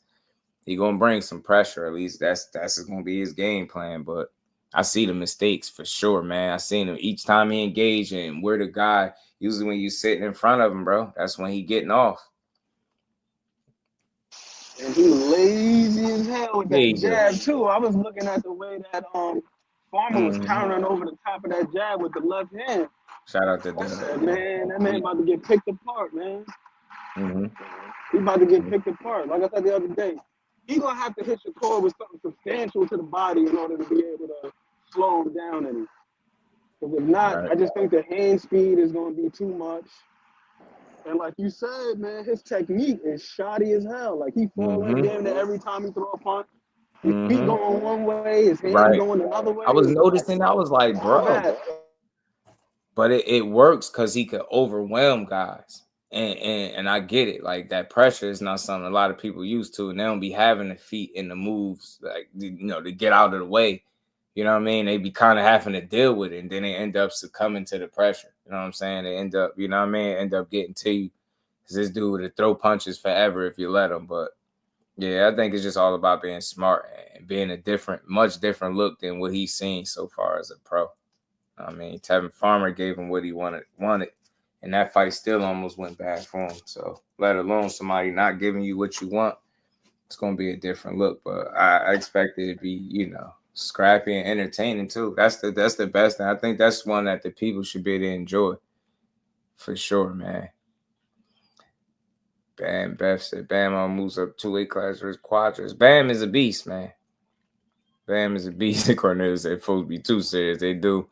he gonna bring some pressure. At least that's gonna be his game plan. But I see the mistakes for sure, man. I seen him each time he engaged, and where the guy usually when you sitting in front of him, bro, that's when he getting off. and he lazy as hell with that jab too. I was looking at the way that Farmer was countering over the top of that jab with the left hand. Shout out to I said, man, that man about to get picked apart, man. Mm-hmm. He about to get picked apart. Like I said the other day, he gonna have to hit Shakur with something substantial to the body in order to be able to slow him down any. Because if not, I just think the hand speed is gonna be too much. And like you said, man, his technique is shoddy as hell. Like he fall in damn near every time he throw a punch. His feet going one way, his hands going another way. I was noticing, I was like, bro. But it works because he could overwhelm guys. And I get it. Like that pressure is not something a lot of people used to, and they don't be having the feet and the moves, like, you know, to get out of the way. You know what I mean? They be kind of having to deal with it, and then they end up succumbing to the pressure. You know what I'm saying? They end up, you know what I mean? End up getting to you. Because this dude would throw punches forever if you let him. But yeah, I think it's just all about being smart and being a much different look than what he's seen so far as a pro. I mean, Tevin Farmer gave him what he wanted, and that fight still almost went bad for him. So, let alone somebody not giving you what you want, it's going to be a different look. But I expect it to be, you know, scrappy and entertaining too. That's the best thing. I think that's one that the people should be able to enjoy, for sure, man. Beth said, Bam moves up 2 weight classes for his quadras. Bam is a beast, man. Bam is a beast. Cornelius said, folks be too serious. They do.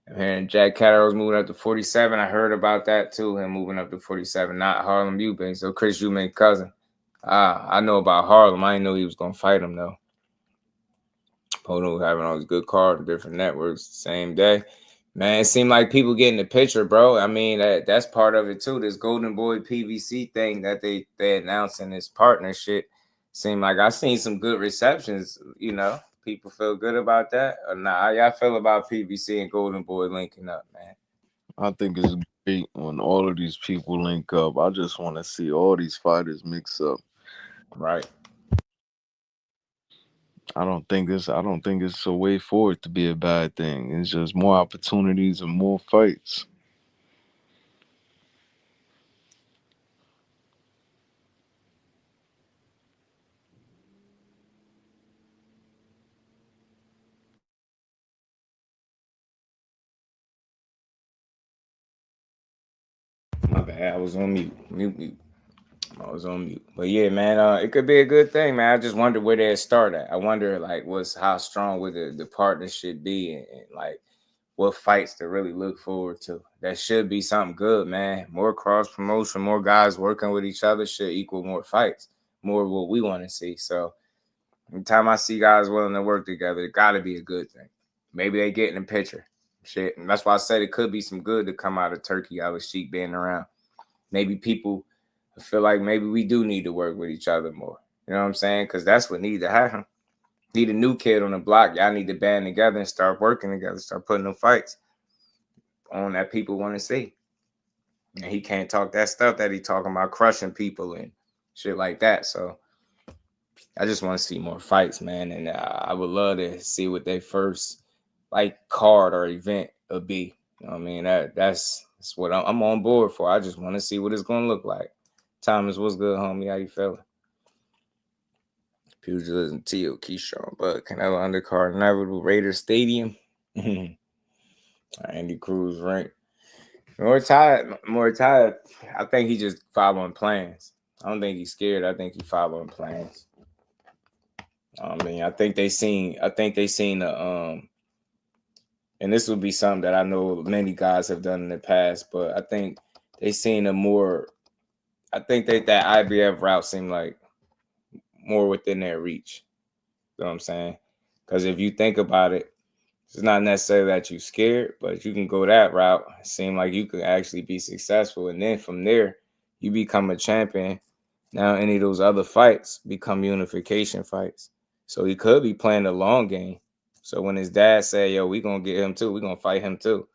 And Jack Catterall's moving up to 47. I heard about that too. Him moving up to 47, not Harlem Eubank. So Chris Eubank's cousin. I know about Harlem. I didn't know he was gonna fight him though. Pono having all these good cards, different networks, same day. Man, it seemed like people getting the picture, bro. I mean, that's part of it too. This Golden Boy PVC thing that they announced in this partnership seemed like I seen some good receptions, you know. People feel good about that or not? How y'all feel about PVC and Golden Boy linking up, man? I think it's great when all of these people link up. I just want to see all these fighters mix up. Right. I don't think it's a way forward to be a bad thing. It's just more opportunities and more fights. My bad, I was on mute. I was on mute. But yeah, man, it could be a good thing, man. I just wonder where they'd start at. I wonder, like, how strong would the partnership be, and like what fights to really look forward to. That should be something good, man. More cross promotion, more guys working with each other should equal more fights, more of what we want to see. So every time I see guys willing to work together, it got to be a good thing. Maybe they get in the picture. Shit. And that's why I said it could be some good to come out of Turki Alashikh being around. Maybe people feel like maybe we do need to work with each other more. You know what I'm saying? Because that's what need to happen. Need a new kid on the block. Y'all need to band together and start working together, start putting them fights on that people want to see. And he can't talk that stuff that he talking about, crushing people and shit like that. So I just want to see more fights, man. And I would love to see what their first like card or event will be. You know what I mean? That's what I'm on board for. I just want to see what it's going to look like. Thomas, what's good, homie? How you feeling? Pugilism, Teo, Keyshawn, but Canelo undercard, inevitable Raiders Stadium. Andy Cruz rank. More tired. I think he just following plans. I don't think he's scared. I think he following plans. I mean, I think they seen the and this would be something that I know many guys have done in the past, but I think they seen a more. I think that IBF route seemed like more within their reach. You know what I'm saying? Because if you think about it, it's not necessarily that you're scared, but you can go that route. It seems like you could actually be successful. And then from there, you become a champion. Now any of those other fights become unification fights. So he could be playing the long game. So when his dad say, yo, we going to get him too. We're going to fight him too.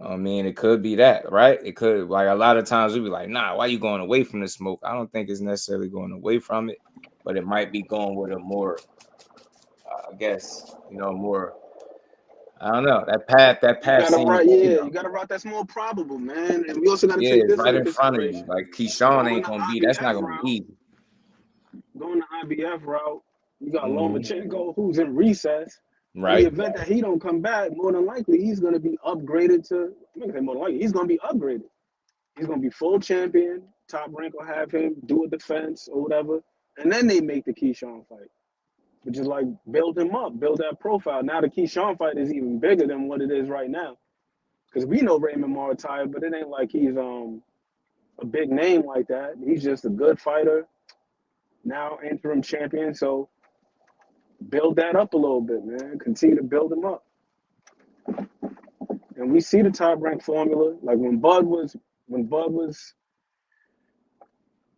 I mean, it could be that, right? It could, like a lot of times we be like, nah, why you going away from the smoke? I don't think it's necessarily going away from it, but it might be going with a more, I guess, more, I don't know, that path seems, you gotta route that's more probable, man. And we also gotta take it's this right into in front of you. consideration. Like Keyshawn Going ain't the going to be, that's not IBF going to be route, easy. going the IBF route, you got Mm-hmm. Lomachenko, who's in recess. In the Right. event that he don't come back, more than likely he's gonna be upgraded to. I'm gonna say more than likely he's gonna be upgraded. He's gonna be full champion. Top Rank will have him do a defense or whatever, and then they make the Keyshawn fight. But just like build him up, build that profile. Now the Keyshawn fight is even bigger than what it is right now, because we know Raymond Martial, but it ain't like he's a big name like that. He's just a good fighter. Now interim champion, so build that up a little bit, man. Continue to build him up. And we see the Top Rank formula. Like when Bud was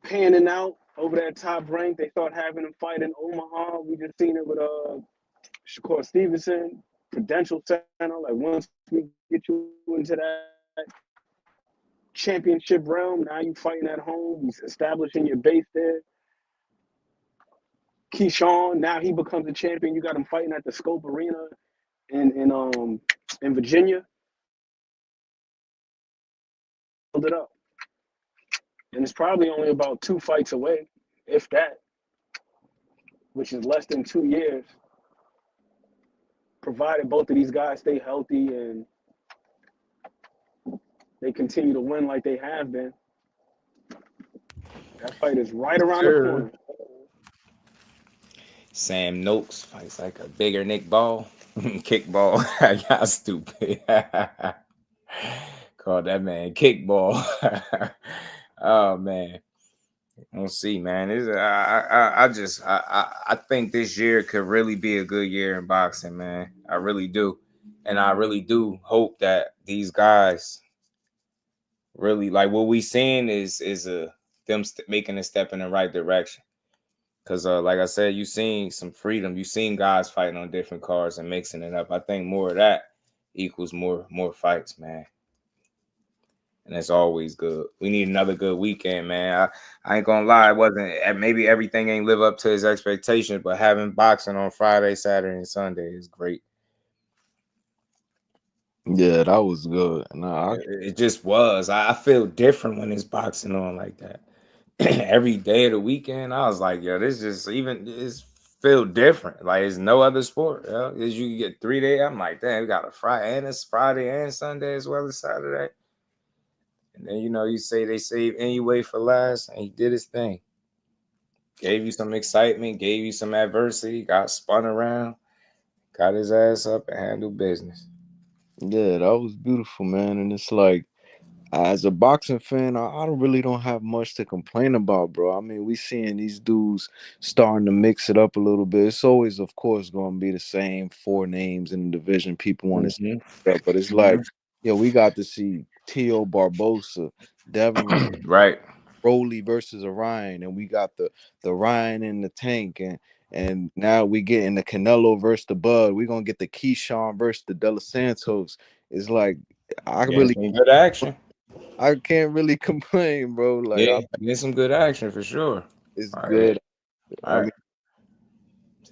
panning out over that Top Rank, they thought having him fight in Omaha. We just seen it with Shakur Stevenson, Prudential Center. Like once we get you into that championship realm, now you fighting at home. He's establishing your base there. Keyshawn, now he becomes a champion. You got him fighting at the Scope Arena in Virginia. Build it up. And it's probably only about 2 fights away, if that, which is less than 2 years, provided both of these guys stay healthy and they continue to win like they have been. That fight is right around the corner. Sam Noakes fights like a bigger Nick Ball. Kickball. Y'all stupid. Call that man kickball. Oh man. We'll see, man. I think this year could really be a good year in boxing, man. I really do. And I really do hope that these guys really, like, what we seeing is them making a step in the right direction. Because like I said, you seen some freedom. You seen guys fighting on different cards and mixing it up. I think more of that equals more fights, man. And it's always good. We need another good weekend, man. I ain't gonna lie, it wasn't, maybe everything ain't live up to his expectations, but having boxing on Friday, Saturday, and Sunday is great. Yeah, that was good. Nah, it just was. I feel different when it's boxing on like that. Every day of the weekend, I was like, yo, this just it's feel different. Like it's no other sport. As you get 3 days, I'm like, damn, we got a Friday and it's Friday and Sunday as well as Saturday. And then, you know, you say they save anyway for last, and he did his thing. Gave you some excitement, gave you some adversity, got spun around, got his ass up and handled business. Yeah, that was beautiful, man. And it's like, as a boxing fan, I really don't have much to complain about, bro. I mean, we seeing these dudes starting to mix it up a little bit. It's always, of course, going to be the same 4 names in the division people want to see. But it's like, we got to see Teo Barbosa, Devin right, Rolly versus Orion, and we got the Ryan in the tank, and now we getting the Canelo versus the Bud. We're gonna get the Keyshawn versus the De Los Santos. It's like some good action. I can't really complain, bro. Like, get some good action for sure. It's good. I mean,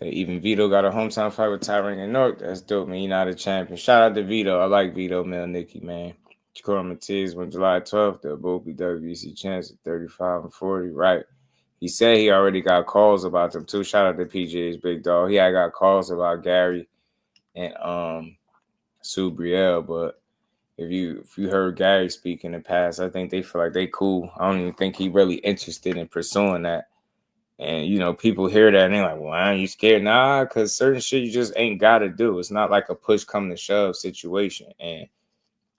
even Vito got a hometown fight with Tyron and Nork. That's dope, man. You're not a champion. Shout out to Vito. I like Vito, Nicky, man. Shakur Matiz on July 12th. They'll both be WBC champs at 35 and 40. Right. He said he already got calls about them too. Shout out to PJ's big dog. He had got calls about Gary and Sue Brielle, but if you heard Gary speak in the past, I think they feel like they cool. I don't even think he really interested in pursuing that. And, you know, people hear that and they're like, well, aren't you scared? Nah, because certain shit you just ain't got to do. It's not like a push come to shove situation. And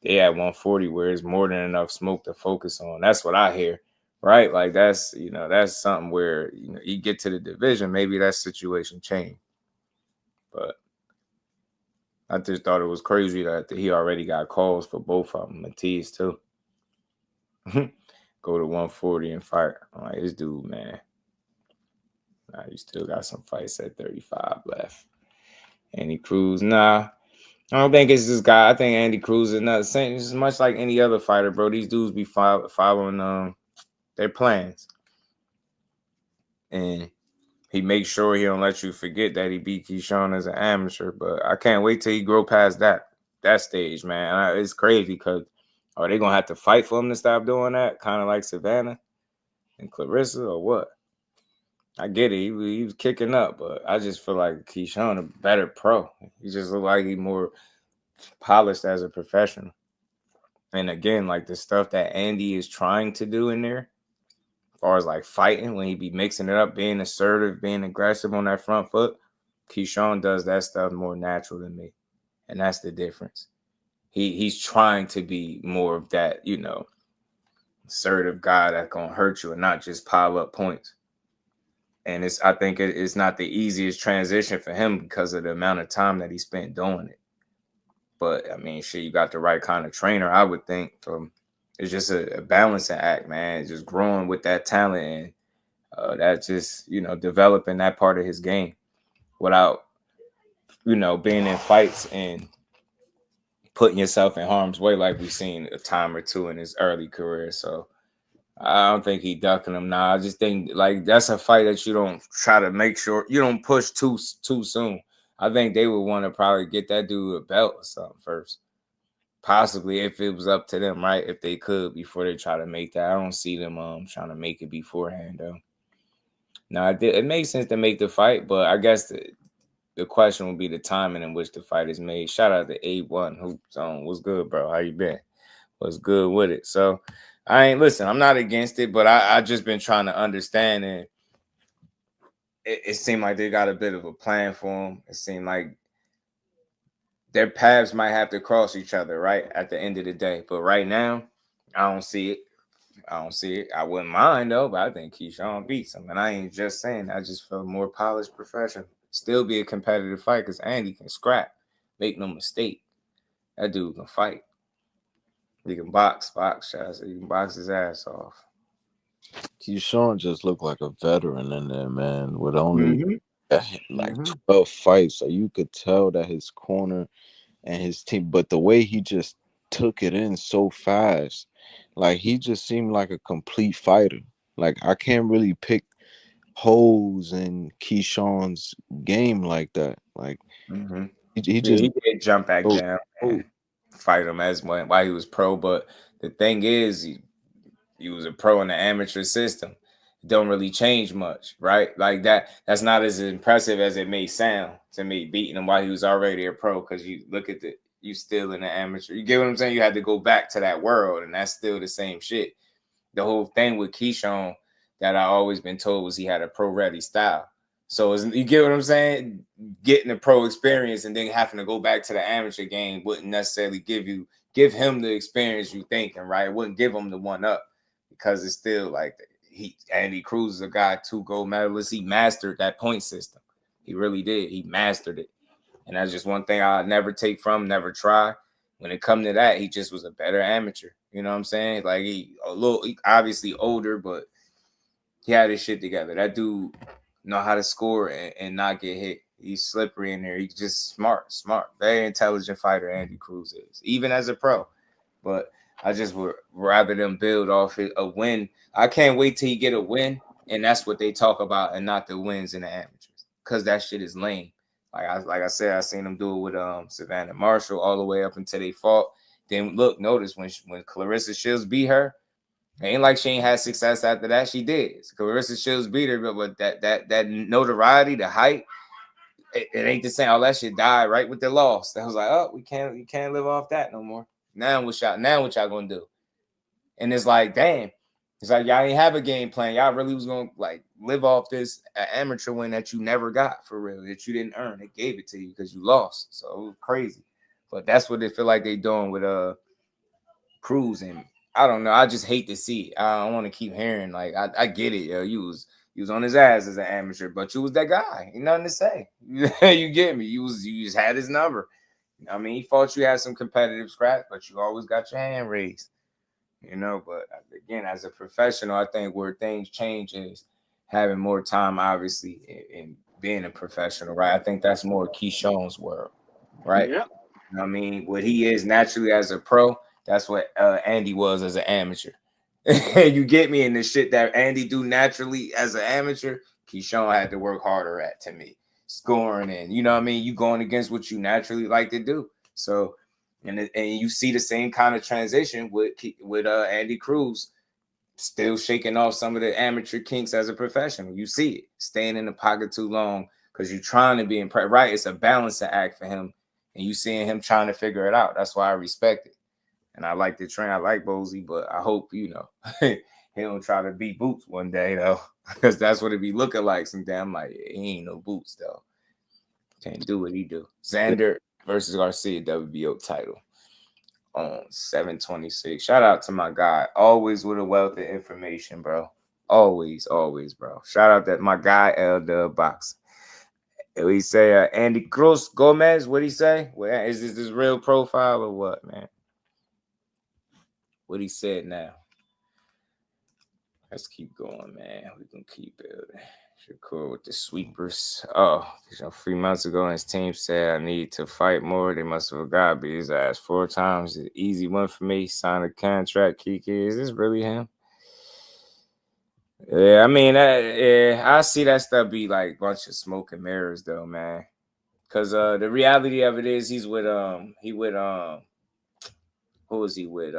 they at 140 where it's more than enough smoke to focus on. That's what I hear, right? Like that's, you know, that's something where, you know, you get to the division, maybe that situation changed. But I just thought it was crazy that he already got calls for both of them, Matisse too. Go to 140 and fight. I'm like, this dude, man. Nah, you still got some fights at 35 left. Andy Cruz, nah. I don't think it's this guy. I think Andy Cruz is not the same. It's much like any other fighter, bro. These dudes be following their plans. And he makes sure he don't let you forget that he beat Keyshawn as an amateur. But I can't wait till he grow past that stage, man. It's crazy because are they going to have to fight for him to stop doing that? Kind of like Savannah and Clarissa or what? I get it. He was kicking up, but I just feel like Keyshawn a better pro. He just look like he's more polished as a professional. And again, like the stuff that Andy is trying to do in there, as far as like fighting, when he be mixing it up, being assertive, being aggressive on that front foot, Keyshawn does that stuff more natural than me. And that's the difference. He's trying to be more of that, you know, assertive guy that's going to hurt you and not just pile up points. And I think it's not the easiest transition for him because of the amount of time that he spent doing it. But, I mean, shit, you got the right kind of trainer, I would think. It's just a balancing act, man. It's just growing with that talent and that just, you know, developing that part of his game without, you know, being in fights and putting yourself in harm's way like we've seen a time or two in his early career. So I don't think he ducking him now. I just think like that's a fight that you don't try to make sure you don't push too soon. I think they would want to probably get that dude a belt or something first. Possibly if it was up to them, right? If they could before they try to make that. I don't see them trying to make it beforehand though. Now it makes sense to make the fight, but I guess the question will be the timing in which the fight is made. Shout out to A1 Hoops on. What's good, bro? How you been? What's good with it? So I'm not against it, but I just been trying to understand, and it seemed like they got a bit of a plan for them. It seemed like their paths might have to cross each other, right, at the end of the day. But right now, I don't see it. I wouldn't mind, though, but I think Keyshawn beats him. And I ain't just saying that. I just feel more polished professional. Still be a competitive fight because Andy can scrap. Make no mistake. That dude can fight. He can box, shots. He can box his ass off. Keyshawn just looked like a veteran in there, man, with only 12 fights. So you could tell that his corner and his team, but the way he just took it in so fast, like he just seemed like a complete fighter. Like I can't really pick holes in Keyshawn's game like that. Like he just he did jump back down and fight him as while he was pro. But the thing is, he was a pro in the amateur system. It don't really change much, right? Like that's not as impressive as it may sound to me, beating him while he was already a pro. Because you look at you still in the amateur. You get what I'm saying? You had to go back to that world, and that's still the same shit. The whole thing with Keyshawn that I always been told was he had a pro-ready style. So you get what I'm saying? Getting the pro experience and then having to go back to the amateur game wouldn't necessarily give him the experience you thinking, right? It wouldn't give him the one up because it's still like Andy Cruz is a guy, 2 gold medalists. He mastered that point system. He really did. He mastered it. And that's just one thing I'll never take from, never try. When it come to that, he just was a better amateur. You know what I'm saying? Like he obviously older, but he had his shit together. That dude know how to score and not get hit. He's slippery in there. He's just smart, very intelligent fighter. Andy Cruz is, even as a pro. But I just would rather them build off a win. I can't wait till you get a win, and that's what they talk about, and not the wins in the amateurs, because that shit is lame. Like I said, I seen them do it with Savannah Marshall all the way up until they fought. Then notice when Clarissa Shields beat her, it ain't like she ain't had success after that. She did. So Clarissa Shields beat her, but that notoriety, the hype, it ain't the same. All that shit died right with the loss. That was like, oh, we can't live off that no more. Now what y'all gonna do? And it's like, damn. It's like y'all ain't have a game plan. Y'all really was gonna like live off this amateur win that you never got for real, that you didn't earn. They gave it to you because you lost. So it was crazy. But that's what they feel like they doing with Cruz, and I don't know. I just hate to see it. I don't want to keep hearing like I get it, yo. You was on his ass as an amateur, but you was that guy. Ain't nothing to say. You get me? You just had his number. I mean, he thought you had some competitive scraps, but you always got your hand raised. You know, but again, as a professional, I think where things change is having more time, obviously, in being a professional, right? I think that's more Keyshawn's world, right? Yep. You know what I mean, what he is naturally as a pro, that's what Andy was as an amateur. You get me? In the shit that Andy do naturally as an amateur, Keyshawn had to work harder at, to me. Scoring and, you know what I mean? You going against what you naturally like to do. So, and you see the same kind of transition with Andy Cruz, still shaking off some of the amateur kinks as a professional. You see it, staying in the pocket too long because you're trying to be right. It's a balancing act for him, and you seeing him trying to figure it out. That's why I respect it, and I like the train. I like Bozy, but I hope he don't try to beat Boots one day though, because that's what it be looking like. Some damn like he ain't no Boots though. Can't do what he do. Xander versus Garcia WBO title on 7/26. Shout out to my guy, always with a wealth of information, bro. Always, bro. Shout out to my guy LWBoxing. He say Andy Cruz Gomez. What he say? Well, is this his real profile or what, man? What he said now. Let's keep going, man. We can keep building. Shakur with the sweepers. Oh, 3 months ago, his team said I need to fight more. They must have forgot, beat his ass 4 times. An easy one for me. Sign a contract. Kiki, is this really him? Yeah, I mean, I see that stuff be like a bunch of smoke and mirrors, though, man. Because the reality of it is, he's with who is he with?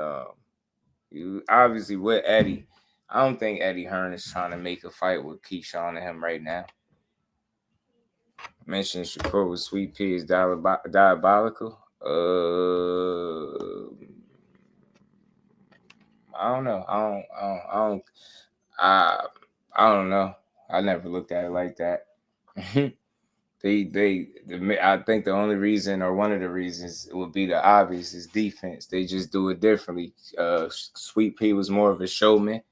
Obviously with Eddie. I don't think Eddie Hearn is trying to make a fight with Keyshawn and him right now. Mentioned Shakur with Sweet Pea is diabolical. I don't know. I don't know. I never looked at it like that. I think the only reason, or one of the reasons, it would be the obvious is defense. They just do it differently. Sweet Pea was more of a showman,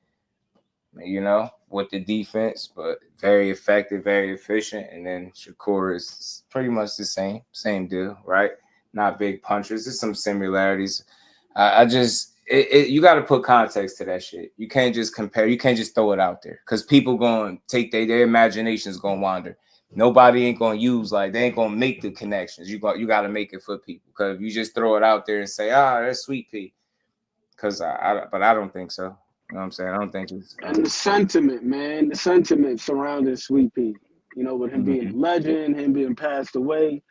with the defense, but very effective, very efficient. And then Shakur is pretty much the same deal, right? Not big punchers. There's some similarities. You got to put context to that shit. You can't just compare. You can't just throw it out there because people going to take their imaginations going to wander. Nobody ain't going to use, they ain't going to make the connections. You got to make it for people, because if you just throw it out there and say, that's Sweet Pea, but I don't think so. You know what I'm saying? I don't think it's... And the sentiment, man, surrounding Sweet Pea, with him being a legend, him being passed away,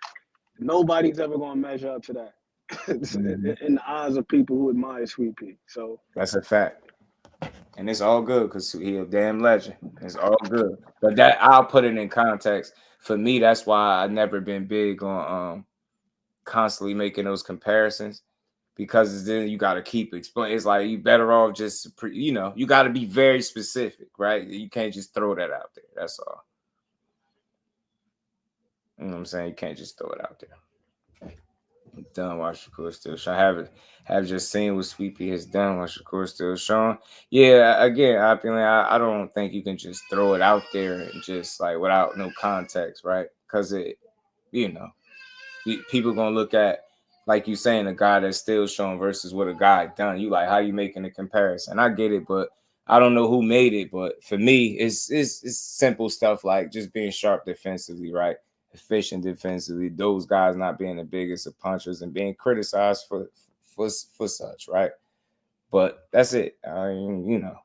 nobody's ever going to measure up to that in the eyes of people who admire Sweet Pea. So that's a fact. And it's all good because he a damn legend. It's all good. But that, I'll put it in context. For me, that's why I've never been big on constantly making those comparisons, because then you got to keep explaining. It's like you better off just, you know, you got to be very specific, right? You can't just throw that out there. That's all. You know what I'm saying? You can't just throw it out there. I'm done while Shakur still showing. Have just seen what Sweet Pea has done while Shakur still showing. Yeah, again, I don't think you can just throw it out there and just like without no context, right? Because it, you know, people gonna look at, like you saying, a guy that's still showing versus what a guy done. You like, how you making a comparison? I get it, but I don't know who made it. But for me, it's simple stuff like just being sharp defensively, right? Efficient defensively. Those guys not being the biggest of punchers and being criticized for such, right? But that's it. I mean, you know,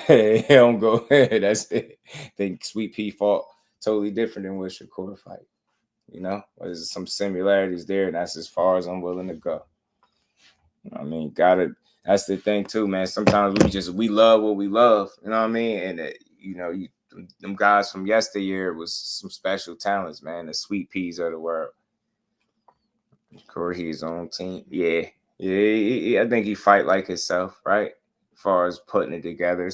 it don't go. That's it. I think Sweet Pea fought totally different than what Shakur fight. You know, there's some similarities there, and that's as far as I'm willing to go. I mean, that's the thing too, man. Sometimes we love what we love, you know what I mean? And you know, them guys from yesteryear was some special talents, man. The Sweet Peas of the world. Corey, his own team, yeah. I think he fight like himself, right? As far as putting it together,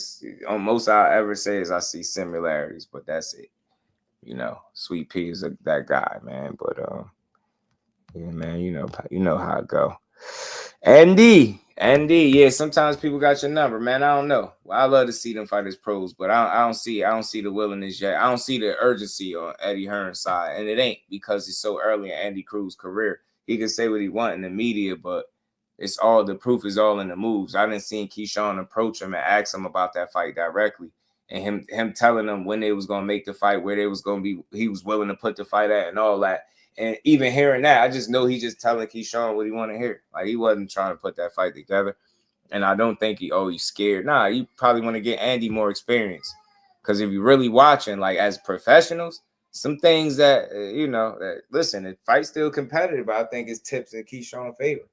most I ever say is I see similarities, but that's it. You know, Sweet Pea is that guy, man. But yeah, man, you know how it go. Andy, yeah. Sometimes people got your number, man. I don't know. Well, I love to see them fight as pros, but I don't see the willingness yet. I don't see the urgency on Eddie Hearn's side, and it ain't because he's so early in Andy Cruz's career. He can say what he want in the media, but it's all, the proof is all in the moves. I didn't see Keyshawn approach him and ask him about that fight directly. And him telling them when they was going to make the fight, where they was going to be, he was willing to put the fight at and all that. And even hearing that, I just know he just telling Keyshawn what he want to hear. Like, he wasn't trying to put that fight together. And I don't think he's scared. Nah, you probably want to get Andy more experience. Because if you're really watching, like, as professionals, some things that, you know, listen, the fight's still competitive, but I think it's tips in Keyshawn's favor.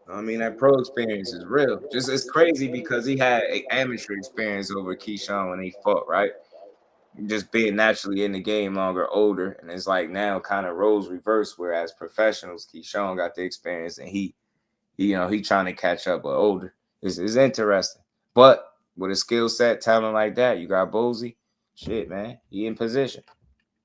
I mean, that pro experience is real. Just, it's crazy because he had an amateur experience over Keyshawn when he fought, right? Just being naturally in the game longer, older, and it's like now kind of roles reverse. Whereas professionals, Keyshawn got the experience, and he trying to catch up, but older. It's interesting. But with a skill set, talent like that, you got Bozy. Shit, man, he in position.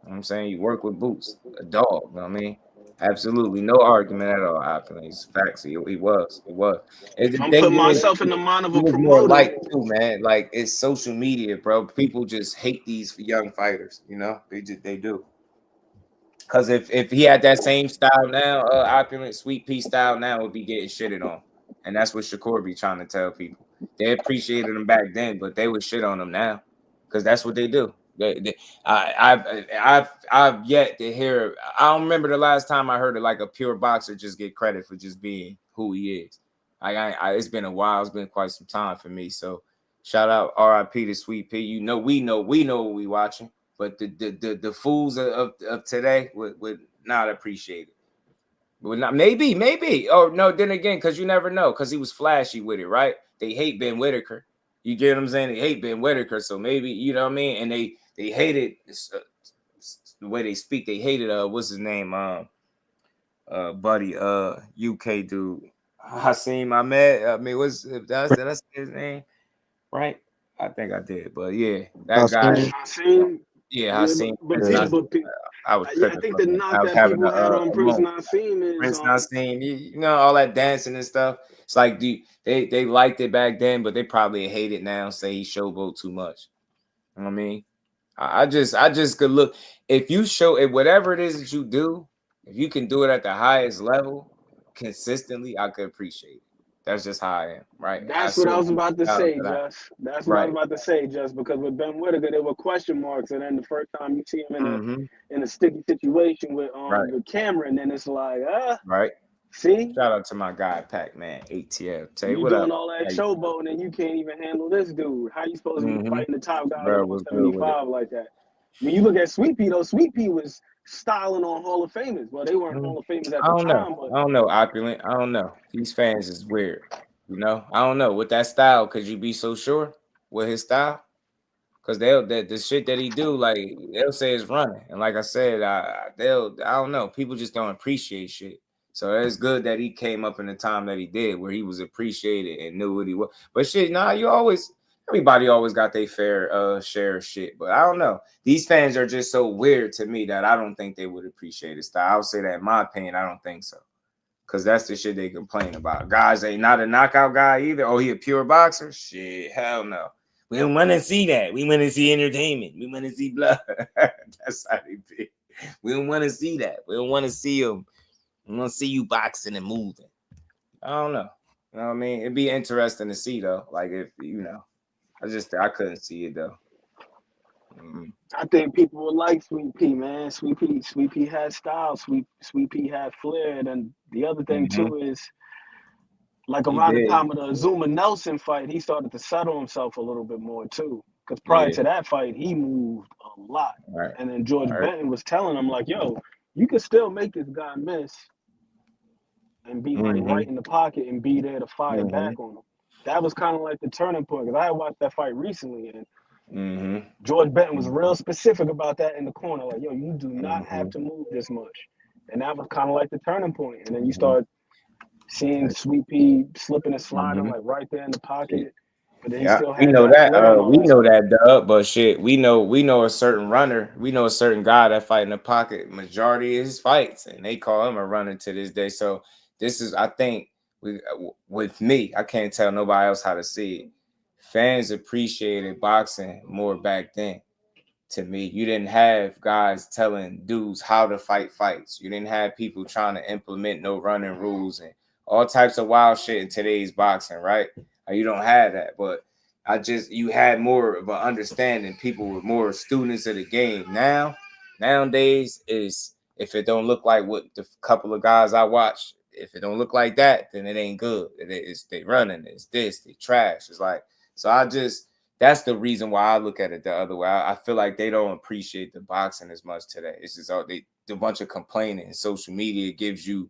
You know what I'm saying? You work with boots, a dog. You know what I mean? Absolutely no argument at all. I think it's facts. He was. And the I'm thing putting is, myself in the mind of he a was more promoter. like too, man. Like, it's social media, bro. People just hate these young fighters. You know, they do. Because if he had that same style now, opulent Sweet Pea style now, would be getting shitted on, and that's what Shakur be trying to tell people. They appreciated him back then, but they would shit on him now, because that's what they do. I've yet to hear. I don't remember the last time I heard it like a pure boxer just get credit for just being who he is. It's been a while. It's been quite some time for me. So shout out RIP to Sweet Pea. You know, we know what we watching. But the fools of today would not appreciate it. Would not, maybe. Oh no, then again, because you never know, because he was flashy with it, right? They hate Ben Whitaker. You get what I'm saying? They hate Ben Whitaker, so maybe, you know what I mean? And they hated the way they speak. They hated what's his name? Buddy, UK dude, Hasim Ahmed. I mean, did I say his name right? I think I did, but yeah, that guy. Yeah, Hasim. I was tripping. I think the knock I was that having people had on Prince moment. Naseem is Prince Naseem, you know, all that dancing and stuff. It's like they liked it back then, but they probably hate it now. Say he showboat too much. You know what I mean, I just could look, if you show it, whatever it is that you do, if you can do it at the highest level consistently, I could appreciate it. That's just how I am, right? That's what I was about to say, Just. That's what I was about to say, Just, because with Ben Whitaker, there were question marks, and then the first time you see him in a sticky situation with Cameron, then it's like, right. See? Shout out to my guy, Pac-Man, ATL. You doing all that showboating and you can't even handle this dude. How you supposed to be fighting the top guy at 175 like that? When you look at Sweet Pea, though, Sweet Pea was styling on Hall of Famers. Well, they weren't Hall of Famers at the time. But I don't know, Opulent. I don't know. These fans is weird. You know? I don't know. With that style, could you be so sure with his style? Because the shit that he do, like they'll say it's running. And like I said, I don't know. People just don't appreciate shit. So it's good that he came up in the time that he did, where he was appreciated and knew what he was. But shit, everybody always got their fair share of shit. But I don't know. These fans are just so weird to me that I don't think they would appreciate his style. I would say that in my opinion, I don't think so. Because that's the shit they complain about. Guys ain't not a knockout guy either. Oh, he a pure boxer? Shit, hell no. We don't want to see that. We want to see entertainment. We want to see blood. That's how they be. We don't want to see that. We don't want to see him. We want to see you boxing and moving. I don't know. You know what I mean? It'd be interesting to see though. Like if I couldn't see it though. I think people would like Sweet Pea, man. Sweet Pea had style. Sweet Pea had flair. And the other thing too is, like around the time of the Azuma Nelson fight, he started to settle himself a little bit more too. Because prior to that fight, he moved a lot. Right. And then George Benton was telling him like, "Yo, you can still make this guy miss and be like right in the pocket and be there to fire back on him." That was kind of like the turning point. Because I had watched that fight recently, and George Benton was real specific about that in the corner. Like, yo, you do not have to move this much. And that was kind of like the turning point. And then you start seeing Sweet Pea slipping and sliding like right there in the pocket. But then he still had we know that. We know stuff. that, Dub. But shit, we know a certain runner. We know a certain guy that fight in the pocket majority of his fights, and they call him a runner to this day. So this is, I think, with me, I can't tell nobody else how to see it. Fans appreciated boxing more back then. To me, you didn't have guys telling dudes how to fight fights. You didn't have people trying to implement no running rules and all types of wild shit in today's boxing, right? You don't have that, but you had more of an understanding. People were more students of the game. Nowadays is, if it don't look like what the couple of guys I watch, if it don't look like that, then it ain't good. They running, it's this, they trash. It's like, so that's the reason why I look at it the other way. I feel like they don't appreciate the boxing as much today. It's just a bunch of complaining, and social media gives you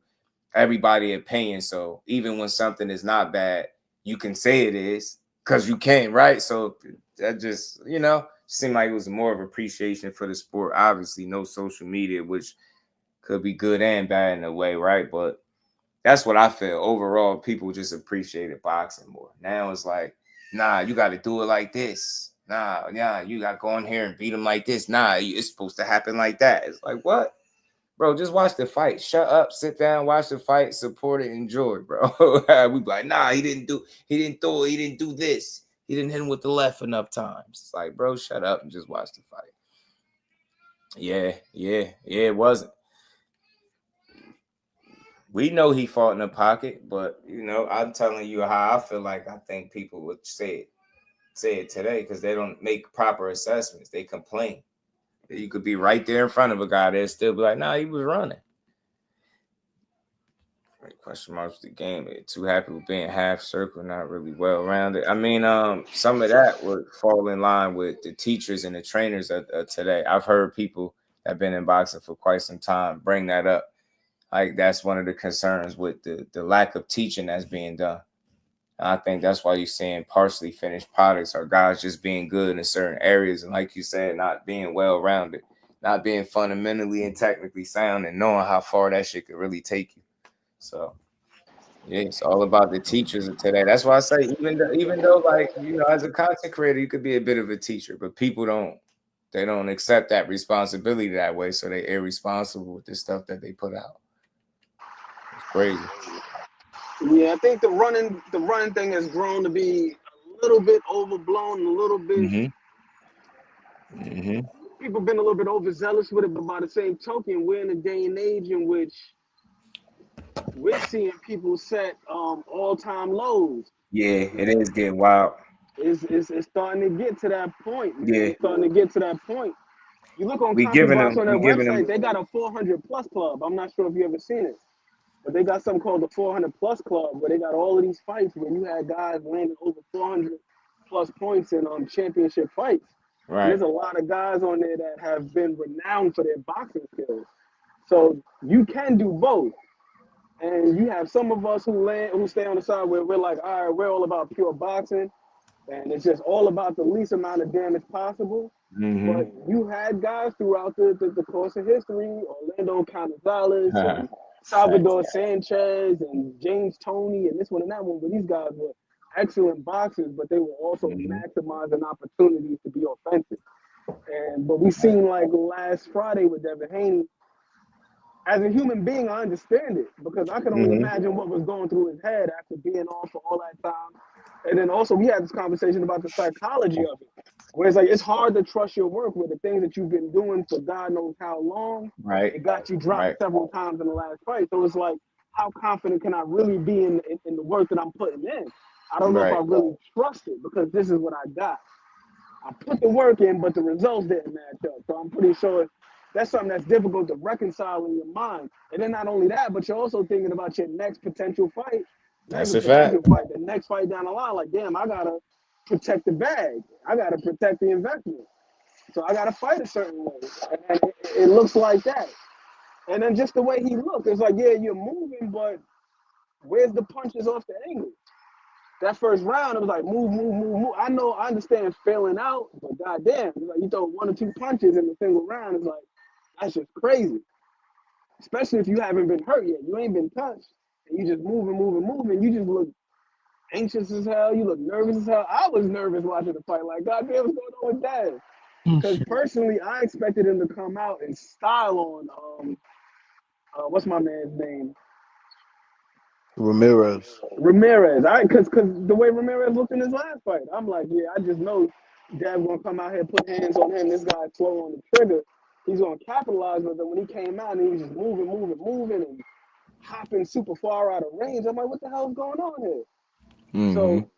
everybody opinion. So even when something is not bad, you can say it is because you can, right? So that just, seemed like it was more of appreciation for the sport. Obviously, no social media, which could be good and bad in a way, right? But that's what I feel. Overall, people just appreciated boxing more. Now it's like, nah, you got to do it like this. Nah, you got to go in here and beat them like this. Nah, it's supposed to happen like that. It's like, what? Bro, just watch the fight. Shut up, sit down, watch the fight, support it, enjoy, bro. We be like, nah, he didn't do this. He didn't hit him with the left enough times. It's like, bro, shut up and just watch the fight. Yeah, it wasn't. We know he fought in the pocket, but I'm telling you how I feel like I think people would say it today because they don't make proper assessments. They complain. You could be right there in front of a guy that still be like, nah, he was running. Question marks the game. They're too happy with being half circle, not really well rounded. I mean, some of that would fall in line with the teachers and the trainers of today. I've heard people that have been in boxing for quite some time bring that up. Like that's one of the concerns with the lack of teaching that's being done. And I think that's why you're seeing partially finished products or guys just being good in certain areas. And like you said, not being well-rounded, not being fundamentally and technically sound and knowing how far that shit could really take you. So, yeah, it's all about the teachers of today. That's why I say, even though like, as a content creator, you could be a bit of a teacher, but people don't accept that responsibility that way. So they're irresponsible with the stuff that they put out. It's crazy. Yeah, I think the running thing has grown to be a little bit overblown, a little bit. People have been a little bit overzealous with it, but by the same token, we're in a day and age in which we're seeing people set all-time lows. Yeah, it is getting wild. It's starting to get to that point. Man. Yeah, it's starting to get to that point. You look on we giving them on their website, they got a 400 plus club. I'm not sure if you ever seen it. But they got something called the 400 plus club where they got all of these fights where you had guys landing over 400 plus points in championship fights. Right. And there's a lot of guys on there that have been renowned for their boxing skills. So you can do both. And you have some of us who stay on the side where we're like, all right, we're all about pure boxing. And it's just all about the least amount of damage possible. But you had guys throughout the course of history, Orlando Canizales and Salvador Sanchez and James Toney and this one and that one, but these guys were excellent boxers, but they were also maximizing opportunities to be offensive. But we seen like last Friday with Devin Haney, as a human being, I understand it because I could only imagine what was going through his head after being on for all that time. And then also we had this conversation about the psychology of it, where it's like it's hard to trust your work with the things that you've been doing for God knows how long. Right. It got you dropped several times in the last fight. So it's like, how confident can I really be in the work that I'm putting in? I don't know if I really trust it because this is what I got. I put the work in, but the results didn't match up. So I'm pretty sure that's something that's difficult to reconcile in your mind. And then not only that, but you're also thinking about your next potential fight. That's a fact. The next fight down the line, like, damn, I gotta protect the bag. I gotta protect the investment. So I gotta fight a certain way. And it looks like that. And then just the way he looked, it's like, yeah, you're moving, but where's the punches off the angle? That first round, it was like move. I understand failing out, but goddamn, it's like you throw 1 or 2 punches in a single round, it's like, that's just crazy. Especially if you haven't been hurt yet. You ain't been touched. And you just moving. You just look anxious as hell. You look nervous as hell. I was nervous watching the fight. Like, goddamn, what's going on with that? Because personally, I expected him to come out and style on, what's my man's name? Ramirez. Because the way Ramirez looked in his last fight, I'm like, yeah, I just know Dev's gonna come out here, put hands on him. This guy slow on the trigger. He's gonna capitalize with it. When he came out and he was just moving, and hopping super far out of range, I'm like, what the hell's going on here? So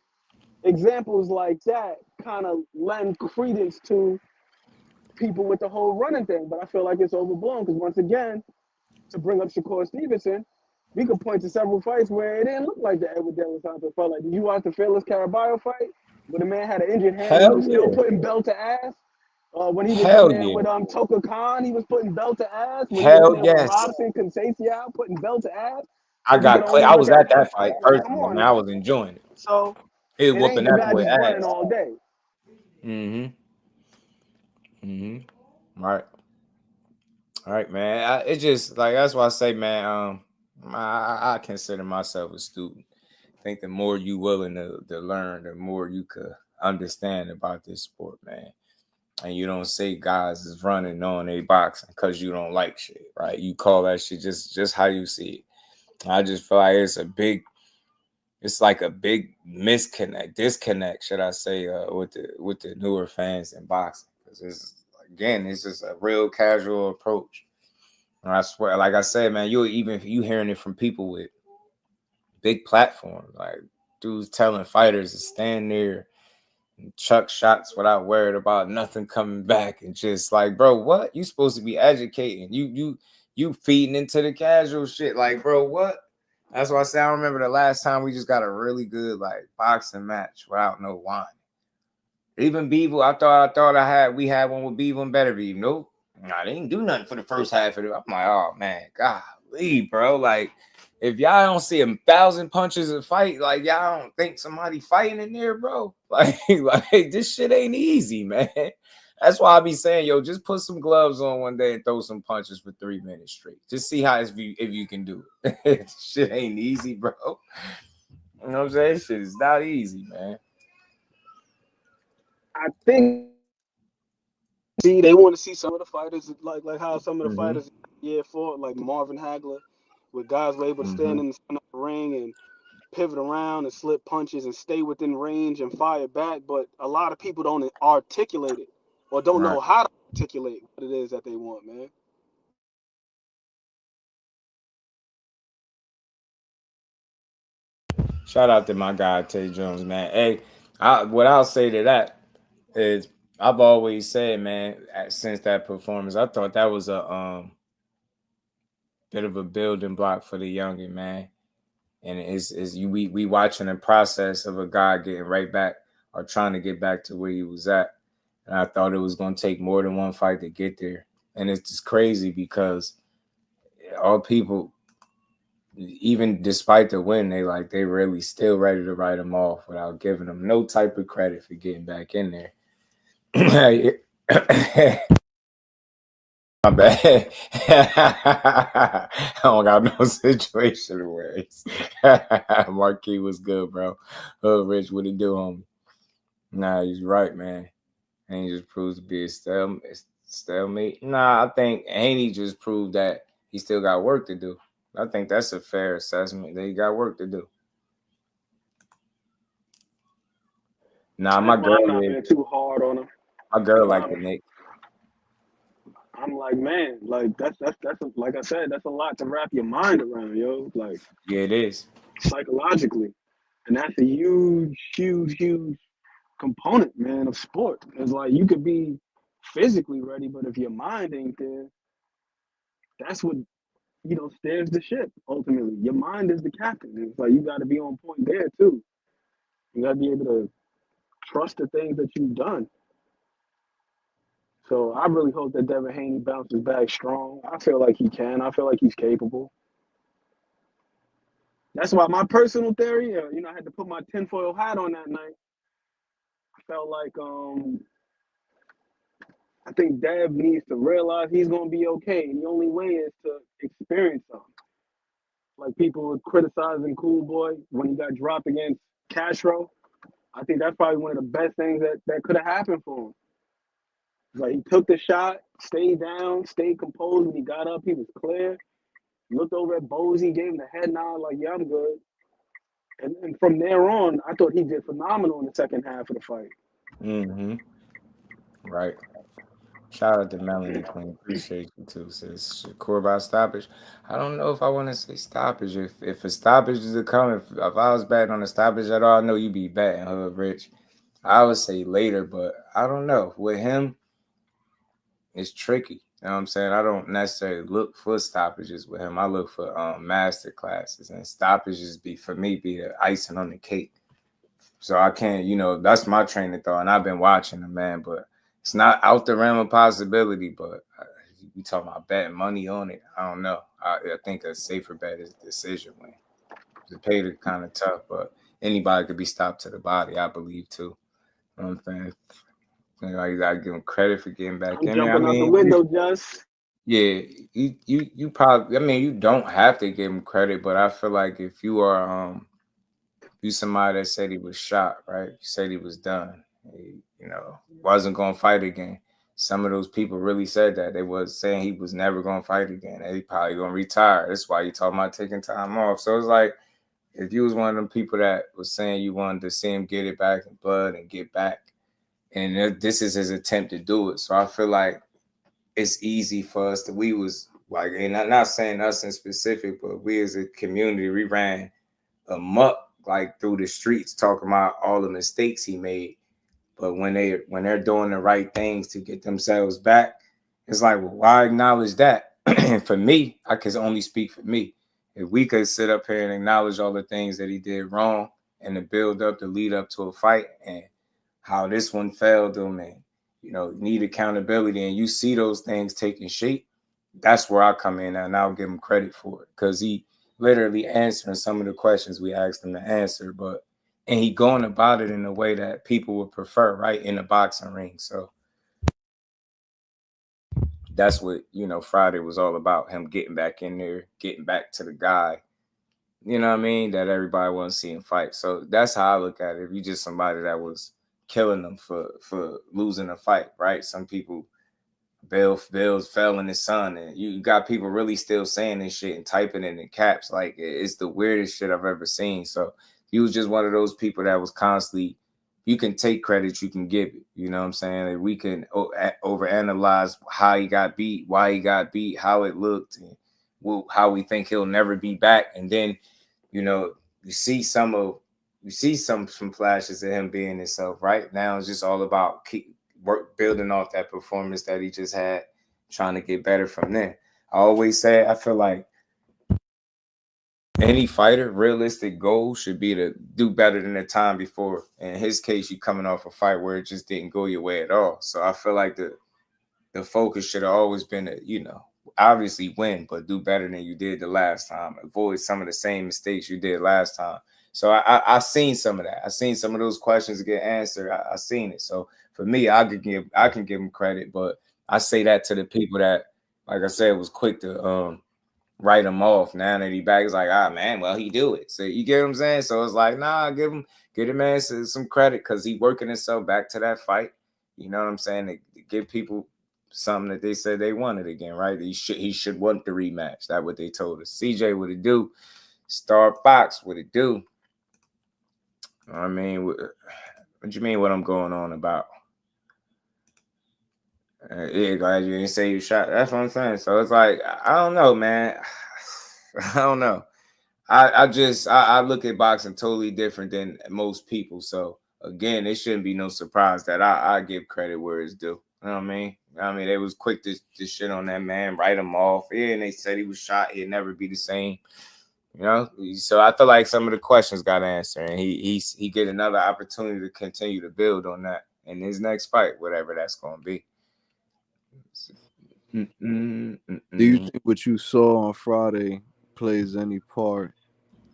examples like that kind of lend credence to people with the whole running thing, but I feel like it's overblown because once again, to bring up Shakur Stevenson, we could point to several fights where it didn't look like the Edward De Los Santos fight. Like, did you watch the Fearless Caraballo fight where the man had an injured hand? He was still putting belt to ass. When he was in there with Toka Khan, he was putting belt to ass. When he was in there with Robinson Conceição, putting belt to ass. I was at that fight personally, man. I was enjoying it. So he was whooping that boy ass. Running all day. Right. All right, man. It's just like that's why I say, man. I consider myself a student. I think the more you willing to learn, the more you could understand about this sport, man. And you don't say guys is running on a boxing because you don't like shit, right? You call that shit just how you see it. I just feel like it's like a big disconnect, should I say, with the newer fans in boxing. Because it's just a real casual approach. And I swear, like I said, man, you hearing it from people with big platforms, like dudes telling fighters to stand there and chuck shots without worried about nothing coming back, and just like, bro, what? You supposed to be educating. You feeding into the casual shit, like, bro, what? That's why I say I remember the last time we just got a really good like boxing match without no whine. Even Beaver, we had one with Beaver and Better Beaver. Nope. Nah, they didn't do nothing for the first half of it. I'm like, oh man, golly, bro. Like, if y'all don't see 1,000 punches a fight, like y'all don't think somebody fighting in there, bro. Like this shit ain't easy, man. That's why I be saying, yo, just put some gloves on one day and throw some punches for 3 minutes straight. Just see how if you can do it. Shit ain't easy, bro. You know what I'm saying? Shit is not easy, man. I think they want to see some of the fighters like how some of the fighters fought, like Marvin Hagler, where guys were able to stand in the front of the ring and pivot around and slip punches and stay within range and fire back. But a lot of people don't articulate it or don't know how to articulate what it is that they want, man. Shout out to my guy Tay Jones, man. Hey, what I'll say to that is I've always said, man, since that performance, I thought that was a bit of a building block for the youngin, man. And we watching the process of a guy getting right back or trying to get back to where he was at. And I thought it was going to take more than one fight to get there. And it's just crazy because all people even despite the win, they really still ready to write him off without giving him no type of credit for getting back in there. My bad. I don't got no situation where it's Marquis was good, bro. Rich, what it do, homie? Nah, he's right, man. And he just proves to be a stalemate. Nah, I think Haney just proved that he still got work to do. I think that's a fair assessment that he got work to do. Nah, my girl I'm not being too hard on him. My girl like the Knicks. I'm like, man, like that's like I said, that's a lot to wrap your mind around, yo. Like, yeah, it is psychologically, and that's a huge component, man, of sport. It's like you could be physically ready, but if your mind ain't there, that's what steers the ship. Ultimately, your mind is the captain. It's like you got to be on point there too. You got to be able to trust the things that you've done. So I really hope that Devin Haney bounces back strong. I feel like he can. I feel like he's capable. That's why my personal theory, I had to put my tinfoil hat on that night. I felt like I think Dev needs to realize he's going to be okay. And the only way is to experience something. Like people were criticizing Cool Boy when he got dropped against Castro. I think that's probably one of the best things that could have happened for him. Like he took the shot, stayed down, stayed composed. When he got up, he was clear. Looked over at Bozy, gave him the head nod, like, yeah, I'm good. And from there on, I thought he did phenomenal in the second half of the fight. Mm-hmm. Right. Shout out to Melanie Queen. Appreciate you too, sis. Shakur about stoppage. I don't know if I want to say stoppage. If a stoppage is to come, if I was betting on a stoppage at all, I know you'd be betting Hood Rich. I would say later, but I don't know. With him, it's tricky. You know what I'm saying? I don't necessarily look for stoppages with him. I look for master classes, and stoppages be the icing on the cake. So I can't, that's my train of thought, and I've been watching him, man, but it's not out the realm of possibility, but we talking about betting money on it. I don't know. I think a safer bet is decision win. The paid is kind of tough, but anybody could be stopped to the body, I believe, too. You know what I'm saying? You gotta give him credit for getting back in there. Jumping out the window, just. Yeah, you probably. You don't have to give him credit, but I feel like if you are you somebody that said he was shot, right? You said he was done. He, wasn't gonna fight again. Some of those people really said that. They was saying he was never gonna fight again. He probably gonna retire. That's why you talking about taking time off. So it's like if you was one of them people that was saying you wanted to see him get it back in blood and get back. And this is his attempt to do it. So I feel like it's easy for us we was like, and I'm not saying us in specific, but we as a community, we ran amok like through the streets talking about all the mistakes he made. But when they're doing the right things to get themselves back, it's like, well, why acknowledge that? And for me, I can only speak for me. If we could sit up here and acknowledge all the things that he did wrong and the build up to lead up to a fight and how this one failed him and, need accountability, and you see those things taking shape, that's where I come in and I'll give him credit for it because he literally answering some of the questions we asked him to answer, and he going about it in a way that people would prefer, right, in the boxing ring. So that's what, Friday was all about, him getting back in there, getting back to the guy, that everybody wants to see him fight. So that's how I look at it. If you just somebody that was killing them for losing a fight, right? Some people, Bills fell in the sun, and you got people really still saying this shit and typing it in caps. Like, it's the weirdest shit I've ever seen. So he was just one of those people that was constantly, you can take credit, you can give it. You know what I'm saying? Like, we can overanalyze how he got beat, why he got beat, how it looked, and how we think he'll never be back. And then, you see some flashes of him being himself. Right now, it's just all about building off that performance that he just had, trying to get better from there. I always say, I feel like any fighter, realistic goal should be to do better than the time before. In his case, you coming off a fight where it just didn't go your way at all. So I feel like the focus should have always been, obviously win, but do better than you did the last time. Avoid some of the same mistakes you did last time. So I've seen some of that. I've seen some of those questions get answered. I've seen it. So for me, I can give him credit, but I say that to the people that, like I said, was quick to write him off. Now that he back, it's like, man, well, he do it. So you get what I'm saying? So it's like, nah, get him man some credit because he working himself back to that fight. You know what I'm saying? To give people something that they said they wanted again, right? He should want the rematch. That's what they told us. CJ, what it do? Star Fox, what it do? I mean, what you mean what I'm going on about? Yeah, glad you didn't say you shot. That's what I'm saying. So it's like, I don't know, man. I don't know. I look at boxing totally different than most people. So again, it shouldn't be no surprise that I give credit where it's due. You know what I mean? They was quick to shit on that man, write him off. Yeah, and they said he was shot. He'd never be the same. You know, so I feel like some of the questions got answered, and he get another opportunity to continue to build on that in his next fight, whatever that's going to be. Do you think what you saw on Friday plays any part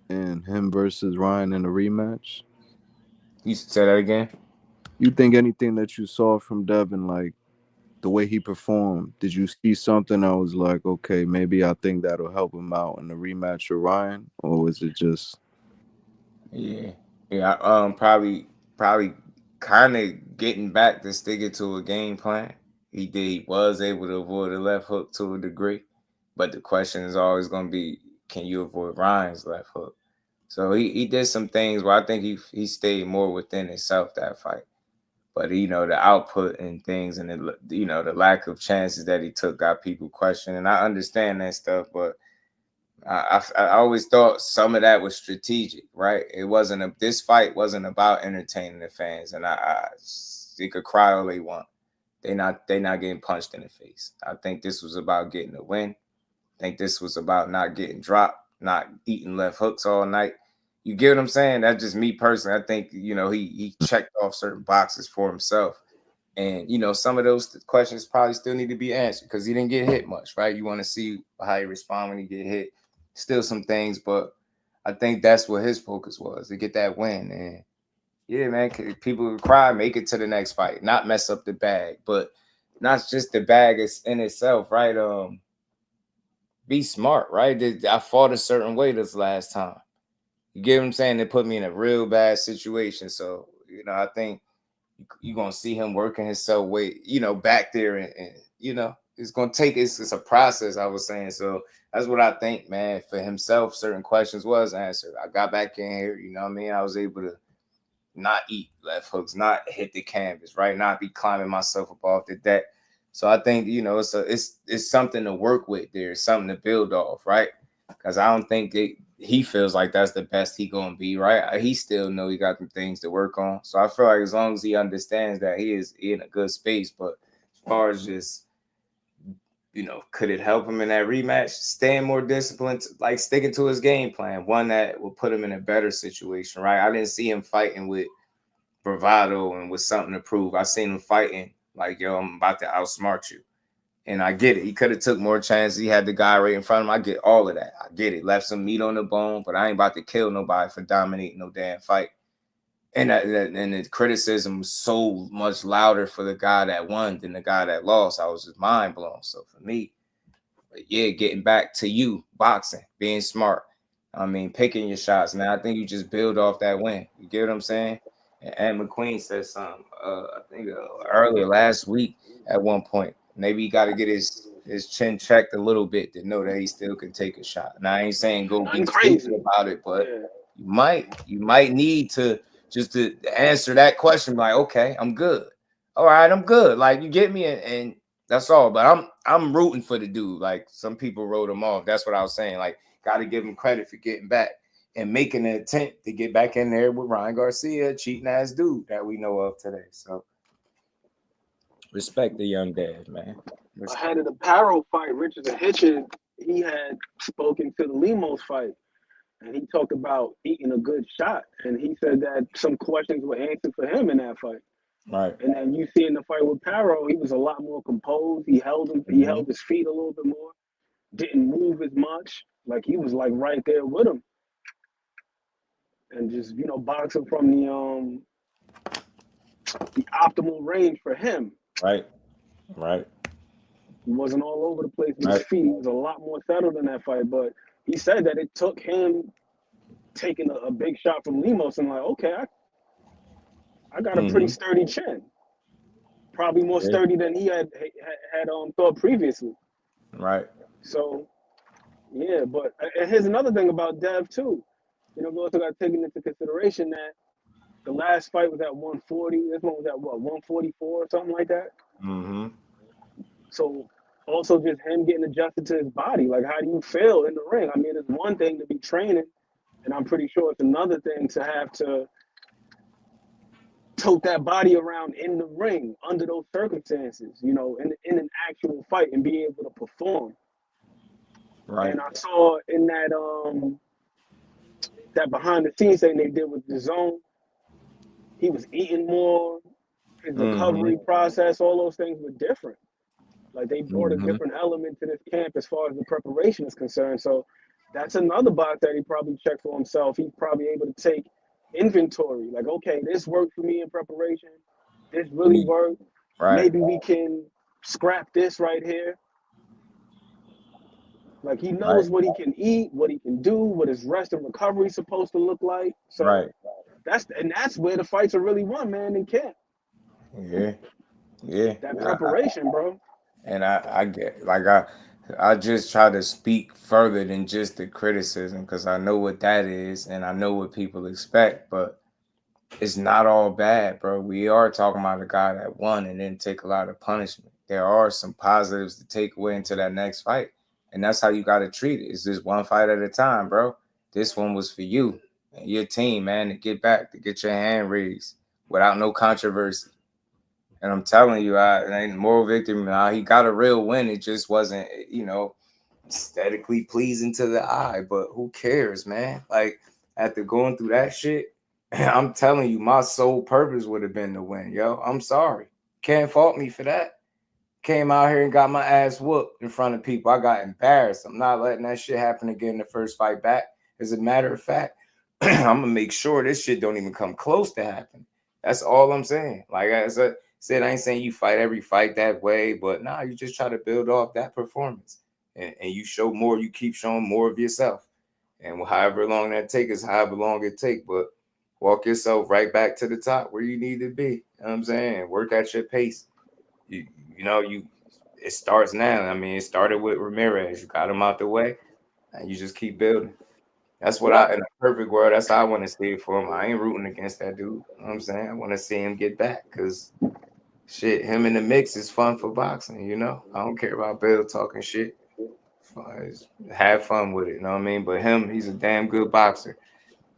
in him versus Ryan in the rematch? You say that again? You think anything that you saw from Devin, like the way he performed, did you see something that was like, okay, maybe I think that'll help him out in the rematch with Ryan, or was it just? Yeah, probably kind of getting back to sticking to a game plan. He was able to avoid a left hook to a degree, but the question is always going to be, can you avoid Ryan's left hook? So he did some things where I think he stayed more within himself that fight. But the output and things and the lack of chances that he took got people questioning. I understand that stuff, but I always thought some of that was strategic, right? This fight wasn't about entertaining the fans, and they could cry all they want. They not getting punched in the face. I think this was about getting a win. I think this was about not getting dropped, not eating left hooks all night. You get what I'm saying? That's just me personally. I think, he checked off certain boxes for himself. And, some of those questions probably still need to be answered because he didn't get hit much, right? You want to see how he respond when he get hit. Still some things, but I think that's what his focus was, to get that win. And, yeah, man, people would cry, make it to the next fight, not mess up the bag. But not just the bag in itself, right? Be smart, right? I fought a certain way this last time. You get what I'm saying? They put me in a real bad situation. So, I think you're going to see him working himself way, back there. And it's going to take, it's a process, I was saying. So that's what I think, man. For himself, certain questions was answered. I got back in here, you know what I mean? I was able to not eat left hooks, not hit the canvas, right? Not be climbing myself up off the deck. So I think, it's something to work with there, something to build off, right? Because I don't think he feels like that's the best he gonna be, right? He still know he got some things to work on. So I feel like as long as he understands that, he is in a good space. But as far as just, could it help him in that rematch? Staying more disciplined, like sticking to his game plan, one that will put him in a better situation, right? I didn't see him fighting with bravado and with something to prove. I seen him fighting like, yo, I'm about to outsmart you. And I get it. He could have took more chances. He had the guy right in front of him. I get all of that. I get it. Left some meat on the bone, but I ain't about to kill nobody for dominating no damn fight. And the criticism was so much louder for the guy that won than the guy that lost. I was just mind blown. So for me, yeah, getting back to you, boxing, being smart. I mean, picking your shots, man. I think you just build off that win. You get what I'm saying? And McQueen said something, I think earlier last week at one point. Maybe he got to get his chin checked a little bit to know that he still can take a shot. Now, I ain't saying go be crazy about it, but you might need to just to answer that question like, okay, I'm good. All right, I'm good. Like, you get me, and that's all. But I'm rooting for the dude. Like, some people wrote him off. That's what I was saying. Like, got to give him credit for getting back and making an attempt to get back in there with Ryan Garcia, cheating ass dude that we know of today. So respect the young dad, man. Ahead of the Paro fight, Richard and Hitchin, he had spoken to the Lemos fight, and he talked about eating a good shot, and he said that some questions were answered for him in that fight. Right. And then you see in the fight with Paro, he was a lot more composed. He held his feet a little bit more. didn't move as much. Like he was like right there with him, and just boxing from the optimal range for him. Right. He wasn't all over the place with his feet. He was a lot more settled in that fight. But he said that it took him taking a big shot from Lemos and like, okay, I got a pretty sturdy chin. Probably more sturdy than he had thought previously. Right. So, yeah, but and here's another thing about Dev too. We also got taken into consideration that the last fight was at 140. This one was at what, 144 or something like that. Mm-hmm. So also just him getting adjusted to his body. Like, how do you feel in the ring? I mean, it's one thing to be training, and I'm pretty sure it's another thing to have to tote that body around in the ring under those circumstances, in an actual fight and be able to perform. Right. And I saw in that that behind the scenes thing they did with the zone, he was eating more, his recovery process, all those things were different. Like they brought a different element to this camp as far as the preparation is concerned. So that's another box that he probably checked for himself. He's probably able to take inventory. Like, okay, this worked for me in preparation. This really worked. Right. Maybe we can scrap this right here. Like he knows what he can eat, what he can do, what his rest and recovery is supposed to look like. So that's where the fights are really won, man, in camp. Yeah. That preparation, bro. And I get I just try to speak further than just the criticism because I know what that is and I know what people expect, but it's not all bad, bro. We are talking about a guy that won and didn't take a lot of punishment. There are some positives to take away into that next fight, and that's how you got to treat it. It's just one fight at a time, bro. This one was for you and your team, man, to get back, to get your hand raised without no controversy. And I'm telling you, it ain't moral victory. He got a real win. It just wasn't, aesthetically pleasing to the eye. But who cares, man? Like, after going through that shit, I'm telling you, my sole purpose would have been to win, yo. I'm sorry. Can't fault me for that. Came out here and got my ass whooped in front of people. I got embarrassed. I'm not letting that shit happen again the first fight back. As a matter of fact, I'm going to make sure this shit don't even come close to happening. That's all I'm saying. Like I said, I ain't saying you fight every fight that way, but nah, you just try to build off that performance. And you show more, you keep showing more of yourself. And however long that takes is however long it takes. But walk yourself right back to the top where you need to be. You know what I'm saying? Work at your pace. It starts now. I mean, it started with Ramirez. You got him out the way, and you just keep building. That's what in a perfect world, that's how I want to see it for him. I ain't rooting against that dude. You know what I'm saying? I want to see him get back because shit, him in the mix is fun for boxing, I don't care about Bill talking shit. Have fun with it, you know what I mean? But he's a damn good boxer.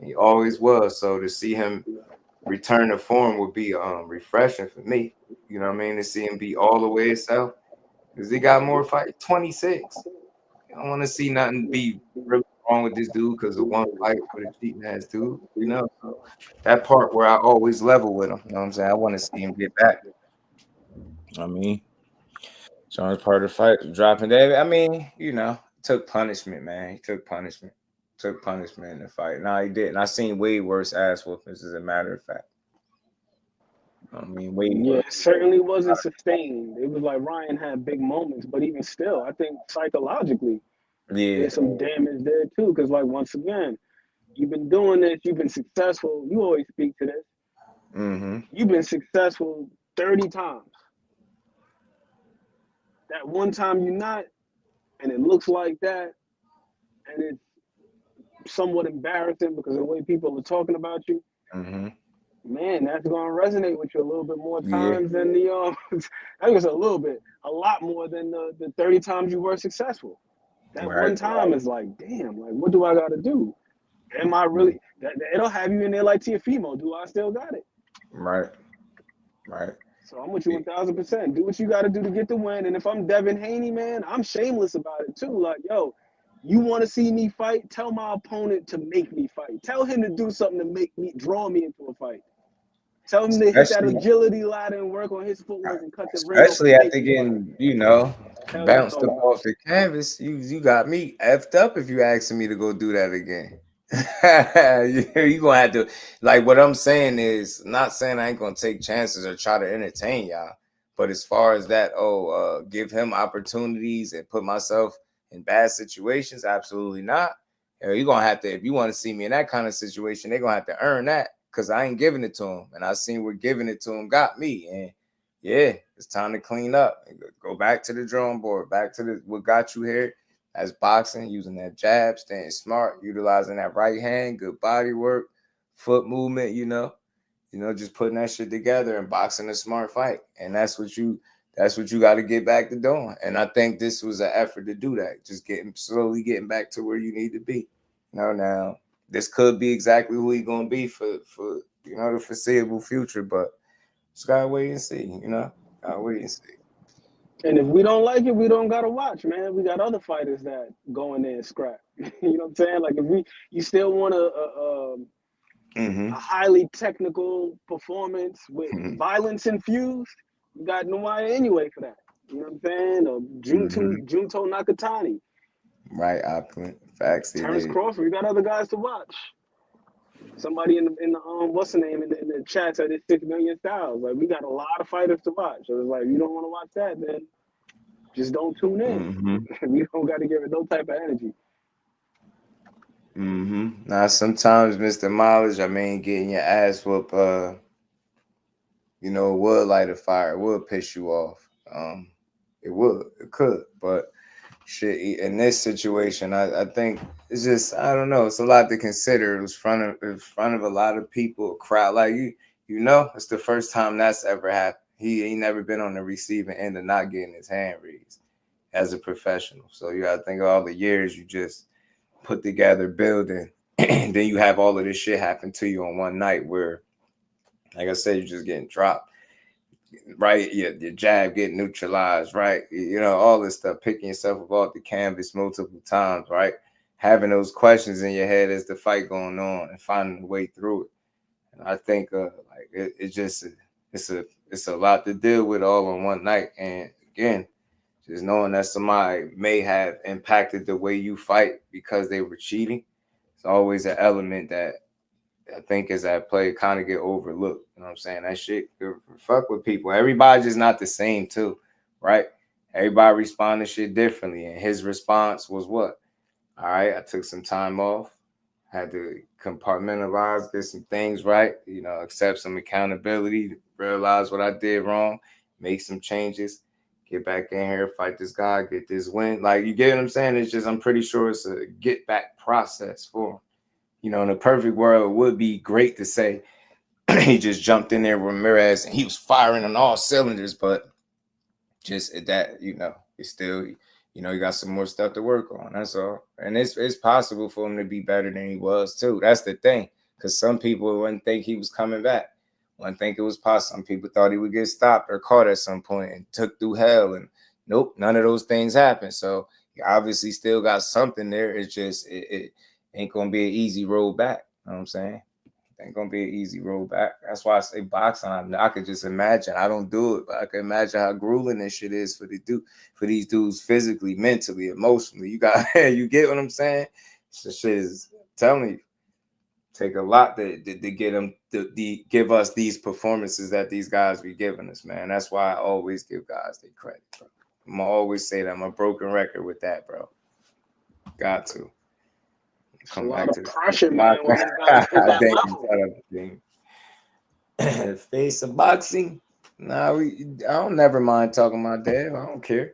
He always was. So to see him return to form would be refreshing for me. You know what I mean? To see him be all the way himself. Because he got more fight, 26. I don't want to see nothing be really wrong with this dude because of one fight with a cheating ass dude. So that part where I always level with him. You know what I'm saying? I want to see him get back. I mean, so it's part of the fight. Dropping David. I mean, took punishment, man. He took punishment. Took punishment in the fight. No, he didn't. I seen way worse ass whoopings, as a matter of fact. I mean, it certainly wasn't sustained. It was like Ryan had big moments, but even still, I think psychologically, there's some damage there too. Because, like, once again, you've been doing this, you've been successful. You always speak to this. You've been successful 30 times. That one time you're not, and it looks like that, and it's somewhat embarrassing because of the way people are talking about you. Man, that's going to resonate with you a little bit more times than I think it's a lot more than the 30 times you were successful. That one time is like, damn, like, what do I got to do? Am I really, it'll have you in there like Teofimo. Do I still got it? Right. So I'm with you 1,000%. Do what you got to do to get the win. And if I'm Devin Haney, man, I'm shameless about it too. Like, yo, you want to see me fight? Tell my opponent to make me fight. Tell him to do something to draw me into a fight. Tell him to hit that agility ladder and work on his footwork and cut the ring. Especially after getting, Hell yeah, Bounced up off the canvas. You got me effed up if you asking me to go do that again. You gonna have to, like, what I'm saying is, not saying I ain't gonna take chances or try to entertain y'all, but as far as that, give him opportunities and put myself in bad situations, absolutely not. You're gonna have to, if you want to see me in that kind of situation, they're gonna have to earn that, because I ain't giving it to him, and I seen where giving it to him got me. And yeah, it's time to clean up and go back to the drawing board, back to what got you here. As boxing, using that jab, staying smart, utilizing that right hand, good body work, foot movement, just putting that shit together and boxing a smart fight. And that's what you got to get back to doing. And I think this was an effort to do that, just slowly getting back to where you need to be. Now this could be exactly who he's gonna be for the foreseeable future, but just gotta wait and see, gotta wait and see. And if we don't like it, we don't gotta watch, man. We got other fighters that go in there and scrap. You know what I'm saying? Like, if you still want a highly technical performance with violence infused, you got Nwaya anyway for that. You know what I'm saying? Or Junto Nakatani. Right, opulent. Facts. Terence Crawford. You got other guys to watch. Somebody in the what's the name in the chat said it's 6 million styles. Like, we got a lot of fighters to watch. So it's like, you don't want to watch that, then just don't tune in. We don't got to give it no type of energy. Now, sometimes, Mr. Mileage, getting your ass whooped, would light a fire. It would piss you off. It could, but shit, in this situation, I think it's just, I don't know, it's a lot to consider. It was in front of a lot of people, a crowd. Like, it's the first time that's ever happened. He ain't never been on the receiving end of not getting his hand raised as a professional. So you gotta think of all the years you just put together building, and then you have all of this shit happen to you on one night where, like I said, you're just getting dropped. Right, your jab getting neutralized, right? All this stuff, picking yourself up off the canvas multiple times, right? Having those questions in your head as the fight going on and finding a way through it. And I think it's a lot to deal with all in one night. And again, just knowing that somebody may have impacted the way you fight because they were cheating, it's always an element that I think is at play, kind of get overlooked. You know what I'm saying? That shit, fuck with people. Everybody's just not the same too, right? Everybody respond to shit differently. And his response was what? All right, I took some time off, had to compartmentalize, get some things right, accept some accountability, realize what I did wrong, make some changes, get back in here, fight this guy, get this win. Like, you get what I'm saying? It's just, I'm pretty sure it's a get back process for him. In a perfect world, it would be great to say he just jumped in there with Ramirez and he was firing on all cylinders, but just that, it's still, you got some more stuff to work on. That's all. And it's possible for him to be better than he was too. That's the thing, because some people wouldn't think he was coming back. Wouldn't think it was possible. Some people thought he would get stopped or caught at some point and took through hell. And nope, none of those things happened. So he obviously still got something there. It's just it ain't gonna be an easy road back. You know what I'm saying? It ain't gonna be an easy road back. That's why I say boxing. I could just imagine. I don't do it, but I can imagine how grueling this shit is for these dudes physically, mentally, emotionally. You get what I'm saying? So shit is, I'm telling you, take a lot to get them to give us these performances that these guys be giving us, man. That's why I always give guys their credit, bro. I'm gonna always say that. I'm a broken record with that, bro. Got to. Come back to pressure, man. When these guys hit that level. Face of boxing. Nah, I don't never mind talking about that. I don't care.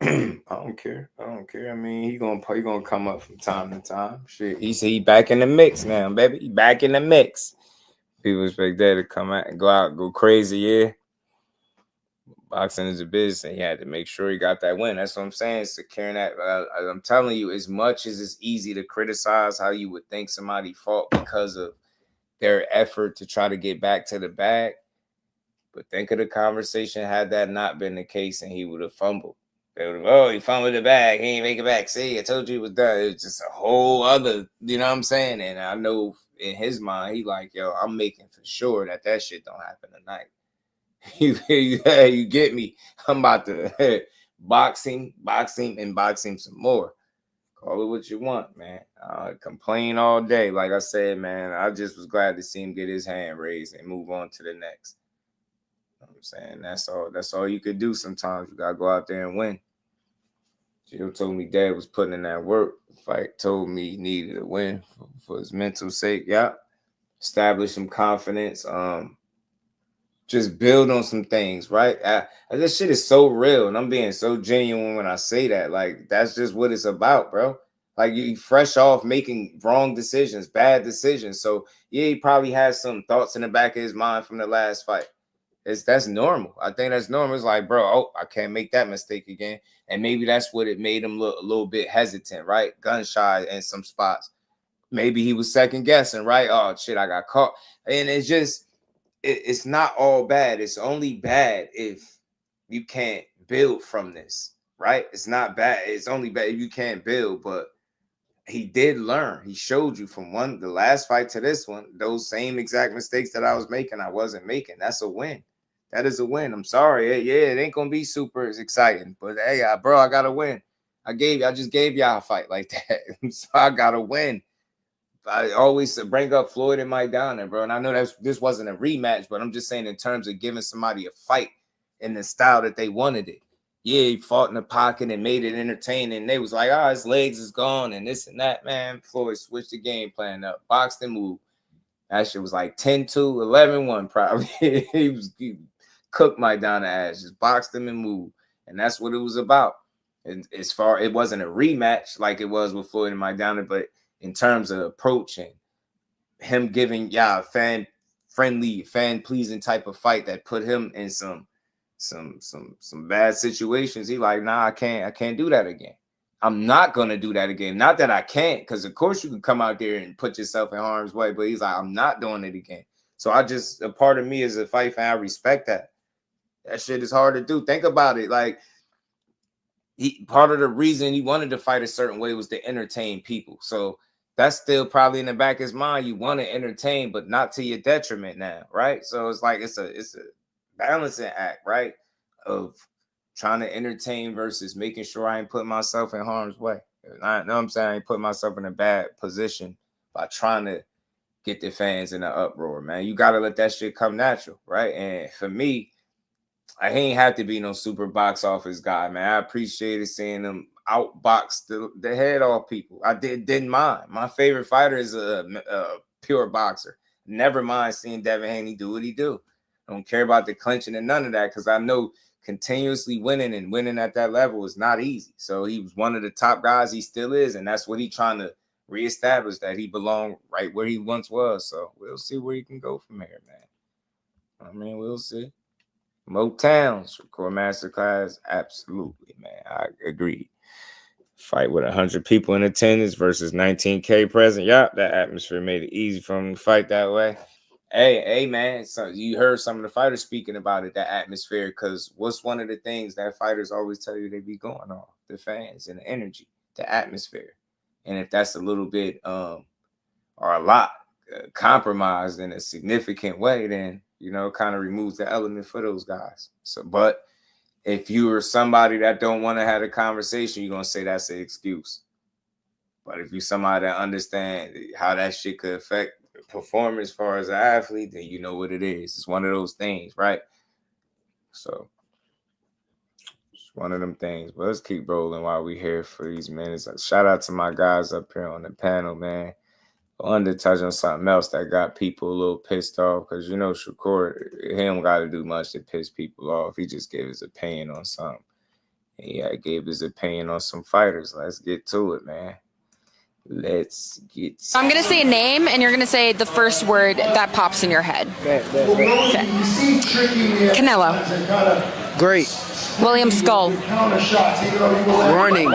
I don't care. I mean, he gonna come up from time to time. Shit, he back in the mix now, baby. He back in the mix. People expect that to come out and go crazy, yeah. Boxing is a business, and he had to make sure he got that win. That's what I'm saying. Securing that. I'm telling you, as much as it's easy to criticize how you would think somebody fought because of their effort to try to get back to the bag, but think of the conversation had that not been the case and he would have fumbled. They would have, he fumbled the bag. He ain't make it back. See, I told you it was done. It's just a whole other, you know what I'm saying? And I know in his mind, he like, yo, I'm making for sure that shit don't happen tonight. You get me? I'm about to boxing, and boxing some more. Call it what you want, man. Complain all day. Like I said, man, I just was glad to see him get his hand raised and move on to the next. You know what I'm saying? That's all you could do sometimes. You got to go out there and win. Jill told me Dad was putting in that work. The fight told me he needed a win for his mental sake. Yeah. Establish some confidence. Just build on some things, right? This shit is so real, and I'm being so genuine when I say that. Like, that's just what it's about, bro. Like, you fresh off making wrong decisions, bad decisions. So, yeah, he probably has some thoughts in the back of his mind from the last fight. That's normal. I think that's normal. It's like, bro, I can't make that mistake again. And maybe that's what it made him look a little bit hesitant, right? Gun shy in some spots. Maybe he was second guessing, right? Oh, shit, I got caught. And it's just, it's not all bad. It's only bad if you can't build from this, right? It's not bad. It's only bad if you can't build. But he did learn. He showed you from the last fight to this one, those same exact mistakes that I was making, I wasn't making. That's a win. That is a win. I'm sorry. Yeah, it ain't gonna be super exciting, but hey, bro, I gotta win. I just gave y'all a fight like that, so I gotta win. I always bring up Floyd and Mike down there, bro, and I know this wasn't a rematch, but I'm just saying in terms of giving somebody a fight in the style that they wanted it. Yeah, he fought in the pocket and made it entertaining. They was like, his legs is gone and this and that. Man, Floyd switched the game plan up, boxed and moved. That shit was like 10-2, 11-1 probably. he cooked Mike down the ass, just boxed him and moved. And that's what it was about. And it wasn't a rematch like it was with Floyd and Mike down there, but in terms of approaching him giving y'all a fan-friendly, fan-pleasing type of fight that put him in some bad situations. He like, nah, I can't do that again. I'm not gonna do that again. Not that I can't, because of course you can come out there and put yourself in harm's way, but he's like, I'm not doing it again. So a part of me as a fight fan, I respect that. That shit is hard to do. Think about it. Like, part of the reason he wanted to fight a certain way was to entertain people. So that's still probably in the back of his mind. You want to entertain, but not to your detriment now, right? So it's like it's a balancing act, right? Of trying to entertain versus making sure I ain't putting myself in harm's way. I know what I'm saying, I ain't putting myself in a bad position by trying to get the fans in an uproar, man. You got to let that shit come natural, right? And for me, I ain't have to be no super box office guy, man. I appreciated seeing them outbox the head off people. I didn't mind. My favorite fighter is a pure boxer. Never mind seeing Devin Haney do what he do. I don't care about the clinching and none of that, because I know continuously winning at that level is not easy. So he was one of the top guys. He still is, and that's what he's trying to reestablish, that he belonged right where he once was. So we'll see where he can go from here, man. I mean, we'll see. Motown, Shakur Masterclass, absolutely, man. I agree. Fight with 100 people in attendance versus 19K present. Yeah, that atmosphere made it easy for him to fight that way. Hey, man. So you heard some of the fighters speaking about it, that atmosphere, because what's one of the things that fighters always tell you they be going on? The fans and the energy, the atmosphere. And if that's a little bit or a lot compromised in a significant way, then kind of removes the element for those guys. So, but if you're somebody that don't want to have a conversation, you're going to say that's an excuse. But if you're somebody that understand how that shit could affect performance as far as an athlete, then you know what it is. It's one of those things, right? So it's one of them things. But let's keep rolling while we're here for these minutes. Shout out to my guys up here on the panel, man. I wanted to touch on something else that got people a little pissed off, because Shakur, he don't got to do much to piss people off. He just gave his opinion on something. And yeah, he gave his opinion on some fighters. Let's get to it, man. Let's get. So I'm gonna say a name, and you're gonna say the first word that pops in your head. Okay. Canelo. Great. William Scull. Running.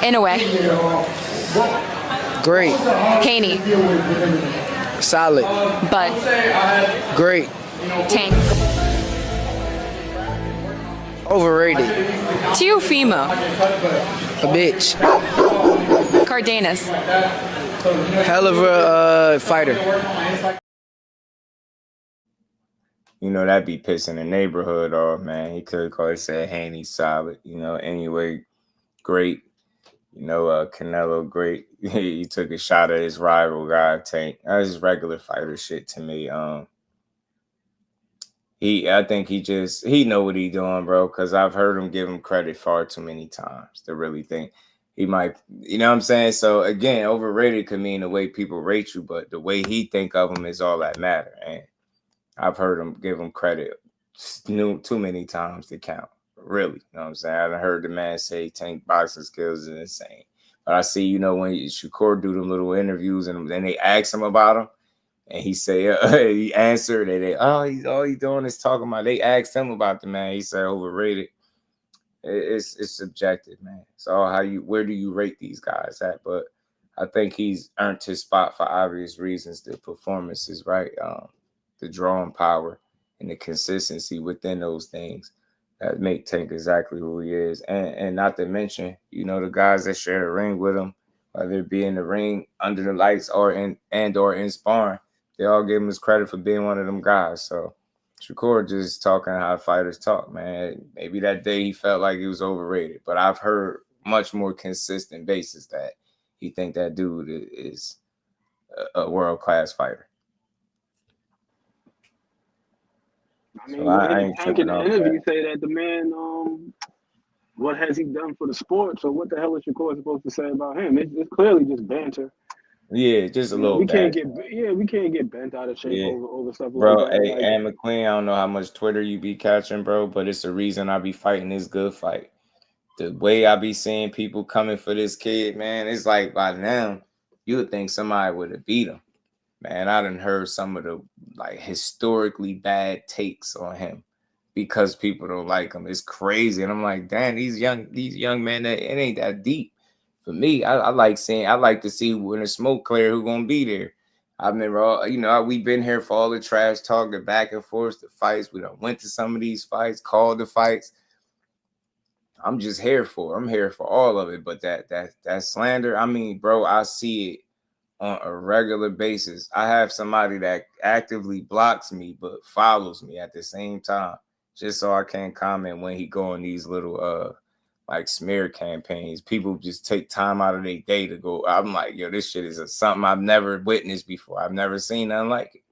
In a way. Great. Haney. Solid. Bud. Great. Tank. Overrated. Teofimo. A bitch. Cardenas. Hell of a fighter. You know, that'd be pissing the neighborhood off, man. He could call it, say, Haney solid. You know, anyway, great. You know, Canelo, great. He took a shot at his rival guy, Tank. That's just regular fighter shit to me. I think he know what he doing, bro, because I've heard him give him credit far too many times to really think he might, you know what I'm saying? So again, overrated could mean the way people rate you, but the way he think of him is all that matter. And I've heard him give him credit too many times to count. Really, you know what I'm saying? I've heard the man say Tank boxing skills is insane. But I see, you know, when Shakur do them little interviews and then they ask him about him, and he say he answered, and they all he's doing is talking about. They asked him about the man. He said overrated. It's subjective, man. So where do you rate these guys at? But I think he's earned his spot for obvious reasons. The performances, right? The drawing power and the consistency within those things that make Tank exactly who he is. And not to mention, you know, the guys that share the ring with him, whether it be in the ring, under the lights, or in sparring. They all give him his credit for being one of them guys. So Shakur just talking how fighters talk, man. Maybe that day he felt like he was overrated, but I've heard much more consistent basis that he think that dude is a world-class fighter. I mean, I ain't Tank in the interview say that the man, what has he done for the sport? So what the hell is Shakur supposed to say about him? It's clearly just banter. Yeah, just a little. We can't get bent out of shape over stuff bro, like that. Hey, and McQueen, I don't know how much Twitter you be catching, bro, but it's the reason I be fighting this good fight. The way I be seeing people coming for this kid, man, it's like by now you would think somebody would have beat him. Man, I done heard some of the like historically bad takes on him because people don't like him. It's crazy, and I'm like, damn, these young men, it ain't that deep. For me, I like to see when the smoke clear who gonna be there. I remember, you know, we've been here for all the trash talk, the back and forth, the fights. We done went to some of these fights, called the fights. I'm just here for. I'm here for all of it. But that slander, I mean, bro, I see it on a regular basis. I have somebody that actively blocks me but follows me at the same time, just so I can't comment when he go on these little like smear campaigns. People just take time out of their day to go. I'm like, yo, this shit is something I've never witnessed before. I've never seen nothing like it.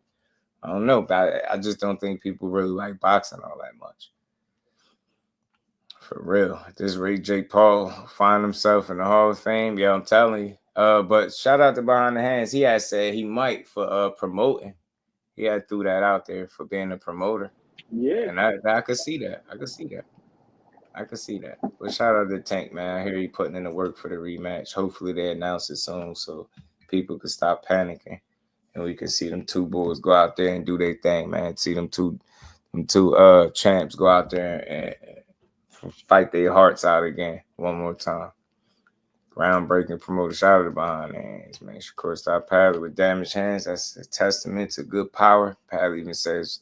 I don't know, but I just don't think people really like boxing all that much. For real. This Ray Jake Paul find himself in the Hall of Fame. Yeah, I'm telling you. But shout out to Behind the Hands. He had said he might for promoting. He had threw that out there for being a promoter. Yeah. And I could see that. I could see that. But shout out to Tank, man. I hear he putting in the work for the rematch. Hopefully they announce it soon so people can stop panicking. And we can see them two boys go out there and do their thing, man. See them two champs go out there and fight their hearts out again one more time. Groundbreaking promoter. Shout out to Behind the Hands, man. Shakur stopped Padley with damaged hands. That's a testament to good power. Padley even says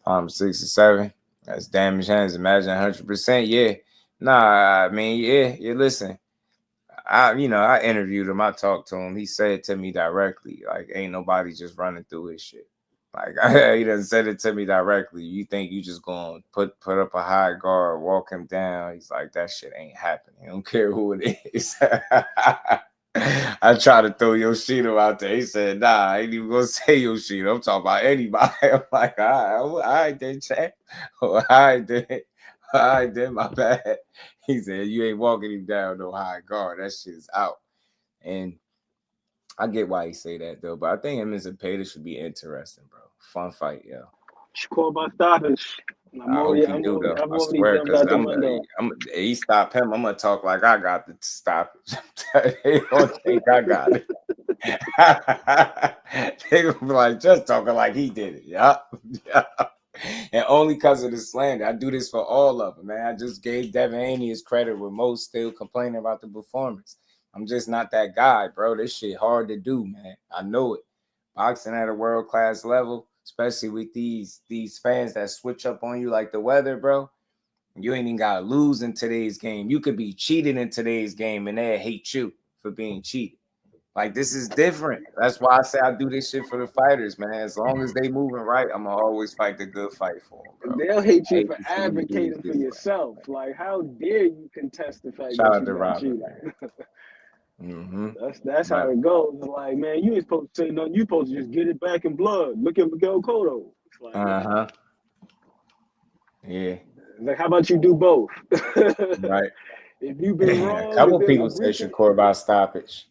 palm 67. That's damaged hands. Imagine 100%. Yeah. Nah, I mean, yeah. Listen, I interviewed him. I talked to him. He said to me directly, like, ain't nobody just running through his shit. Like, he doesn't say it to me directly. You think you just gonna put up a high guard, walk him down? He's like, that shit ain't happening. I don't care who it is. I tried to throw Yoshino out there. He said, nah, I ain't even gonna say Yoshino. I'm talking about anybody. I'm like, all right, then, champ. All right, then, my bad. He said, you ain't walking him down no high guard. That shit's out. And I get why he say that, though. But I think him and Zepeda should be interesting, bro. Fun fight, yo. Shakur by stoppage. I hope he do, though. I swear, because he stop him. I'm going to talk like I got the stoppage. They don't think I got it. They going to be like, just talking like he did it. Yup. And only because of the slander. I do this for all of them, man. I just gave Devin Haney his credit with most still complaining about the performance. I'm just not that guy, bro. This shit hard to do, man. I know it. Boxing at a world-class level, especially with these fans that switch up on you like the weather, bro. You ain't even got to lose in today's game. You could be cheated in today's game, and they'll hate you for being cheated. Like, this is different. That's why I say I do this shit for the fighters, man. As long as they moving right, I'm gonna always fight the good fight for them, bro. They'll hate I you hate for to see these dudes advocating for get fight. yourself. Like, how dare you contest the fact Shout that out you to got Robert, cheated? man. That's how Right. it goes. Like, man, you ain't supposed to say nothing. You supposed to just get it back in blood. Look at Miguel Cotto. It's like, Yeah. like, how about you do both? Right. If you've been A wrong and couple then people said agree to it, Shakur about stoppage.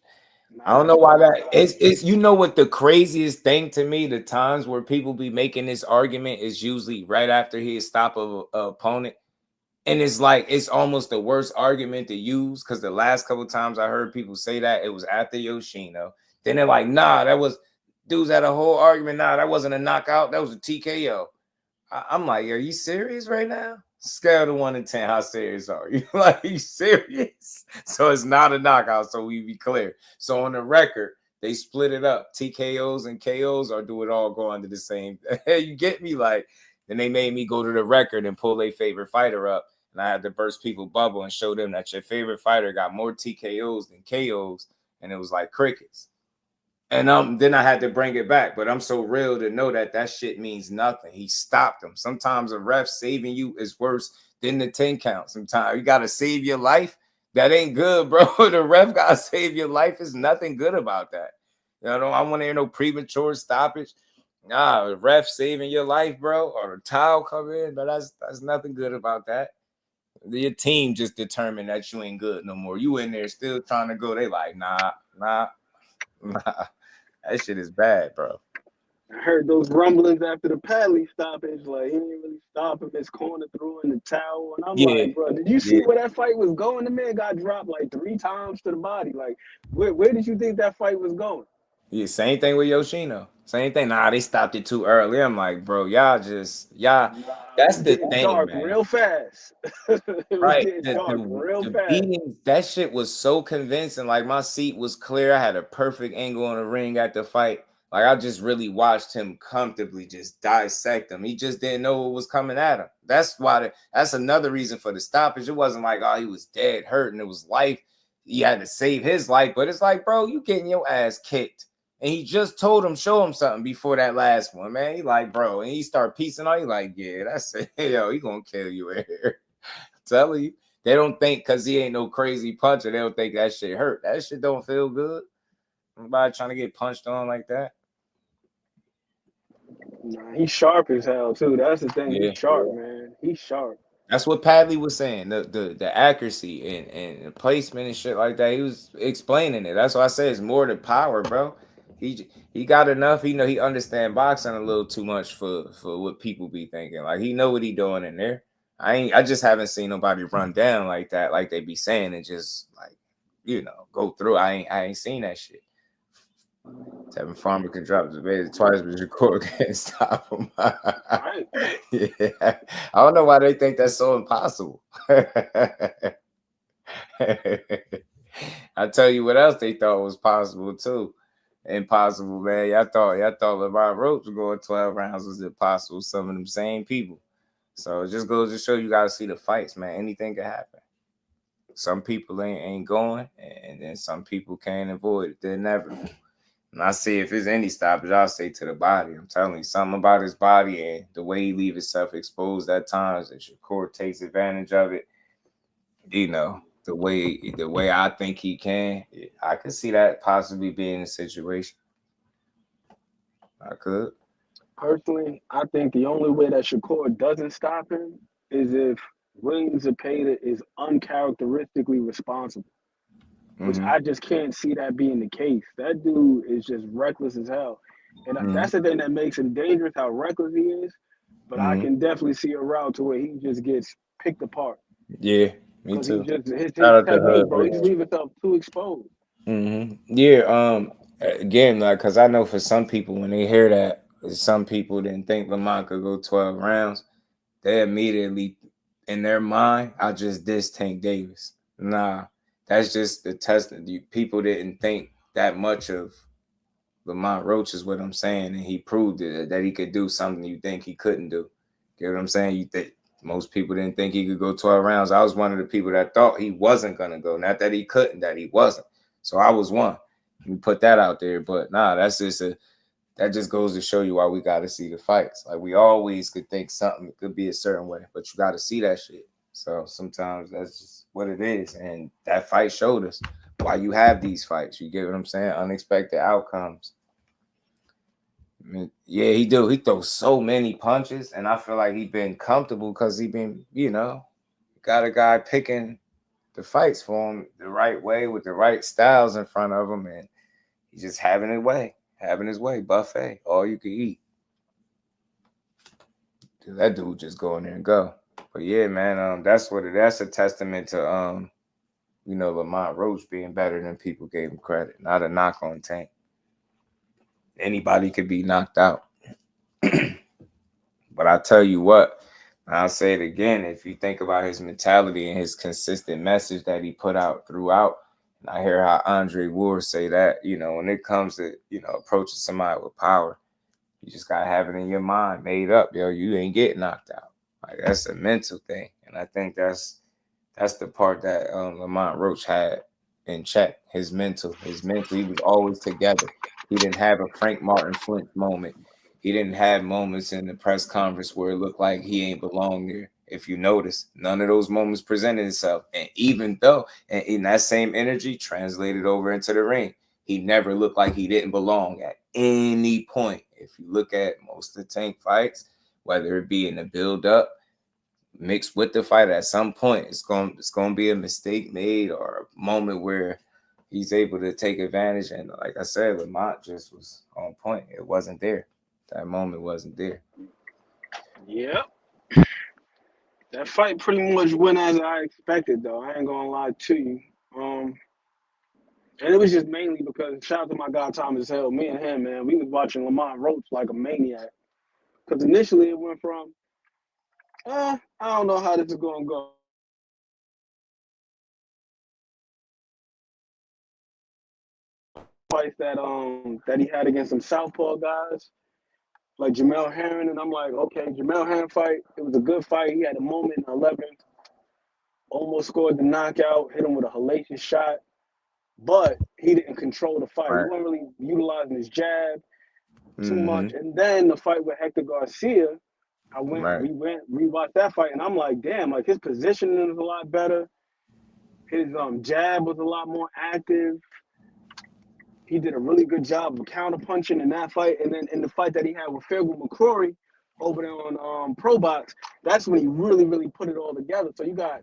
I don't nah, know why Shakur that stopped. it's you know what the craziest thing to me, the times where people be making this argument is usually right after he stop a opponent. And it's like it's almost the worst argument to use because the last couple times I heard people say that it was after Yoshino. Then they're like, nah, that was dudes had a whole argument. Nah, that wasn't a knockout, that was a TKO. I'm like, are you serious right now? Scale to 1 to 10, how serious are you? Like, you serious? So it's not a knockout, so we be clear. So on the record, they split it up. TKOs and KOs, or do it all go under the same? You get me? Like, then they made me go to the record and pull their favorite fighter up. And I had to burst people bubble and show them that your favorite fighter got more TKOs than KOs. And it was like crickets. And then I had to bring it back, but I'm so real to know that that shit means nothing. He stopped him. Sometimes a ref saving you is worse than the 10 count. Sometimes you got to save your life. That ain't good, bro. The ref got to save your life. There's nothing good about that. You know, I want to hear no premature stoppage. Nah, the ref saving your life, bro, or the towel come in, but that's nothing good about that. Your team just determined that you ain't good no more. You in there still trying to go. They like, nah. That shit is bad, bro. I heard those rumblings after the Padley stoppage. Like, he didn't really stop him. His corner threw in the towel. And I'm like, bro, did you see where that fight was going? The man got dropped like 3 times to the body. Like, where did you think that fight was going? Yeah, same thing with Yoshino. Same thing. Nah, they stopped it too early. I'm like, bro, y'all. That's the thing, Dark man. real fast. It was Right. getting dark real The fast. beatings, that shit was so convincing. Like, my seat was clear. I had a perfect angle on the ring at the fight. Like, I just really watched him comfortably just dissect him. He just didn't know what was coming at him. That's why. That's another reason for the stoppage. It wasn't like, oh, he was dead, hurt, and it was life. He had to save his life. But it's like, bro, you getting your ass kicked. And he just told him, show him something before that last one, man. He like, bro, and he start piecing on. He like, yeah, that's it. Yo, he gonna kill you here. Telling you, they don't think because he ain't no crazy puncher, they don't think that shit hurt. That shit don't feel good. Nobody trying to get punched on like that. Nah, he's sharp as hell too. That's the thing. Yeah. He's sharp, man. He's sharp. That's what Padley was saying. The accuracy and the placement and shit like that. He was explaining it. That's why I say it's more than power, bro. He got enough. He know he understand boxing a little too much for what people be thinking. Like, he know what he doing in there. I just haven't seen nobody run down like that, like they be saying, and just like, you know, go through. I ain't seen that shit. Tevin Farmer can drop the bait twice, but Shakur can't stop him. Yeah. I don't know why they think that's so impossible. I tell you what else they thought was possible too. Impossible, man. Y'all thought LeBron Ropes was going 12 rounds was impossible. Some of them same people. So it just goes to show you gotta see the fights, man. Anything can happen. Some people ain't going, and then some people can't avoid it. They're never. And I see if there's any stoppage, I'll say to the body. I'm telling you, something about his body and the way he leaves himself exposed at times, and Shakur takes advantage of it. You know, the way I think he can, I could see that possibly being a situation. I could. Personally, I think the only way that Shakur doesn't stop him is if William Zepeda is uncharacteristically responsible, which I just can't see that being the case. That dude is just reckless as hell. And that's the thing that makes him dangerous, how reckless he is. But I can definitely see a route to where he just gets picked apart. Yeah, me too. His technique, bro, he just leave himself too exposed. Yeah. Again, like, because I know for some people, when they hear that, some people didn't think Lamont could go 12 rounds. They immediately, in their mind, I just diss Tank Davis. Nah, that's just the test. People didn't think that much of Lamont Roach is what I'm saying, and he proved it, that he could do something you think he couldn't do. You know what I'm saying? You think most people didn't think he could go 12 rounds. I was one of the people that thought he wasn't gonna go. Not that he couldn't, that he wasn't. So I was one. We put that out there, but nah, that just goes to show you why we got to see the fights. Like we always could think something could be a certain way, but you got to see that shit. So sometimes that's just what it is, and that fight showed us why you have these fights. You get what I'm saying? Unexpected outcomes. I mean, yeah, he do. He throws so many punches, and I feel like he been comfortable because he been, got a guy picking the fights for him the right way with the right styles in front of him, and he's just having his way, buffet, all you can eat. That dude just go in there and go. But yeah, man, that's a testament to Lamont Roach being better than people gave him credit. Not a knock on Tank. Anybody could be knocked out. But I tell you what, I'll say it again, if you think about his mentality and his consistent message that he put out throughout, and I hear how Andre Ward say that, when it comes to, approaching somebody with power, you just got to have it in your mind made up, you ain't getting knocked out. Like, that's a mental thing. And I think that's the part that Lamont Roach had in check, his mental. He was always together. He didn't have a Frank Martin Flint moment. He didn't have moments in the press conference where it looked like he ain't belong there. If you notice, none of those moments presented itself. And even though, and in that same energy translated over into the ring, he never looked like he didn't belong at any point. If you look at most of the Tank fights, whether it be in the build-up, mixed with the fight, at some point, it's going to be a mistake made or a moment where he's able to take advantage. And like I said, Lamont just was on point. It wasn't there. That moment wasn't there. Yep. That fight pretty much went as I expected, though. I ain't gonna lie to you. And it was just mainly because, shout out to my guy Thomas Hill, me and him, man, we was watching Lamont Roach like a maniac. Because initially it went from, I don't know how this is gonna go. Fights that he had against some southpaw guys, like Jamel Herring, and I'm like, okay, Jamel Herring fight, it was a good fight. He had a moment in the 11th, almost scored the knockout, hit him with a hellacious shot, but he didn't control the fight. Right. He wasn't really utilizing his jab too much. And then the fight with Hector Garcia, we rewatched that fight, and I'm like, damn, like his positioning was a lot better. His jab was a lot more active. He did a really good job of counterpunching in that fight. And then in the fight that he had with Fergal McCrory over there on Pro Box, that's when he really, really put it all together. So you got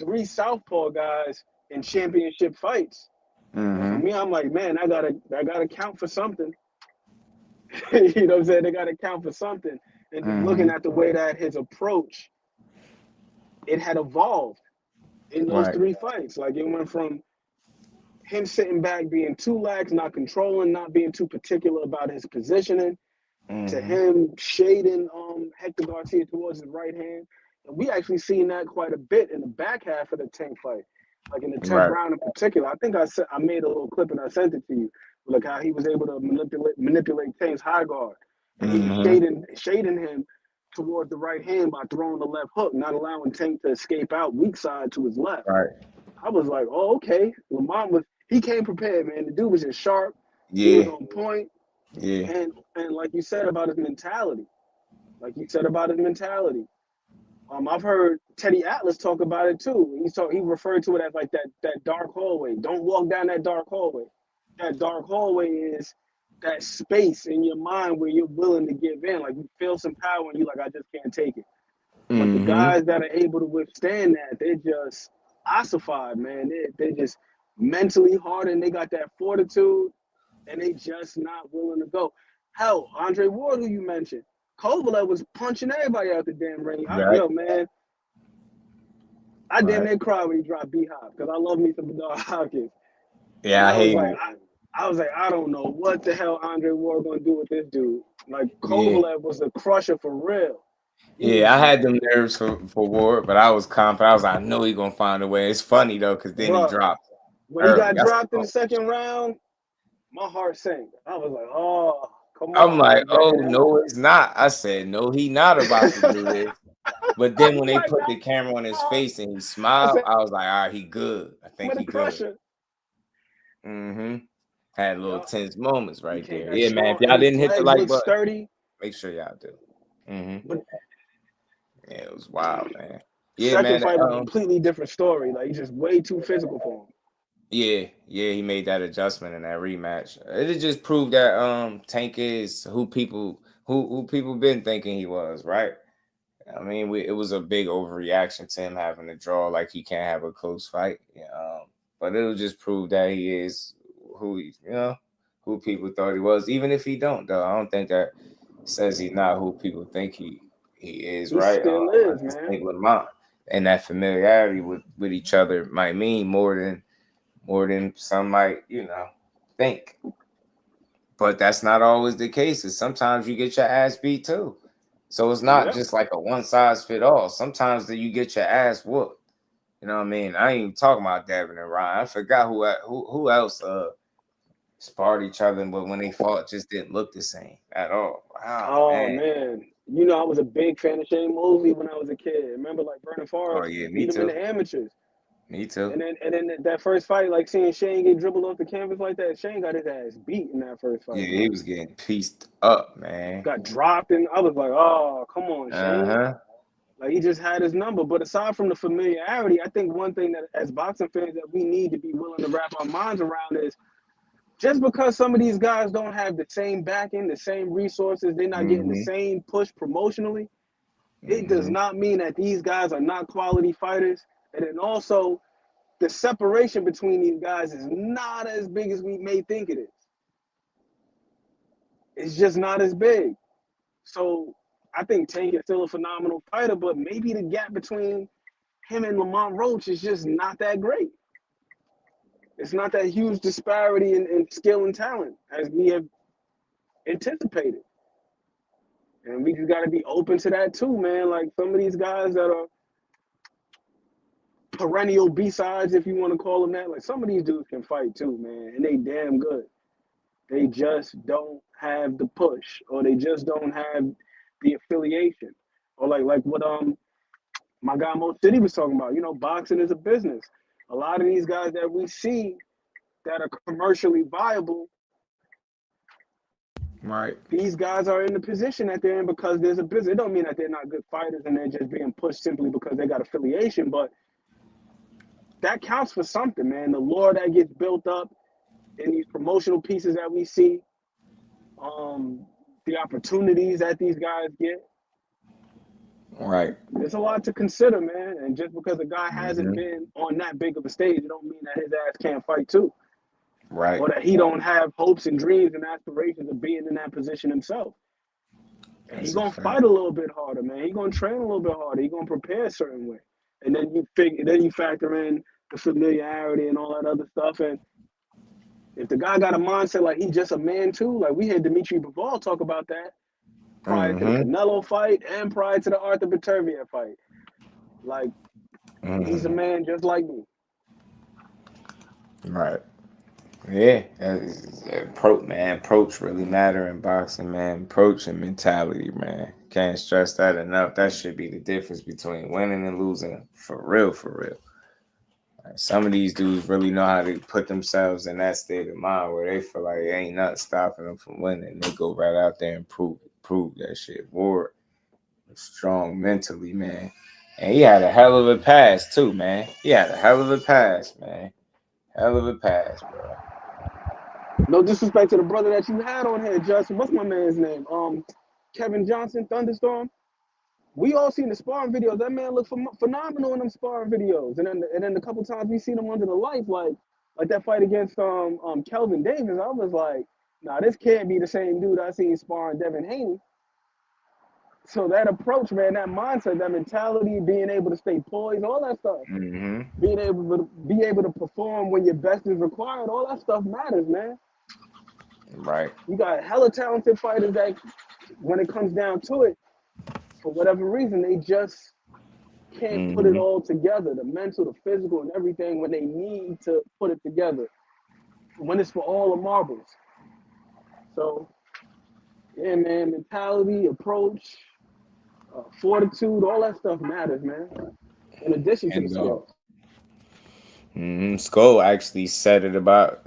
3 southpaw guys in championship fights. For me, I'm like, man, I gotta count for something. You know what I'm saying? They gotta count for something. And just looking at the way that his approach, it had evolved in those 3 fights. Like it went from him sitting back, being too lax, not controlling, not being too particular about his positioning, to him shading Hector Garcia towards his right hand. And we actually seen that quite a bit in the back half of the Tank fight, like in the 10th round in particular. I think I made a little clip and I sent it to you. Look how he was able to manipulate Tank's high guard. And he was shading him towards the right hand by throwing the left hook, not allowing Tank to escape out weak side to his left. I was like, oh, okay. Lamont he came prepared, man. The dude was just sharp. He was on point. And like you said about his mentality. I've heard Teddy Atlas talk about it too. He referred to it as like that dark hallway. Don't walk down that dark hallway. That dark hallway is that space in your mind where you're willing to give in. Like you feel some power and you're like, I just can't take it. But the guys that are able to withstand that, they're just ossified, man. They're just mentally hardened. They got that fortitude, and they just not willing to go. Hell, Andre Ward, who you mentioned, Kovalev was punching everybody out the damn ring. Yo, man, I damn near cried when he dropped B-Hop because I love me some Bernard Hopkins. Yeah, I was like, I don't know what the hell Andre Ward gonna do with this dude. Like Kovalev was a crusher for real. Yeah, I had them nerves for Ward, but I was confident. I was like, I know he's gonna find a way. It's funny though, because then he dropped. When he got dropped in the 2nd round, my heart sank. I was like, oh, come on. I'm like, oh no, it's not. I said, no, he not about to do this. But then when they put the camera on his face and he smiled, I was like, all right, he good. I think he good. Had little tense moments right came there. back Yeah, man. If strong, y'all and his didn't hit the legs like look button, sturdy. make sure y'all do. But Yeah, it was wild, man. Yeah, second man. fight was a completely different story. Like, he's just way too physical for him. Yeah, he made that adjustment in that rematch. It just proved that Tank is who people been thinking he was, right? I mean, it was a big overreaction to him having to draw like he can't have a close fight. But it'll just prove that he is who who people thought he was. Even if he don't, though, I don't think that says he's not who people think he is, He right? still is, man. And that familiarity with each other might mean more than some might, think. But that's not always the case. Sometimes you get your ass beat too. So it's not just like a one size fit all. Sometimes that you get your ass whooped. You know what I mean? I ain't even talking about Devin and Ryan. I forgot who else sparred each other, but when they fought, just didn't look the same at all. Wow, Oh man. I was a big fan of Shane Mosley when I was a kid. Remember, like, Vernon Forrest beat him in the amateurs. Me too. And then that first fight, like, seeing Shane get dribbled off the canvas like that, Shane got his ass beat in that first fight. Yeah, he was getting pieced up, man. Got dropped, and I was like, oh, come on, Shane. Uh-huh. Like, he just had his number. But aside from the familiarity, I think one thing that as boxing fans that we need to be willing to wrap our minds around is just because some of these guys don't have the same backing, the same resources, they're not getting the same push promotionally, it does not mean that these guys are not quality fighters. And then also, the separation between these guys is not as big as we may think it is. It's just not as big. So I think Tank is still a phenomenal fighter, but maybe the gap between him and Lamont Roach is just not that great. It's not that huge disparity in skill and talent as we have anticipated. And we just got to be open to that too, man. Like, some of these guys that are perennial B-sides, if you want to call them that, like, some of these dudes can fight too, man, and they damn good. They just don't have the push, or they just don't have the affiliation, or like what my guy Mo City was talking about. Boxing is a business. A lot of these guys that we see that are commercially viable, right? These guys are in the position that they're in because there's a business. It don't mean that they're not good fighters and they're just being pushed simply because they got affiliation, but that counts for something, man. The lore that gets built up in these promotional pieces that we see, the opportunities that these guys get. Right. There's a lot to consider, man. And just because a guy hasn't been on that big of a stage, it don't mean that his ass can't fight too. Right. Or that he don't have hopes and dreams and aspirations of being in that position himself. And he's gonna fight a little bit harder, man. He's gonna train a little bit harder. He's gonna prepare a certain way. And then you factor in the familiarity and all that other stuff. And if the guy got a mindset like he's just a man too, like we had Dimitri Bivol talk about that prior to the Canelo fight and prior to the Arthur Beterbiev fight. Like, he's a man just like me. Right. Yeah. Approach really matter in boxing, man. Approach and mentality, man. Can't stress that enough. That should be the difference between winning and losing. For real, for real. Like, some of these dudes really know how to put themselves in that state of mind where they feel like it ain't nothing stopping them from winning. They go right out there and prove that shit. Ward was strong mentally, man. And he had a hell of a pass, too, man. Hell of a pass, bro. No disrespect to the brother that you had on here, Justin. What's my man's name? Kevin Johnson, Thunderstorm. We all seen the sparring videos. That man looked phenomenal in them sparring videos. And then a couple times we seen him under the lights, like that fight against Kelvin Davis. I was like, nah, this can't be the same dude I seen sparring Devin Haney. So that approach, man, that mindset, that mentality, being able to stay poised, all that stuff, being able to perform when your best is required, all that stuff matters, man. Right. You got hella talented fighters that, when it comes down to it, for whatever reason, they just can't put it all together, the mental, the physical, and everything when they need to put it together, when it's for all the marbles. So, yeah, man, mentality, approach, fortitude, all that stuff matters, man, in addition to the skills. Scull actually said it about,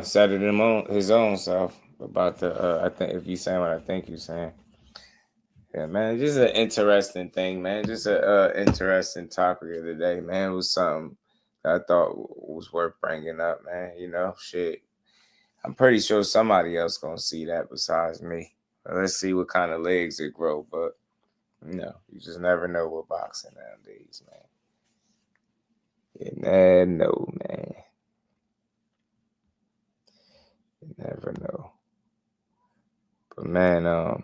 said it his own self about the, I think, if you saying what I think you're saying. Yeah, man, just an interesting thing, man. Just a interesting topic of the day, man. It was something that I thought was worth bringing up, man. Shit. I'm pretty sure somebody else gonna see that besides me. Let's see what kind of legs it grow, but you just never know with boxing nowadays, man. You never know, man. You never know. But man,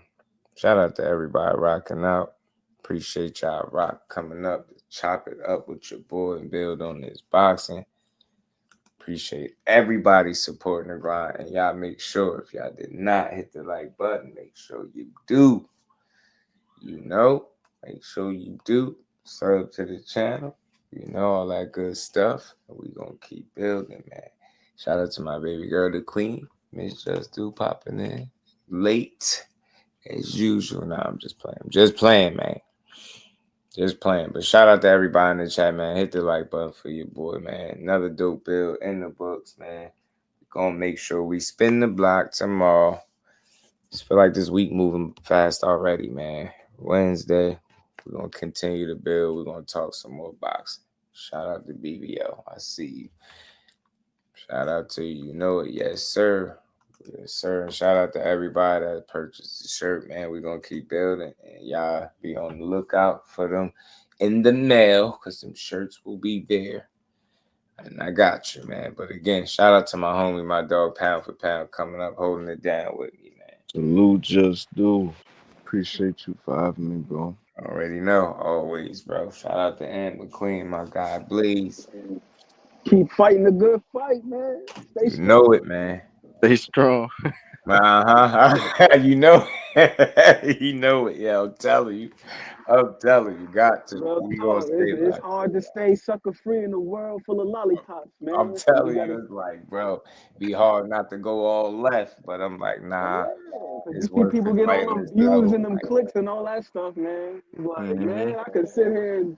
shout out to everybody rocking out. Appreciate y'all rock coming up to chop it up with your boy and build on this boxing. Appreciate everybody supporting the grind. And y'all make sure if y'all did not hit the like button, make sure you do. Make sure you do. Sub to the channel. All that good stuff. And we gonna keep building, man. Shout out to my baby girl, the queen. Miss Jusdueboxing popping in late as usual. Nah, I'm just playing. I'm just playing, man. Just playing. But shout out to everybody in the chat, man. Hit the like button for your boy, man. Another dope build in the books, man. We're gonna make sure we spin the block tomorrow. Just feel like this week moving fast already, man. Wednesday, we're gonna continue to build. We're gonna talk some more boxing. Shout out to BBL. I see you. Shout out to you. You know it. Yes, sir. Yes, sir. And shout out to everybody that purchased the shirt, man. We're going to keep building. And y'all be on the lookout for them in the mail because them shirts will be there. And I got you, man. But again, shout out to my homie, my dog, Pound for Pound, coming up, holding it down with me, man. Salute, Just Do. Appreciate you for having me, bro. Already know. Always, bro. Shout out to Ant McQueen, my guy, Blaze. Keep fighting the good fight, man. Stay strong. You know it, man. Stay strong. You know it. Yeah, I'm telling you. You got to. It's hard to stay sucker free in a world full of lollipops, man. I'm telling you, it's like, bro, be hard not to go all left, but I'm like, nah. You see people get all them views and them clicks and all that stuff, man. Like, man, I could sit here and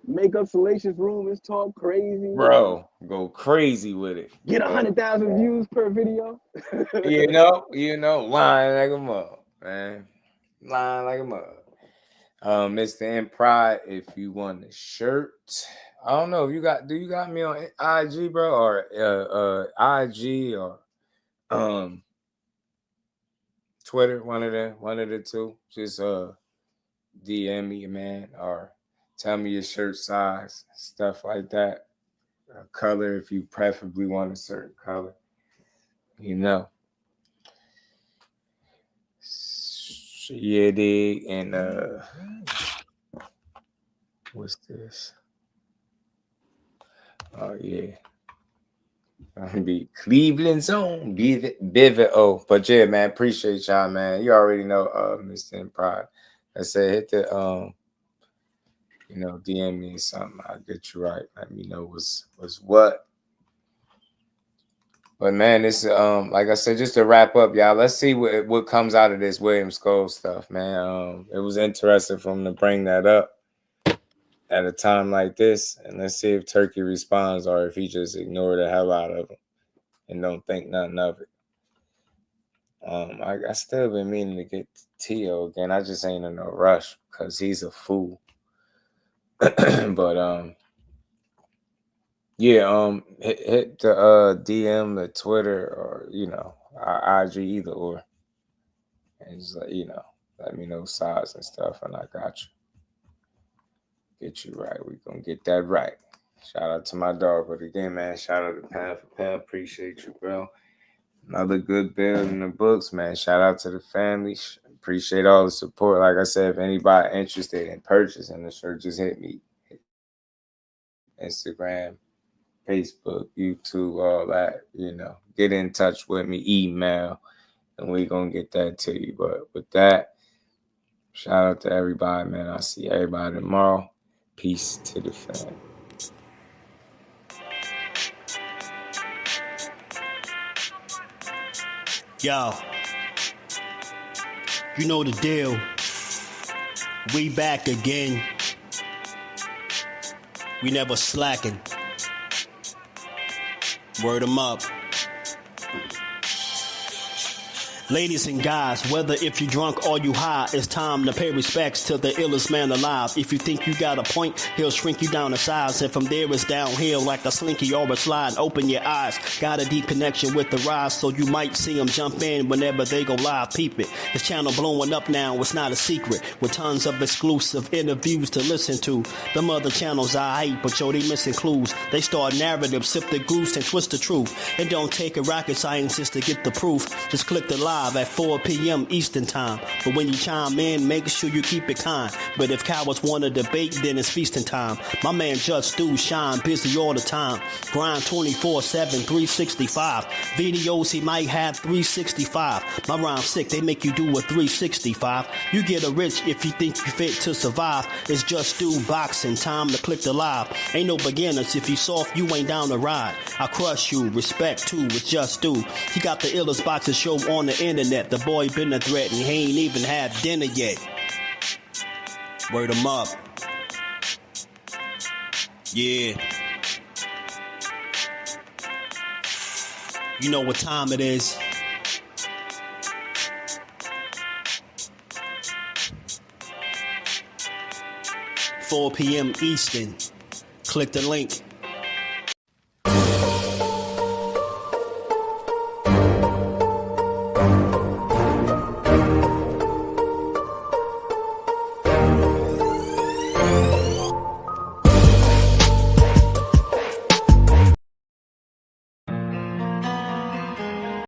make up salacious rumors, talk crazy. Bro, go crazy with it. Get 100,000 views per video. you know, lying like a mug, man. Lying like a mug. Mr. M Pride, if you want a shirt, I don't know if do you got me on IG, bro, or IG or Twitter, one of the two. Just DM me, man, or tell me your shirt size, stuff like that. Color, if you preferably want a certain color, Yeah, dig. And what's this? Oh yeah, gonna be Cleveland's own Bivit. But yeah, man, appreciate y'all, man. You already know, Mr. M Pride. I said hit the DM me something. I'll get you right. Let me know what's what. But man, this like I said, just to wrap up, y'all. Let's see what comes out of this William Scull stuff, man. It was interesting for him to bring that up at a time like this, and let's see if Turkey responds or if he just ignore the hell out of him and don't think nothing of it. I still been meaning to get Tio again. I just ain't in no rush because he's a fool. But yeah, hit the DM, the Twitter, or our IG, either or, and just let me know size and stuff, and I got you. Get you right. We gonna get that right. Shout out to my dog, but again, man, shout out to Pound for Pound. Appreciate you, bro. Another good build in the books, man. Shout out to the family. Appreciate all the support. Like I said, if anybody interested in purchasing the shirt, just hit me. Instagram, Facebook, YouTube, all that, get in touch with me, email, and we gonna get that to you. But with that, shout out to everybody, man. I'll see everybody tomorrow. Peace to the fam. Yo, you know the deal. We back again. We never slacking. Word 'em up. Ladies and guys, whether if you drunk or you high, it's time to pay respects to the illest man alive. If you think you got a point, he'll shrink you down to size. And from there it's downhill like a slinky or a slide. Open your eyes, got a deep connection with the rise, so you might see them jump in whenever they go live. Peep it, this channel blowing up now, it's not a secret. With tons of exclusive interviews to listen to. Them other channels I hate, but yo, they missing clues. They start narratives, sip the goose and twist the truth. It don't take a rocket scientist to get the proof. Just click the live at 4 p.m. Eastern time. But when you chime in, make sure you keep it kind. But if cowards want to debate, then it's feasting time. My man Jusdu shine busy all the time. Grind 24/7, 365. Videos he might have 365. My rhyme sick, they make you do a 365. You get a rich if you think you fit to survive. It's Jusdueboxing, time to click the live. Ain't no beginners, if you soft, you ain't down to ride. I crush you, respect too, it's Jusdu. He got the illest boxing show on the internet. The boy been a threat and he ain't even had dinner yet. Word him up. Yeah. You know what time it is. "4 p.m. Eastern. Click the link.